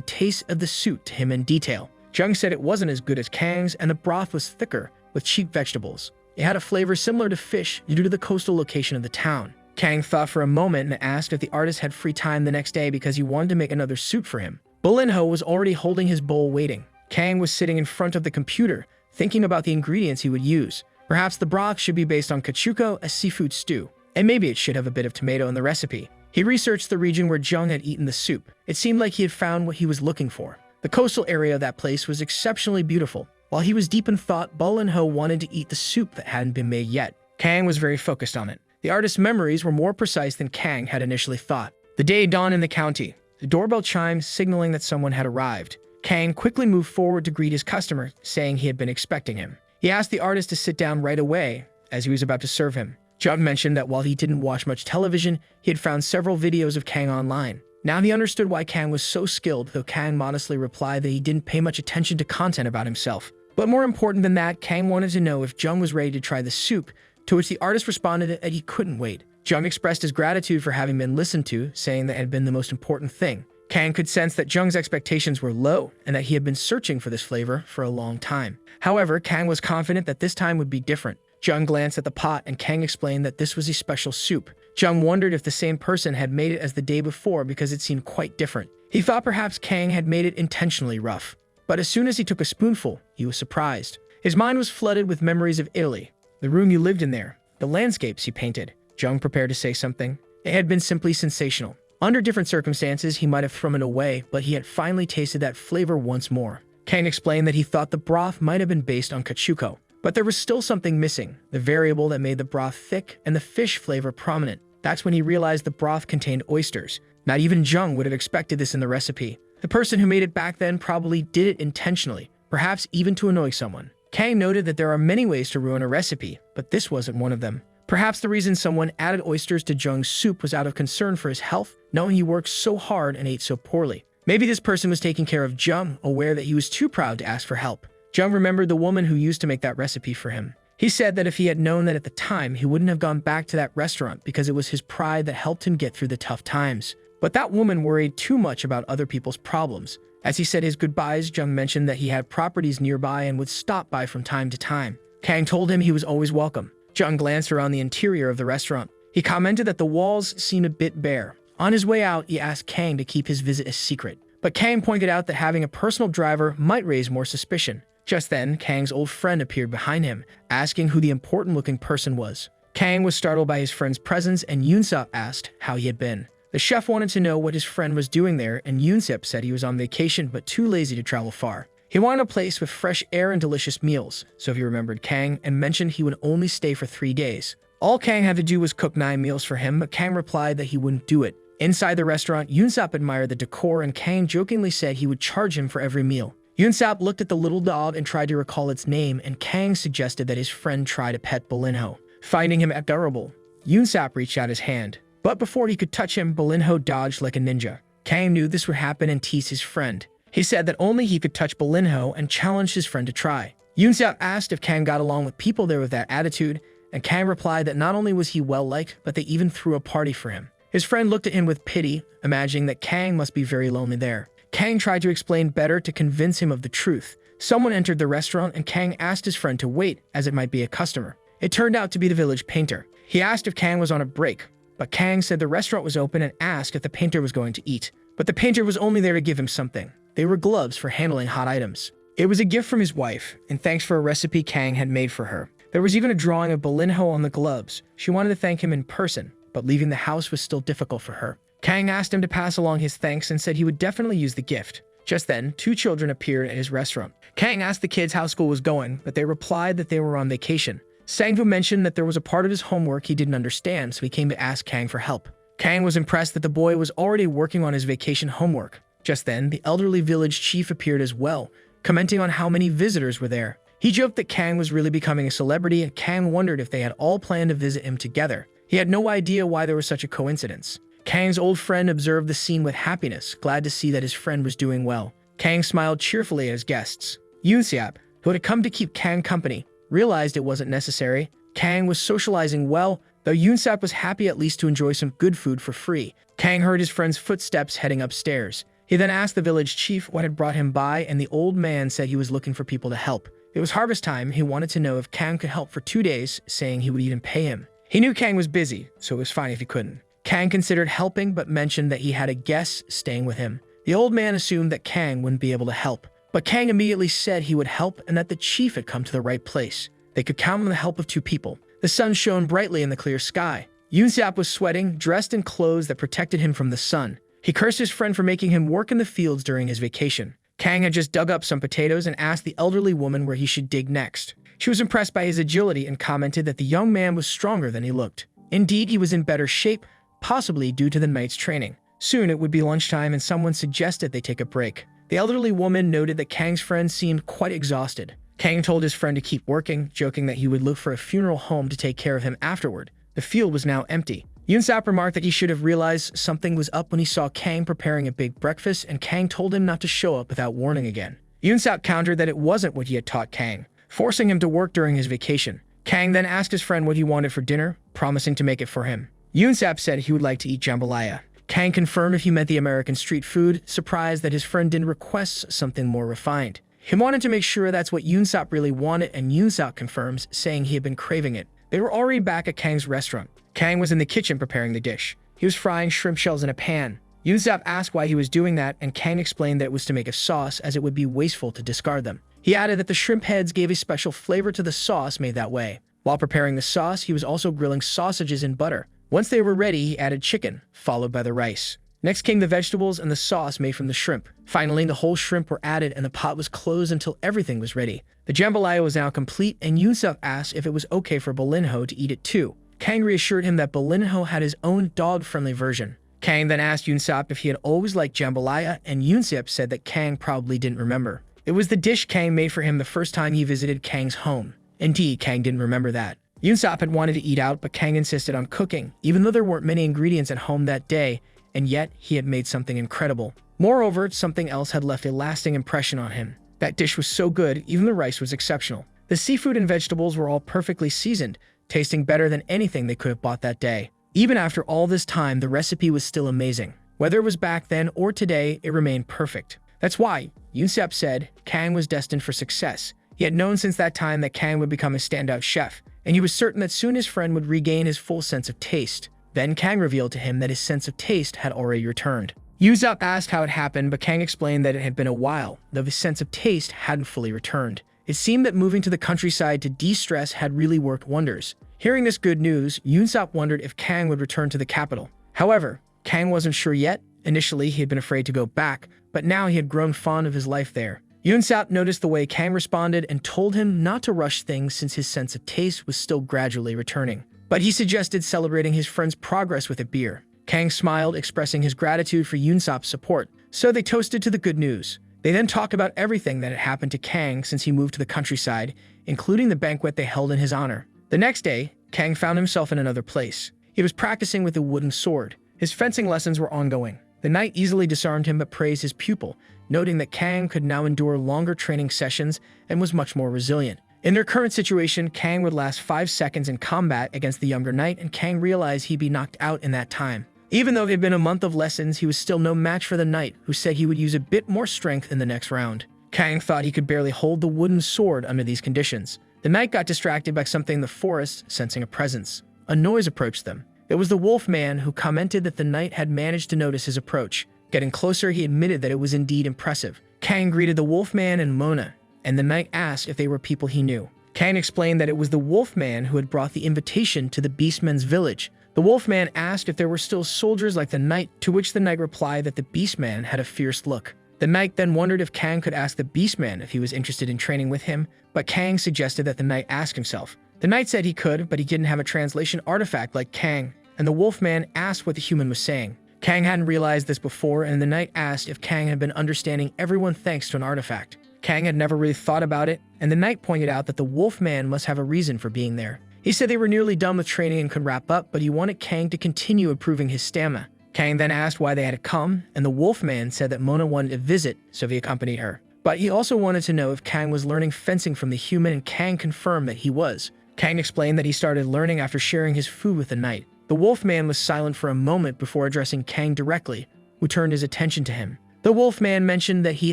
taste of the soup to him in detail. Jung said it wasn't as good as Kang's, and the broth was thicker, with cheap vegetables. It had a flavor similar to fish due to the coastal location of the town. Kang thought for a moment and asked if the artist had free time the next day because he wanted to make another soup for him. Balinho was already holding his bowl waiting. Kang was sitting in front of the computer, thinking about the ingredients he would use. Perhaps the broth should be based on cachuco, a seafood stew, and maybe it should have a bit of tomato in the recipe. He researched the region where Jung had eaten the soup. It seemed like he had found what he was looking for. The coastal area of that place was exceptionally beautiful. While he was deep in thought, Balinho wanted to eat the soup that hadn't been made yet. Kang was very focused on it. The artist's memories were more precise than Kang had initially thought. The day dawned in the county. The doorbell chimed, signaling that someone had arrived. Kang quickly moved forward to greet his customer, saying he had been expecting him. He asked the artist to sit down right away, as he was about to serve him. Jung mentioned that while he didn't watch much television, he had found several videos of Kang online. Now he understood why Kang was so skilled, though Kang modestly replied that he didn't pay much attention to content about himself. But more important than that, Kang wanted to know if Jung was ready to try the soup, to which the artist responded that he couldn't wait. Jung expressed his gratitude for having been listened to, saying that it had been the most important thing. Kang could sense that Jung's expectations were low and that he had been searching for this flavor for a long time. However, Kang was confident that this time would be different. Jung glanced at the pot, and Kang explained that this was a special soup. Jung wondered if the same person had made it as the day before because it seemed quite different. He thought perhaps Kang had made it intentionally rough. But as soon as he took a spoonful, he was surprised. His mind was flooded with memories of Italy, the room you lived in there, the landscapes he painted. Jung prepared to say something. It had been simply sensational. Under different circumstances, he might have thrown it away, but he had finally tasted that flavor once more. Kang explained that he thought the broth might have been based on cachuco, but there was still something missing, the variable that made the broth thick and the fish flavor prominent. That's when he realized the broth contained oysters. Not even Jung would have expected this in the recipe. The person who made it back then probably did it intentionally, perhaps even to annoy someone. Kang noted that there are many ways to ruin a recipe, but this wasn't one of them. Perhaps the reason someone added oysters to Jung's soup was out of concern for his health, knowing he worked so hard and ate so poorly. Maybe this person was taking care of Jung, aware that he was too proud to ask for help. Jung remembered the woman who used to make that recipe for him. He said that if he had known that at the time, he wouldn't have gone back to that restaurant because it was his pride that helped him get through the tough times. But that woman worried too much about other people's problems. As he said his goodbyes, Jung mentioned that he had properties nearby and would stop by from time to time. Kang told him he was always welcome. Jung glanced around the interior of the restaurant. He commented that the walls seemed a bit bare. On his way out, he asked Kang to keep his visit a secret. But Kang pointed out that having a personal driver might raise more suspicion. Just then, Kang's old friend appeared behind him, asking who the important-looking person was. Kang was startled by his friend's presence, and Yoonsep asked how he had been. The chef wanted to know what his friend was doing there, and Yoonsep said he was on vacation but too lazy to travel far. He wanted a place with fresh air and delicious meals, so he remembered Kang and mentioned he would only stay for 3 days. All Kang had to do was cook 9 meals for him, but Kang replied that he wouldn't do it. Inside the restaurant, Yoonsap admired the decor and Kang jokingly said he would charge him for every meal. Yoonsap looked at the little dog and tried to recall its name, and Kang suggested that his friend try to pet Bolinho. Finding him adorable, Yoonsap reached out his hand, but before he could touch him, Bolinho dodged like a ninja. Kang knew this would happen and teased his friend. He said that only he could touch Bolinho and challenged his friend to try. Yoonsap asked if Kang got along with people there with that attitude, and Kang replied that not only was he well-liked, but they even threw a party for him. His friend looked at him with pity, imagining that Kang must be very lonely there. Kang tried to explain better to convince him of the truth. Someone entered the restaurant and Kang asked his friend to wait, as it might be a customer. It turned out to be the village painter. He asked if Kang was on a break, but Kang said the restaurant was open and asked if the painter was going to eat. But the painter was only there to give him something. They were gloves for handling hot items. It was a gift from his wife, and thanks for a recipe Kang had made for her. There was even a drawing of Bolinho on the gloves. She wanted to thank him in person, but leaving the house was still difficult for her. Kang asked him to pass along his thanks and said he would definitely use the gift. Just then, 2 children appeared at his restaurant. Kang asked the kids how school was going, but they replied that they were on vacation. Sangvu mentioned that there was a part of his homework he didn't understand, so he came to ask Kang for help. Kang was impressed that the boy was already working on his vacation homework. Just then, the elderly village chief appeared as well, commenting on how many visitors were there. He joked that Kang was really becoming a celebrity, and Kang wondered if they had all planned to visit him together. He had no idea why there was such a coincidence. Kang's old friend observed the scene with happiness, glad to see that his friend was doing well. Kang smiled cheerfully at his guests. Yoonsap, who had come to keep Kang company, realized it wasn't necessary. Kang was socializing well, though Yoonsap was happy at least to enjoy some good food for free. Kang heard his friend's footsteps heading upstairs. He then asked the village chief what had brought him by, and the old man said he was looking for people to help. It was harvest time. He wanted to know if Kang could help for 2 days, saying he would even pay him. He knew Kang was busy, so it was fine if he couldn't. Kang considered helping, but mentioned that he had a guest staying with him. The old man assumed that Kang wouldn't be able to help, but Kang immediately said he would help and that the chief had come to the right place. They could count on the help of 2 people. The sun shone brightly in the clear sky. Yoonsap was sweating, dressed in clothes that protected him from the sun. He cursed his friend for making him work in the fields during his vacation. Kang had just dug up some potatoes and asked the elderly woman where he should dig next. She was impressed by his agility and commented that the young man was stronger than he looked. Indeed, he was in better shape, possibly due to the night's training. Soon it would be lunchtime and someone suggested they take a break. The elderly woman noted that Kang's friend seemed quite exhausted. Kang told his friend to keep working, joking that he would look for a funeral home to take care of him afterward. The field was now empty. Yoonsap remarked that he should have realized something was up when he saw Kang preparing a big breakfast, and Kang told him not to show up without warning again. Yoonsap countered that it wasn't what he had taught Kang, forcing him to work during his vacation. Kang then asked his friend what he wanted for dinner, promising to make it for him. Yoonsap said he would like to eat jambalaya. Kang confirmed if he meant the American street food, surprised that his friend didn't request something more refined. He wanted to make sure that's what Yoonsap really wanted, and Yoonsap confirms, saying he had been craving it. They were already back at Kang's restaurant. Kang was in the kitchen preparing the dish. He was frying shrimp shells in a pan. Yoonsap asked why he was doing that, and Kang explained that it was to make a sauce, as it would be wasteful to discard them. He added that the shrimp heads gave a special flavor to the sauce made that way. While preparing the sauce, he was also grilling sausages in butter. Once they were ready, he added chicken, followed by the rice. Next came the vegetables and the sauce made from the shrimp. Finally, the whole shrimp were added and the pot was closed until everything was ready. The jambalaya was now complete, and Yoonsap asked if it was okay for Bolinho to eat it too. Kang reassured him that Bolinho had his own dog-friendly version. Kang then asked Yoonsap if he had always liked jambalaya, and Yoonsap said that Kang probably didn't remember. It was the dish Kang made for him the first time he visited Kang's home. Indeed, Kang didn't remember that. Yoonsap had wanted to eat out, but Kang insisted on cooking, even though there weren't many ingredients at home that day, and yet he had made something incredible. Moreover, something else had left a lasting impression on him. That dish was so good, even the rice was exceptional. The seafood and vegetables were all perfectly seasoned, tasting better than anything they could have bought that day. Even after all this time, the recipe was still amazing. Whether it was back then or today, it remained perfect. That's why, Yoonsap said, Kang was destined for success. He had known since that time that Kang would become a standout chef, and he was certain that soon his friend would regain his full sense of taste. Then Kang revealed to him that his sense of taste had already returned. Yoonsap asked how it happened, but Kang explained that it had been a while, though his sense of taste hadn't fully returned. It seemed that moving to the countryside to de-stress had really worked wonders. Hearing this good news, Yoonsap wondered if Kang would return to the capital. However, Kang wasn't sure yet. Initially, he had been afraid to go back, but now he had grown fond of his life there. Yunsap noticed the way Kang responded and told him not to rush things since his sense of taste was still gradually returning. But he suggested celebrating his friend's progress with a beer. Kang smiled, expressing his gratitude for Yunsap's support, so they toasted to the good news. They then talked about everything that had happened to Kang since he moved to the countryside, including the banquet they held in his honor. The next day, Kang found himself in another place. He was practicing with a wooden sword. His fencing lessons were ongoing. The knight easily disarmed him but praised his pupil, noting that Kang could now endure longer training sessions and was much more resilient. In their current situation, Kang would last 5 seconds in combat against the younger knight, and Kang realized he'd be knocked out in that time. Even though it had been a month of lessons, he was still no match for the knight, who said he would use a bit more strength in the next round. Kang thought he could barely hold the wooden sword under these conditions. The knight got distracted by something in the forest, sensing a presence. A noise approached them. It was the wolf man, who commented that the knight had managed to notice his approach. Getting closer, he admitted that it was indeed impressive. Kang greeted the wolf man and Mona, and the knight asked if they were people he knew. Kang explained that it was the wolf man who had brought the invitation to the beastmen's village. The wolf man asked if there were still soldiers like the knight, to which the knight replied that the beastman had a fierce look. The knight then wondered if Kang could ask the beastman if he was interested in training with him, but Kang suggested that the knight ask himself. The knight said he could, but he didn't have a translation artifact like Kang, and the wolf man asked what the human was saying. Kang hadn't realized this before, and the knight asked if Kang had been understanding everyone thanks to an artifact. Kang had never really thought about it, and the knight pointed out that the wolf man must have a reason for being there. He said they were nearly done with training and could wrap up, but he wanted Kang to continue improving his stamina. Kang then asked why they had come, and the wolf man said that Mona wanted to visit, so he accompanied her. But he also wanted to know if Kang was learning fencing from the human, and Kang confirmed that he was. Kang explained that he started learning after sharing his food with the knight. The wolf man was silent for a moment before addressing Kang directly, who turned his attention to him. The wolf man mentioned that he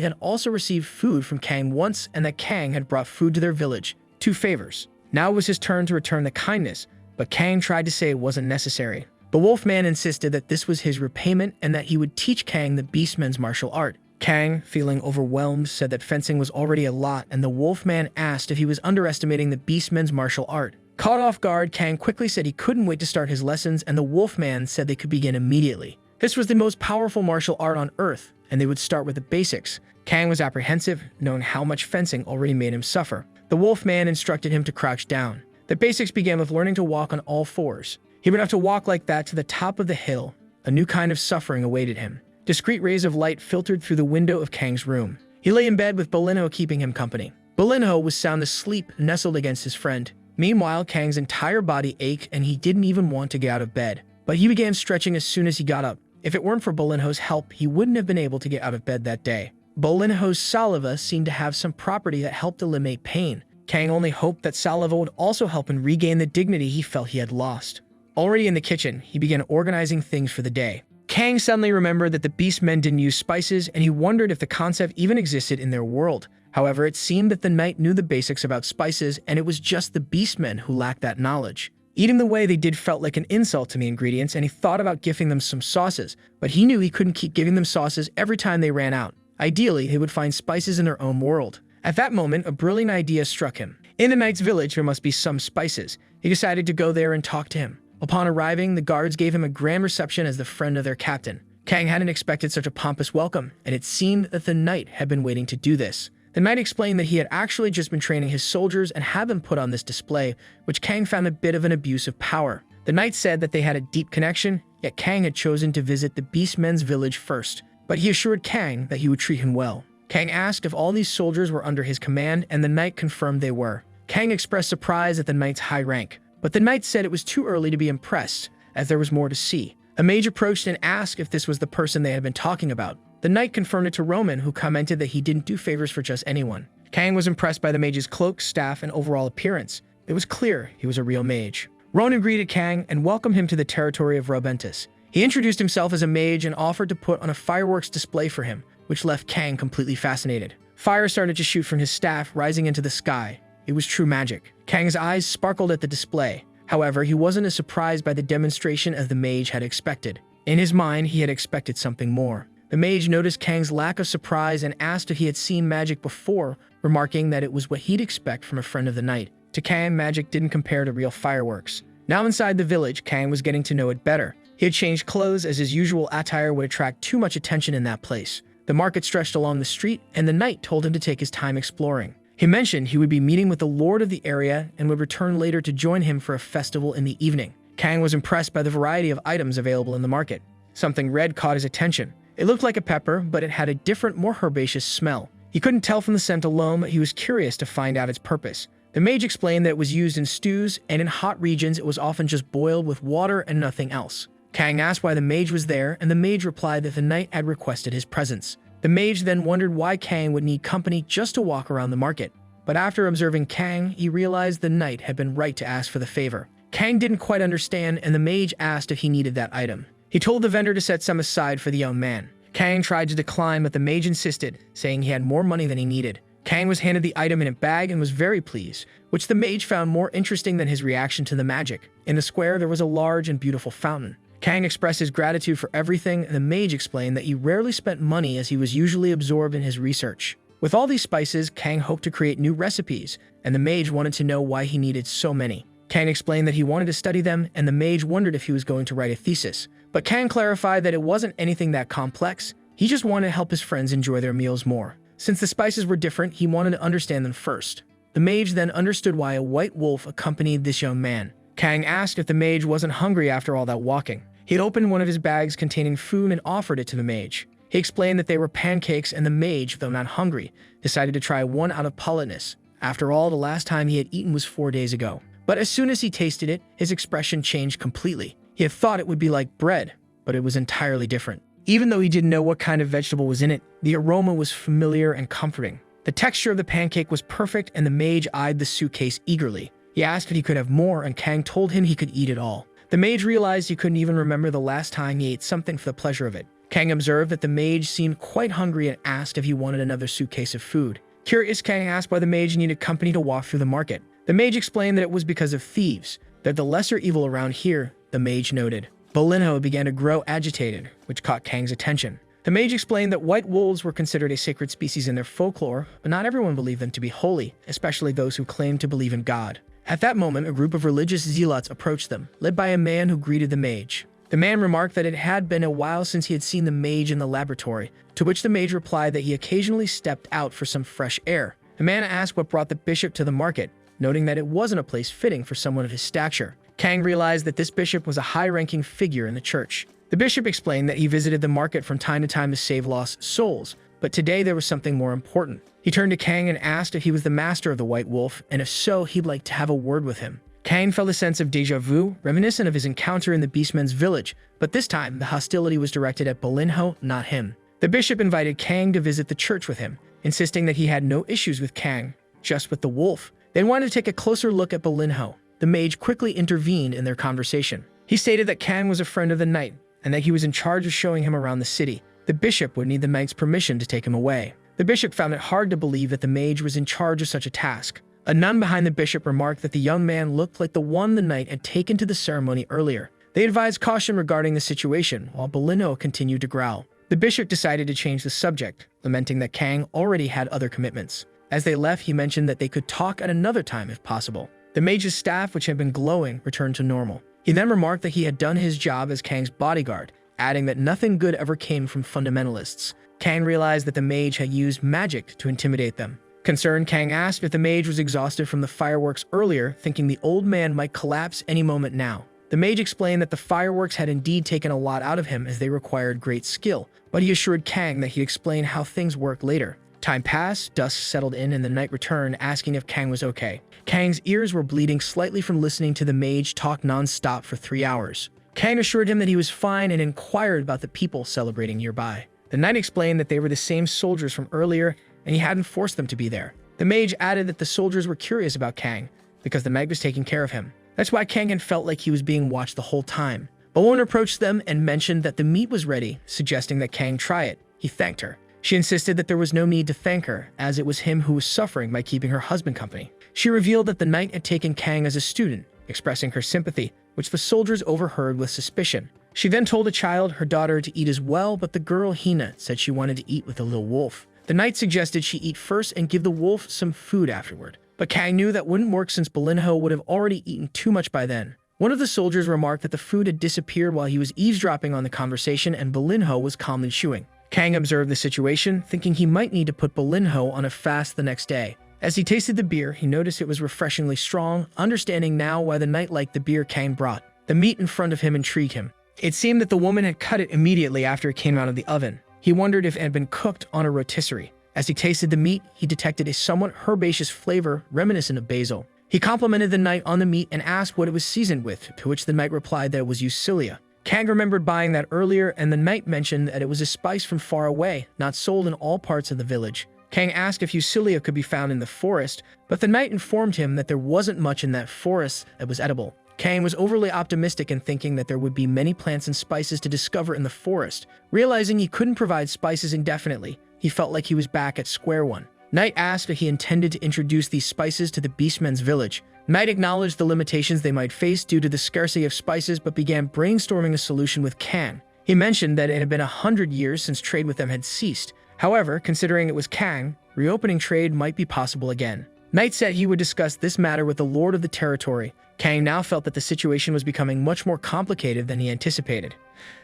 had also received food from Kang once, and that Kang had brought food to their village. 2 favors. Now it was his turn to return the kindness, but Kang tried to say it wasn't necessary. The wolf man insisted that this was his repayment and that he would teach Kang the beastman's martial art. Kang, feeling overwhelmed, said that fencing was already a lot, and the wolf man asked if he was underestimating the beastman's martial art. Caught off guard, Kang quickly said he couldn't wait to start his lessons, and the wolf man said they could begin immediately. This was the most powerful martial art on Earth, and they would start with the basics. Kang was apprehensive, knowing how much fencing already made him suffer. The wolf man instructed him to crouch down. The basics began with learning to walk on all fours. He would have to walk like that to the top of the hill. A new kind of suffering awaited him. Discreet rays of light filtered through the window of Kang's room. He lay in bed with Belinho keeping him company. Belinho was sound asleep, nestled against his friend. Meanwhile, Kang's entire body ached and he didn't even want to get out of bed. But he began stretching as soon as he got up. If it weren't for Belinho's help, he wouldn't have been able to get out of bed that day. Belinho's saliva seemed to have some property that helped eliminate pain. Kang only hoped that saliva would also help him regain the dignity he felt he had lost. Already in the kitchen, he began organizing things for the day. Kang suddenly remembered that the beastmen didn't use spices, and he wondered if the concept even existed in their world. However, it seemed that the knight knew the basics about spices, and it was just the beastmen who lacked that knowledge. Eating the way they did felt like an insult to the ingredients, and he thought about gifting them some sauces, but he knew he couldn't keep giving them sauces every time they ran out. Ideally, they would find spices in their own world. At that moment, a brilliant idea struck him. In the knight's village, there must be some spices. He decided to go there and talk to him. Upon arriving, the guards gave him a grand reception as the friend of their captain. Kang hadn't expected such a pompous welcome, and it seemed that the knight had been waiting to do this. The knight explained that he had actually just been training his soldiers and had them put on this display, which Kang found a bit of an abuse of power. The knight said that they had a deep connection, yet Kang had chosen to visit the beastmen's village first. But he assured Kang that he would treat him well. Kang asked if all these soldiers were under his command, and the knight confirmed they were. Kang expressed surprise at the knight's high rank, but the knight said it was too early to be impressed, as there was more to see. A mage approached and asked if this was the person they had been talking about. The knight confirmed it to Roman, who commented that he didn't do favors for just anyone. Kang was impressed by the mage's cloak, staff, and overall appearance. It was clear he was a real mage. Ronan greeted Kang and welcomed him to the territory of Robentus. He introduced himself as a mage and offered to put on a fireworks display for him, which left Kang completely fascinated. Fire started to shoot from his staff, rising into the sky. It was true magic. Kang's eyes sparkled at the display. However, he wasn't as surprised by the demonstration as the mage had expected. In his mind, he had expected something more. The mage noticed Kang's lack of surprise and asked if he had seen magic before, remarking that it was what he'd expect from a friend of the night. To Kang, magic didn't compare to real fireworks. Now inside the village, Kang was getting to know it better. He had changed clothes as his usual attire would attract too much attention in that place. The market stretched along the street, and the knight told him to take his time exploring. He mentioned he would be meeting with the lord of the area and would return later to join him for a festival in the evening. Kang was impressed by the variety of items available in the market. Something red caught his attention. It looked like a pepper, but it had a different, more herbaceous smell. He couldn't tell from the scent alone, but he was curious to find out its purpose. The mage explained that it was used in stews, and in hot regions it was often just boiled with water and nothing else. Kang asked why the mage was there, and the mage replied that the knight had requested his presence. The mage then wondered why Kang would need company just to walk around the market. But after observing Kang, he realized the knight had been right to ask for the favor. Kang didn't quite understand, and the mage asked if he needed that item. He told the vendor to set some aside for the young man. Kang tried to decline, but the mage insisted, saying he had more money than he needed. Kang was handed the item in a bag and was very pleased, which the mage found more interesting than his reaction to the magic. In the square, there was a large and beautiful fountain. Kang expressed his gratitude for everything, and the mage explained that he rarely spent money as he was usually absorbed in his research. With all these spices, Kang hoped to create new recipes, and the mage wanted to know why he needed so many. Kang explained that he wanted to study them, and the mage wondered if he was going to write a thesis. But Kang clarified that it wasn't anything that complex. He just wanted to help his friends enjoy their meals more. Since the spices were different, he wanted to understand them first. The mage then understood why a white wolf accompanied this young man. Kang asked if the mage wasn't hungry after all that walking. He had opened one of his bags containing food and offered it to the mage. He explained that they were pancakes, and the mage, though not hungry, decided to try one out of politeness. After all, the last time he had eaten was 4 days ago. But as soon as he tasted it, his expression changed completely. He had thought it would be like bread, but it was entirely different. Even though he didn't know what kind of vegetable was in it, the aroma was familiar and comforting. The texture of the pancake was perfect, and the mage eyed the suitcase eagerly. He asked if he could have more, and Kang told him he could eat it all. The mage realized he couldn't even remember the last time he ate something for the pleasure of it. Kang observed that the mage seemed quite hungry and asked if he wanted another suitcase of food. Curious, Kang asked why the mage needed company to walk through the market. The mage explained that it was because of thieves. They're the lesser evil around here, the mage noted. Bolinho began to grow agitated, which caught Kang's attention. The mage explained that white wolves were considered a sacred species in their folklore, but not everyone believed them to be holy, especially those who claimed to believe in God. At that moment, a group of religious zealots approached them, led by a man who greeted the mage. The man remarked that it had been a while since he had seen the mage in the laboratory, to which the mage replied that he occasionally stepped out for some fresh air. The man asked what brought the bishop to the market, noting that it wasn't a place fitting for someone of his stature. Kang realized that this bishop was a high-ranking figure in the church. The bishop explained that he visited the market from time to time to save lost souls, but today there was something more important. He turned to Kang and asked if he was the master of the White Wolf, and if so, he'd like to have a word with him. Kang felt a sense of déjà vu, reminiscent of his encounter in the beastmen's village, but this time the hostility was directed at Bolinho, not him. The bishop invited Kang to visit the church with him, insisting that he had no issues with Kang, just with the wolf. They wanted to take a closer look at Bolinho. The mage quickly intervened in their conversation. He stated that Kang was a friend of the knight, and that he was in charge of showing him around the city. The bishop would need the knight's permission to take him away. The bishop found it hard to believe that the mage was in charge of such a task. A nun behind the bishop remarked that the young man looked like the one the knight had taken to the ceremony earlier. They advised caution regarding the situation, while Bolinho continued to growl. The bishop decided to change the subject, lamenting that Kang already had other commitments. As they left, he mentioned that they could talk at another time if possible. The mage's staff, which had been glowing, returned to normal. He then remarked that he had done his job as Kang's bodyguard, adding that nothing good ever came from fundamentalists. Kang realized that the mage had used magic to intimidate them. Concerned, Kang asked if the mage was exhausted from the fireworks earlier, thinking the old man might collapse any moment now. The mage explained that the fireworks had indeed taken a lot out of him as they required great skill, but he assured Kang that he'd explain how things work later. Time passed, dusk settled in, and the knight returned, asking if Kang was okay. Kang's ears were bleeding slightly from listening to the mage talk non-stop for 3 hours. Kang assured him that he was fine and inquired about the people celebrating nearby. The knight explained that they were the same soldiers from earlier, and he hadn't forced them to be there. The mage added that the soldiers were curious about Kang, because the knight was taking care of him. That's why Kang had felt like he was being watched the whole time. Bowen approached them and mentioned that the meat was ready, suggesting that Kang try it. He thanked her. She insisted that there was no need to thank her, as it was him who was suffering by keeping her husband company. She revealed that the knight had taken Kang as a student, expressing her sympathy, which the soldiers overheard with suspicion. She then told the child, her daughter, to eat as well, but the girl, Hina, said she wanted to eat with the little wolf. The knight suggested she eat first and give the wolf some food afterward. But Kang knew that wouldn't work since Bolinho would have already eaten too much by then. One of the soldiers remarked that the food had disappeared while he was eavesdropping on the conversation and Bolinho was calmly chewing. Kang observed the situation, thinking he might need to put Bolinho on a fast the next day. As he tasted the beer, he noticed it was refreshingly strong, understanding now why the knight liked the beer Kang brought. The meat in front of him intrigued him. It seemed that the woman had cut it immediately after it came out of the oven. He wondered if it had been cooked on a rotisserie. As he tasted the meat, he detected a somewhat herbaceous flavor reminiscent of basil. He complimented the knight on the meat and asked what it was seasoned with, to which the knight replied that it was Eucilia. Kang remembered buying that earlier, and the knight mentioned that it was a spice from far away, not sold in all parts of the village. Kang asked if Eucilia could be found in the forest, but the knight informed him that there wasn't much in that forest that was edible. Kang was overly optimistic in thinking that there would be many plants and spices to discover in the forest. Realizing he couldn't provide spices indefinitely, he felt like he was back at square one. Knight asked if he intended to introduce these spices to the beastmen's village. Knight acknowledged the limitations they might face due to the scarcity of spices but began brainstorming a solution with Kang. He mentioned that it had been 100 years since trade with them had ceased. However, considering it was Kang, reopening trade might be possible again. Knight said he would discuss this matter with the lord of the territory. Kang now felt that the situation was becoming much more complicated than he anticipated.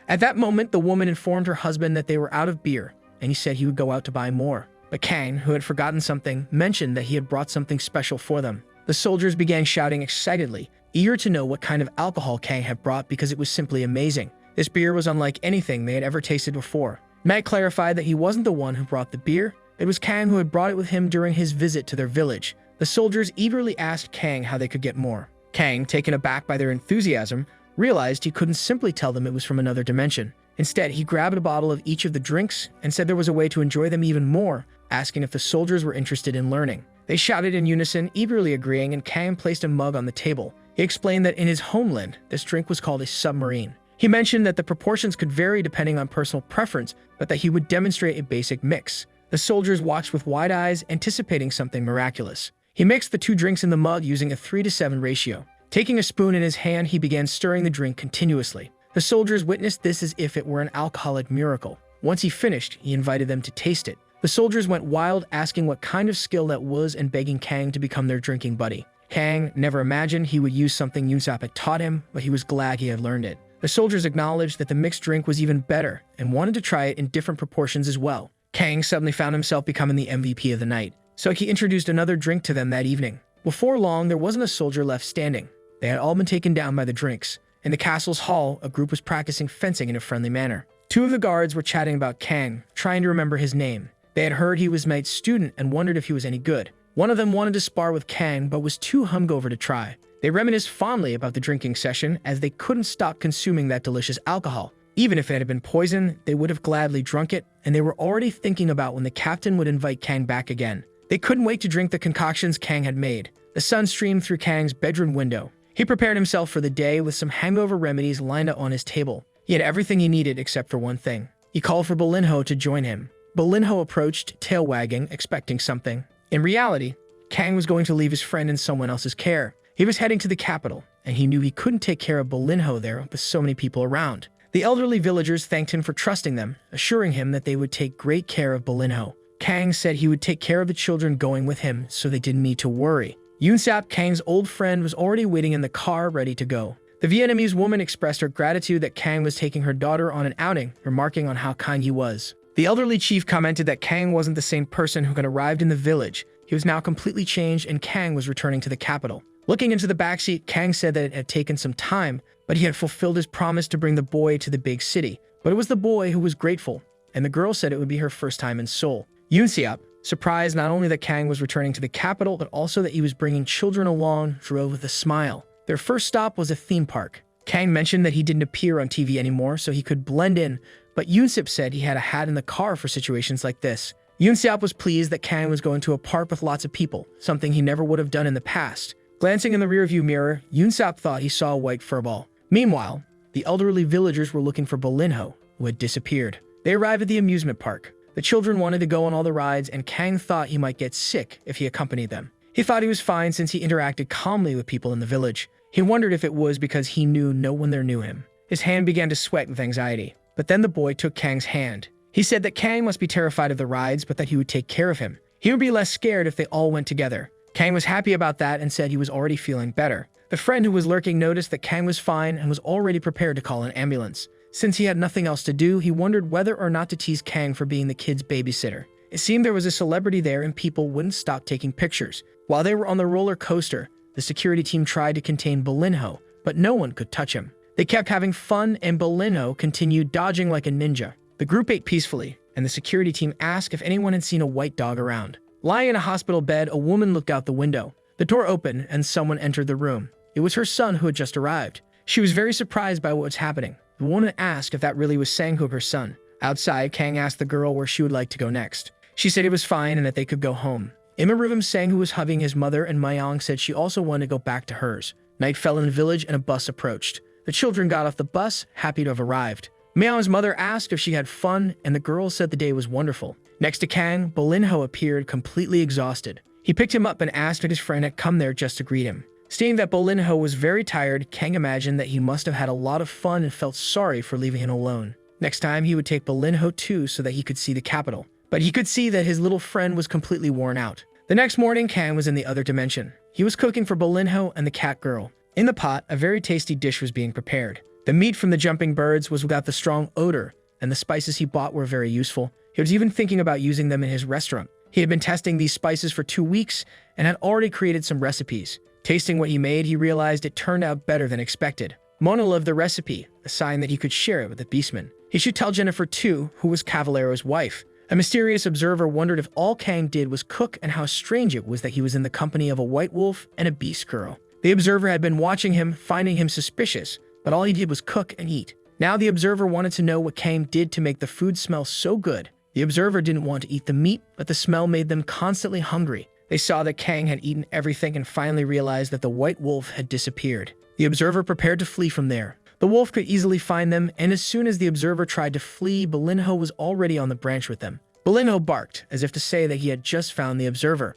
At that moment, the woman informed her husband that they were out of beer, and he said he would go out to buy more. But Kang, who had forgotten something, mentioned that he had brought something special for them. The soldiers began shouting excitedly, eager to know what kind of alcohol Kang had brought because it was simply amazing. This beer was unlike anything they had ever tasted before. Knight clarified that he wasn't the one who brought the beer. It was Kang who had brought it with him during his visit to their village. The soldiers eagerly asked Kang how they could get more. Kang, taken aback by their enthusiasm, realized he couldn't simply tell them it was from another dimension. Instead, he grabbed a bottle of each of the drinks and said there was a way to enjoy them even more, asking if the soldiers were interested in learning. They shouted in unison, eagerly agreeing, and Kang placed a mug on the table. He explained that in his homeland, this drink was called a submarine. He mentioned that the proportions could vary depending on personal preference, but that he would demonstrate a basic mix. The soldiers watched with wide eyes, anticipating something miraculous. He mixed the two drinks in the mug using a 3:7 ratio. Taking a spoon in his hand, he began stirring the drink continuously. The soldiers witnessed this as if it were an alcoholic miracle. Once he finished, he invited them to taste it. The soldiers went wild, asking what kind of skill that was and begging Kang to become their drinking buddy. Kang never imagined he would use something Yunsap had taught him, but he was glad he had learned it. The soldiers acknowledged that the mixed drink was even better and wanted to try it in different proportions as well. Kang suddenly found himself becoming the MVP of the night, so he introduced another drink to them that evening. Before long, there wasn't a soldier left standing. They had all been taken down by the drinks. In the castle's hall, a group was practicing fencing in a friendly manner. Two of the guards were chatting about Kang, trying to remember his name. They had heard he was Knight's student and wondered if he was any good. One of them wanted to spar with Kang, but was too hungover to try. They reminisced fondly about the drinking session, as they couldn't stop consuming that delicious alcohol. Even if it had been poison, they would have gladly drunk it, and they were already thinking about when the captain would invite Kang back again. They couldn't wait to drink the concoctions Kang had made. The sun streamed through Kang's bedroom window. He prepared himself for the day with some hangover remedies lined up on his table. He had everything he needed except for one thing. He called for Bolinho to join him. Bolinho approached, tail wagging, expecting something. In reality, Kang was going to leave his friend in someone else's care. He was heading to the capital, and he knew he couldn't take care of Bolinho there with so many people around. The elderly villagers thanked him for trusting them, assuring him that they would take great care of Bolinho. Kang said he would take care of the children going with him, so they didn't need to worry. Yunsap, Kang's old friend, was already waiting in the car, ready to go. The Vietnamese woman expressed her gratitude that Kang was taking her daughter on an outing, remarking on how kind he was. The elderly chief commented that Kang wasn't the same person who had arrived in the village. He was now completely changed, and Kang was returning to the capital. Looking into the backseat, Kang said that it had taken some time, but he had fulfilled his promise to bring the boy to the big city. But it was the boy who was grateful, and the girl said it would be her first time in Seoul. Yunsap, surprised not only that Kang was returning to the capital, but also that he was bringing children along, drove with a smile. Their first stop was a theme park. Kang mentioned that he didn't appear on TV anymore, so he could blend in, but Yunsap said he had a hat in the car for situations like this. Yunsap was pleased that Kang was going to a park with lots of people, something he never would have done in the past. Glancing in the rearview mirror, Yunsap thought he saw a white furball. Meanwhile, the elderly villagers were looking for Bolinho, who had disappeared. They arrived at the amusement park. The children wanted to go on all the rides, and Kang thought he might get sick if he accompanied them. He thought he was fine since he interacted calmly with people in the village. He wondered if it was because he knew no one there knew him. His hand began to sweat with anxiety. But then the boy took Kang's hand. He said that Kang must be terrified of the rides, but that he would take care of him. He would be less scared if they all went together. Kang was happy about that and said he was already feeling better. The friend who was lurking noticed that Kang was fine and was already prepared to call an ambulance. Since he had nothing else to do, he wondered whether or not to tease Kang for being the kid's babysitter. It seemed there was a celebrity there and people wouldn't stop taking pictures. While they were on the roller coaster, the security team tried to contain Bolinho, but no one could touch him. They kept having fun and Bolinho continued dodging like a ninja. The group ate peacefully, and the security team asked if anyone had seen a white dog around. Lying in a hospital bed, a woman looked out the window. The door opened and someone entered the room. It was her son who had just arrived. She was very surprised by what was happening. The woman asked if that really was Sanghook, her son. Outside, Kang asked the girl where she would like to go next. She said it was fine and that they could go home. In the room, Sanghook was hugging his mother and Mayong said she also wanted to go back to hers. Night fell in the village and a bus approached. The children got off the bus, happy to have arrived. Mayong's mother asked if she had fun and the girl said the day was wonderful. Next to Kang, Bolinho appeared completely exhausted. He picked him up and asked if his friend had come there just to greet him. Seeing that Bolinho was very tired, Kang imagined that he must have had a lot of fun and felt sorry for leaving him alone. Next time, he would take Bolinho too so that he could see the capital. But he could see that his little friend was completely worn out. The next morning, Kang was in the other dimension. He was cooking for Bolinho and the cat girl. In the pot, a very tasty dish was being prepared. The meat from the jumping birds was without the strong odor, and the spices he bought were very useful. He was even thinking about using them in his restaurant. He had been testing these spices for 2 weeks and had already created some recipes. Tasting what he made, he realized it turned out better than expected. Mona loved the recipe, a sign that he could share it with the beastmen. He should tell Jennifer too, who was Cavaliero's wife. A mysterious observer wondered if all Kang did was cook and how strange it was that he was in the company of a white wolf and a beast girl. The observer had been watching him, finding him suspicious, but all he did was cook and eat. Now the observer wanted to know what Kang did to make the food smell so good. The observer didn't want to eat the meat, but the smell made them constantly hungry. They saw that Kang had eaten everything and finally realized that the white wolf had disappeared. The observer prepared to flee from there. The wolf could easily find them, and as soon as the observer tried to flee, Bolinho was already on the branch with them. Bolinho barked, as if to say that he had just found the observer.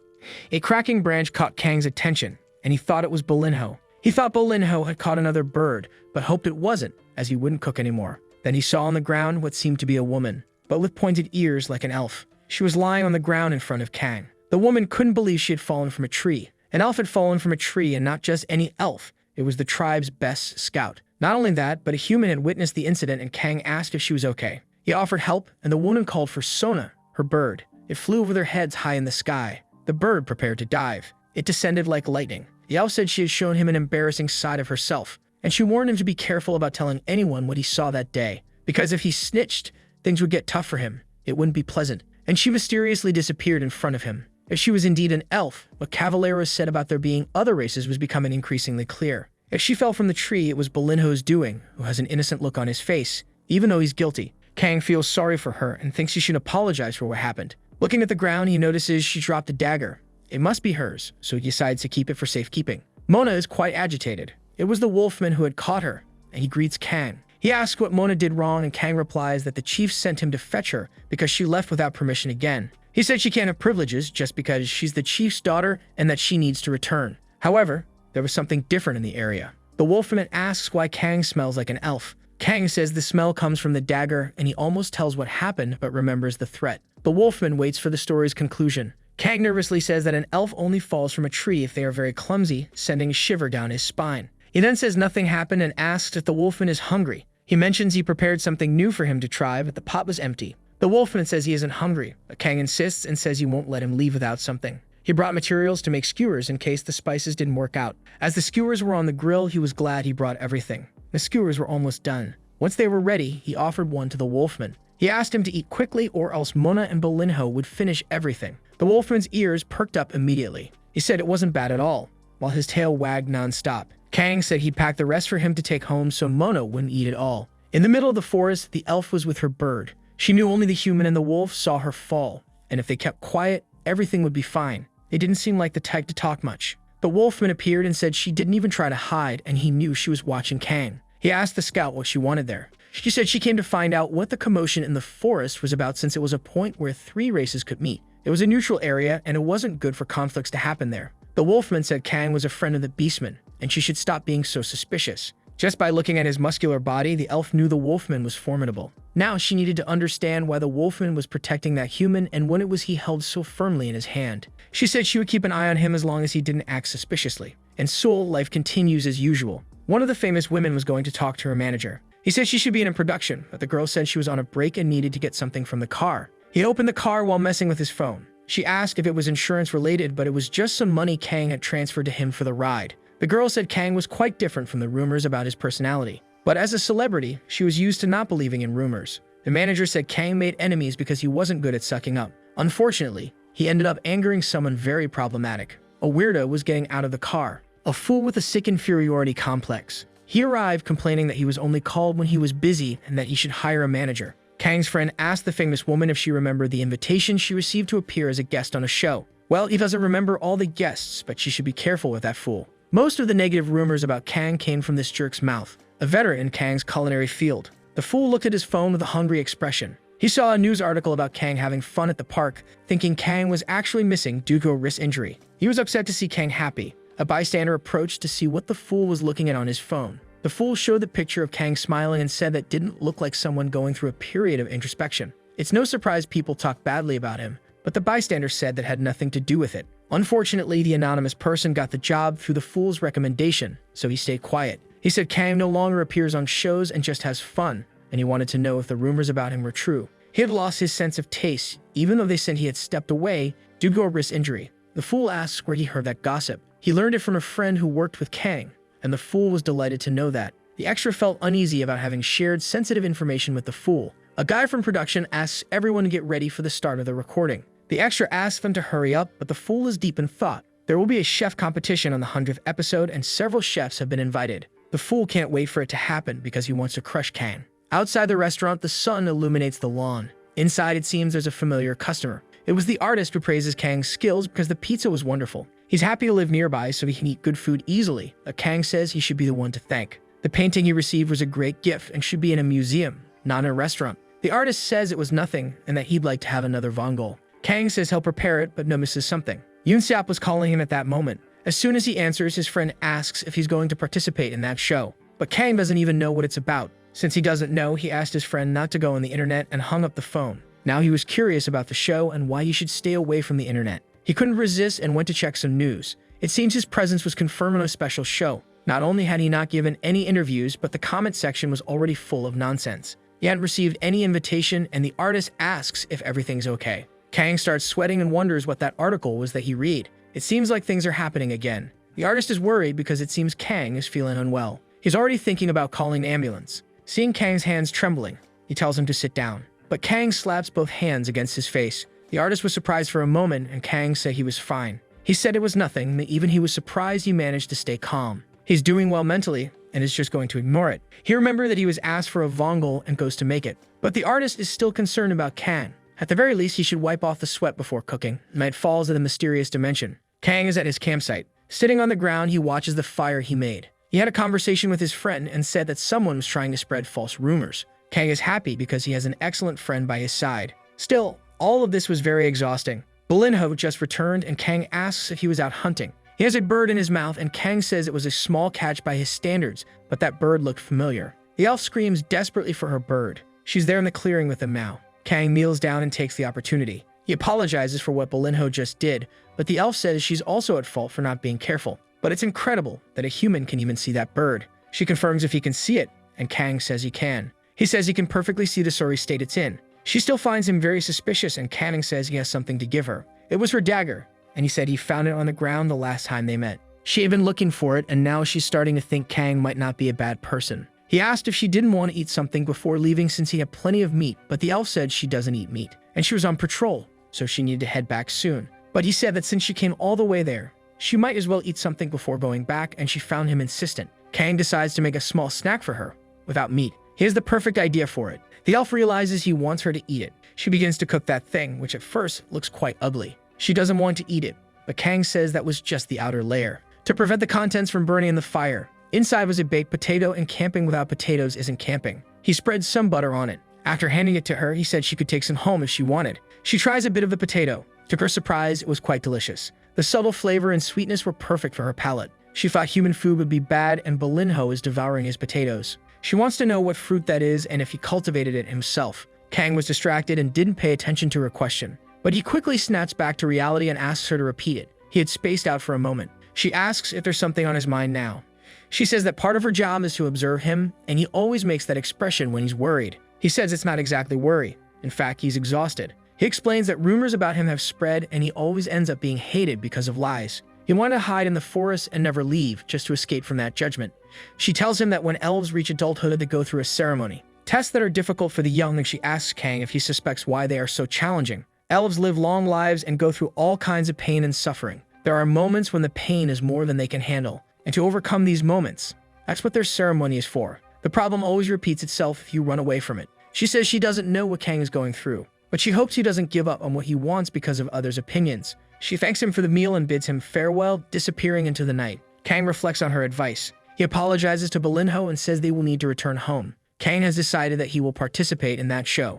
A cracking branch caught Kang's attention, and he thought it was Bolinho. He thought Bolinho had caught another bird, but hoped it wasn't, as he wouldn't cook anymore. Then he saw on the ground what seemed to be a woman, but with pointed ears like an elf. She was lying on the ground in front of Kang. The woman couldn't believe she had fallen from a tree. An elf had fallen from a tree, and not just any elf. It was the tribe's best scout. Not only that, but a human had witnessed the incident and Kang asked if she was okay. He offered help, and the woman called for Sona, her bird. It flew over their heads high in the sky. The bird prepared to dive. It descended like lightning. The elf said she had shown him an embarrassing side of herself, and she warned him to be careful about telling anyone what he saw that day, because if he snitched, things would get tough for him. It wouldn't be pleasant. And she mysteriously disappeared in front of him. If she was indeed an elf, what Cavallero said about there being other races was becoming increasingly clear. If she fell from the tree, it was Bolinho's doing, who has an innocent look on his face, even though he's guilty. Kang feels sorry for her and thinks he should apologize for what happened. Looking at the ground, he notices she dropped a dagger. It must be hers, so he decides to keep it for safekeeping. Mona is quite agitated. It was the wolfman who had caught her, and he greets Kang. He asks what Mona did wrong, and Kang replies that the chief sent him to fetch her because she left without permission again. He said she can't have privileges just because she's the chief's daughter and that she needs to return. However, there was something different in the area. The wolfman asks why Kang smells like an elf. Kang says the smell comes from the dagger, and he almost tells what happened but remembers the threat. The wolfman waits for the story's conclusion. Kang nervously says that an elf only falls from a tree if they are very clumsy, sending a shiver down his spine. He then says nothing happened and asks if the wolfman is hungry. He mentions he prepared something new for him to try, but the pot was empty. The wolfman says he isn't hungry, but Kang insists and says he won't let him leave without something. He brought materials to make skewers in case the spices didn't work out. As the skewers were on the grill, he was glad he brought everything. The skewers were almost done. Once they were ready, he offered one to the wolfman. He asked him to eat quickly or else Mona and Bolinho would finish everything. The wolfman's ears perked up immediately. He said it wasn't bad at all, while his tail wagged non-stop. Kang said he'd pack the rest for him to take home so Mona wouldn't eat it all. In the middle of the forest, the elf was with her bird. She knew only the human and the wolf saw her fall, and if they kept quiet, everything would be fine. They didn't seem like the type to talk much. The wolfman appeared and said she didn't even try to hide, and he knew she was watching Kang. He asked the scout what she wanted there. She said she came to find out what the commotion in the forest was about since it was a point where 3 races could meet. It was a neutral area, and it wasn't good for conflicts to happen there. The wolfman said Kang was a friend of the beastmen, and she should stop being so suspicious. Just by looking at his muscular body, the elf knew the wolfman was formidable. Now she needed to understand why the wolfman was protecting that human and what it was he held so firmly in his hand. She said she would keep an eye on him as long as he didn't act suspiciously. And Seoul, life continues as usual. One of the famous women was going to talk to her manager. He said she should be in production, but the girl said she was on a break and needed to get something from the car. He opened the car while messing with his phone. She asked if it was insurance related, but it was just some money Kang had transferred to him for the ride. The girl said Kang was quite different from the rumors about his personality, but as a celebrity, she was used to not believing in rumors. The manager said Kang made enemies because he wasn't good at sucking up. Unfortunately, he ended up angering someone very problematic. A weirdo was getting out of the car, a fool with a sick inferiority complex. He arrived complaining that he was only called when he was busy and that he should hire a manager. Kang's friend asked the famous woman if she remembered the invitation she received to appear as a guest on a show. Well, he doesn't remember all the guests, but she should be careful with that fool. Most of the negative rumors about Kang came from this jerk's mouth, a veteran in Kang's culinary field. The fool looked at his phone with a hungry expression. He saw a news article about Kang having fun at the park, thinking Kang was actually missing due to a wrist injury. He was upset to see Kang happy. A bystander approached to see what the fool was looking at on his phone. The fool showed the picture of Kang smiling and said that didn't look like someone going through a period of introspection. It's no surprise people talk badly about him, but the bystander said that had nothing to do with it. Unfortunately, the anonymous person got the job through the fool's recommendation, so he stayed quiet. He said Kang no longer appears on shows and just has fun, and he wanted to know if the rumors about him were true. He had lost his sense of taste, even though they said he had stepped away due to a wrist injury. The fool asks where he heard that gossip. He learned it from a friend who worked with Kang, and the fool was delighted to know that. The extra felt uneasy about having shared sensitive information with the fool. A guy from production asks everyone to get ready for the start of the recording. The extra asks them to hurry up, but the fool is deep in thought. There will be a chef competition on the 100th episode, and several chefs have been invited. The fool can't wait for it to happen because he wants to crush Kang. Outside the restaurant, the sun illuminates the lawn. Inside, it seems there's a familiar customer. It was the artist who praises Kang's skills because the pizza was wonderful. He's happy to live nearby so he can eat good food easily, but Kang says he should be the one to thank. The painting he received was a great gift and should be in a museum, not in a restaurant. The artist says it was nothing and that he'd like to have another Vongol. Kang says he'll prepare it but notices something. Yoonseop was calling him at that moment. As soon as he answers, his friend asks if he's going to participate in that show. But Kang doesn't even know what it's about. Since he doesn't know, he asked his friend not to go on the internet and hung up the phone. Now he was curious about the show and why he should stay away from the internet. He couldn't resist and went to check some news. It seems his presence was confirmed on a special show. Not only had he not given any interviews, but the comment section was already full of nonsense. He hadn't received any invitation, and the artist asks if everything's okay. Kang starts sweating and wonders what that article was that he read. It seems like things are happening again. The artist is worried because it seems Kang is feeling unwell. He's already thinking about calling an ambulance. Seeing Kang's hands trembling, he tells him to sit down. But Kang slaps both hands against his face. The artist was surprised for a moment, and Kang said he was fine. He said it was nothing, that even he was surprised he managed to stay calm. He's doing well mentally, and is just going to ignore it. He remembered that he was asked for a Vongol and goes to make it. But the artist is still concerned about Kang. At the very least, he should wipe off the sweat before cooking. Night falls in the mysterious dimension. Kang is at his campsite. Sitting on the ground, he watches the fire he made. He had a conversation with his friend and said that someone was trying to spread false rumors. Kang is happy because he has an excellent friend by his side. Still, all of this was very exhausting. Belinho just returned and Kang asks if he was out hunting. He has a bird in his mouth and Kang says it was a small catch by his standards, but that bird looked familiar. The elf screams desperately for her bird. She's there in the clearing with him now. Kang kneels down and takes the opportunity. He apologizes for what Belinho just did, but the elf says she's also at fault for not being careful. But it's incredible that a human can even see that bird. She confirms if he can see it, and Kang says he can. He says he can perfectly see the sorry state it's in. She still finds him very suspicious, and Kang says he has something to give her. It was her dagger, and he said he found it on the ground the last time they met. She had been looking for it, and now she's starting to think Kang might not be a bad person. He asked if she didn't want to eat something before leaving since he had plenty of meat, but the elf said she doesn't eat meat, and she was on patrol, so she needed to head back soon. But he said that since she came all the way there, she might as well eat something before going back, and she found him insistent. Kang decides to make a small snack for her, without meat. He has the perfect idea for it. The elf realizes he wants her to eat it. She begins to cook that thing, which at first looks quite ugly. She doesn't want to eat it, but Kang says that was just the outer layer. To prevent the contents from burning in the fire, inside was a baked potato, and camping without potatoes isn't camping. He spread some butter on it. After handing it to her, he said she could take some home if she wanted. She tries a bit of the potato. To her surprise, it was quite delicious. The subtle flavor and sweetness were perfect for her palate. She thought human food would be bad, and Belinho is devouring his potatoes. She wants to know what fruit that is and if he cultivated it himself. Kang was distracted and didn't pay attention to her question. But he quickly snaps back to reality and asks her to repeat it. He had spaced out for a moment. She asks if there's something on his mind now. She says that part of her job is to observe him, and he always makes that expression when he's worried. He says it's not exactly worry. In fact, he's exhausted. He explains that rumors about him have spread, and he always ends up being hated because of lies. He wanted to hide in the forest and never leave, just to escape from that judgment. She tells him that when elves reach adulthood, they go through a ceremony. Tests that are difficult for the young, and she asks Kang if he suspects why they are so challenging. Elves live long lives and go through all kinds of pain and suffering. There are moments when the pain is more than they can handle, and to overcome these moments, that's what their ceremony is for. The problem always repeats itself if you run away from it. She says she doesn't know what Kang is going through, but she hopes he doesn't give up on what he wants because of others' opinions. She thanks him for the meal and bids him farewell, disappearing into the night. Kang reflects on her advice. He apologizes to Belinho and says they will need to return home. Kang has decided that he will participate in that show.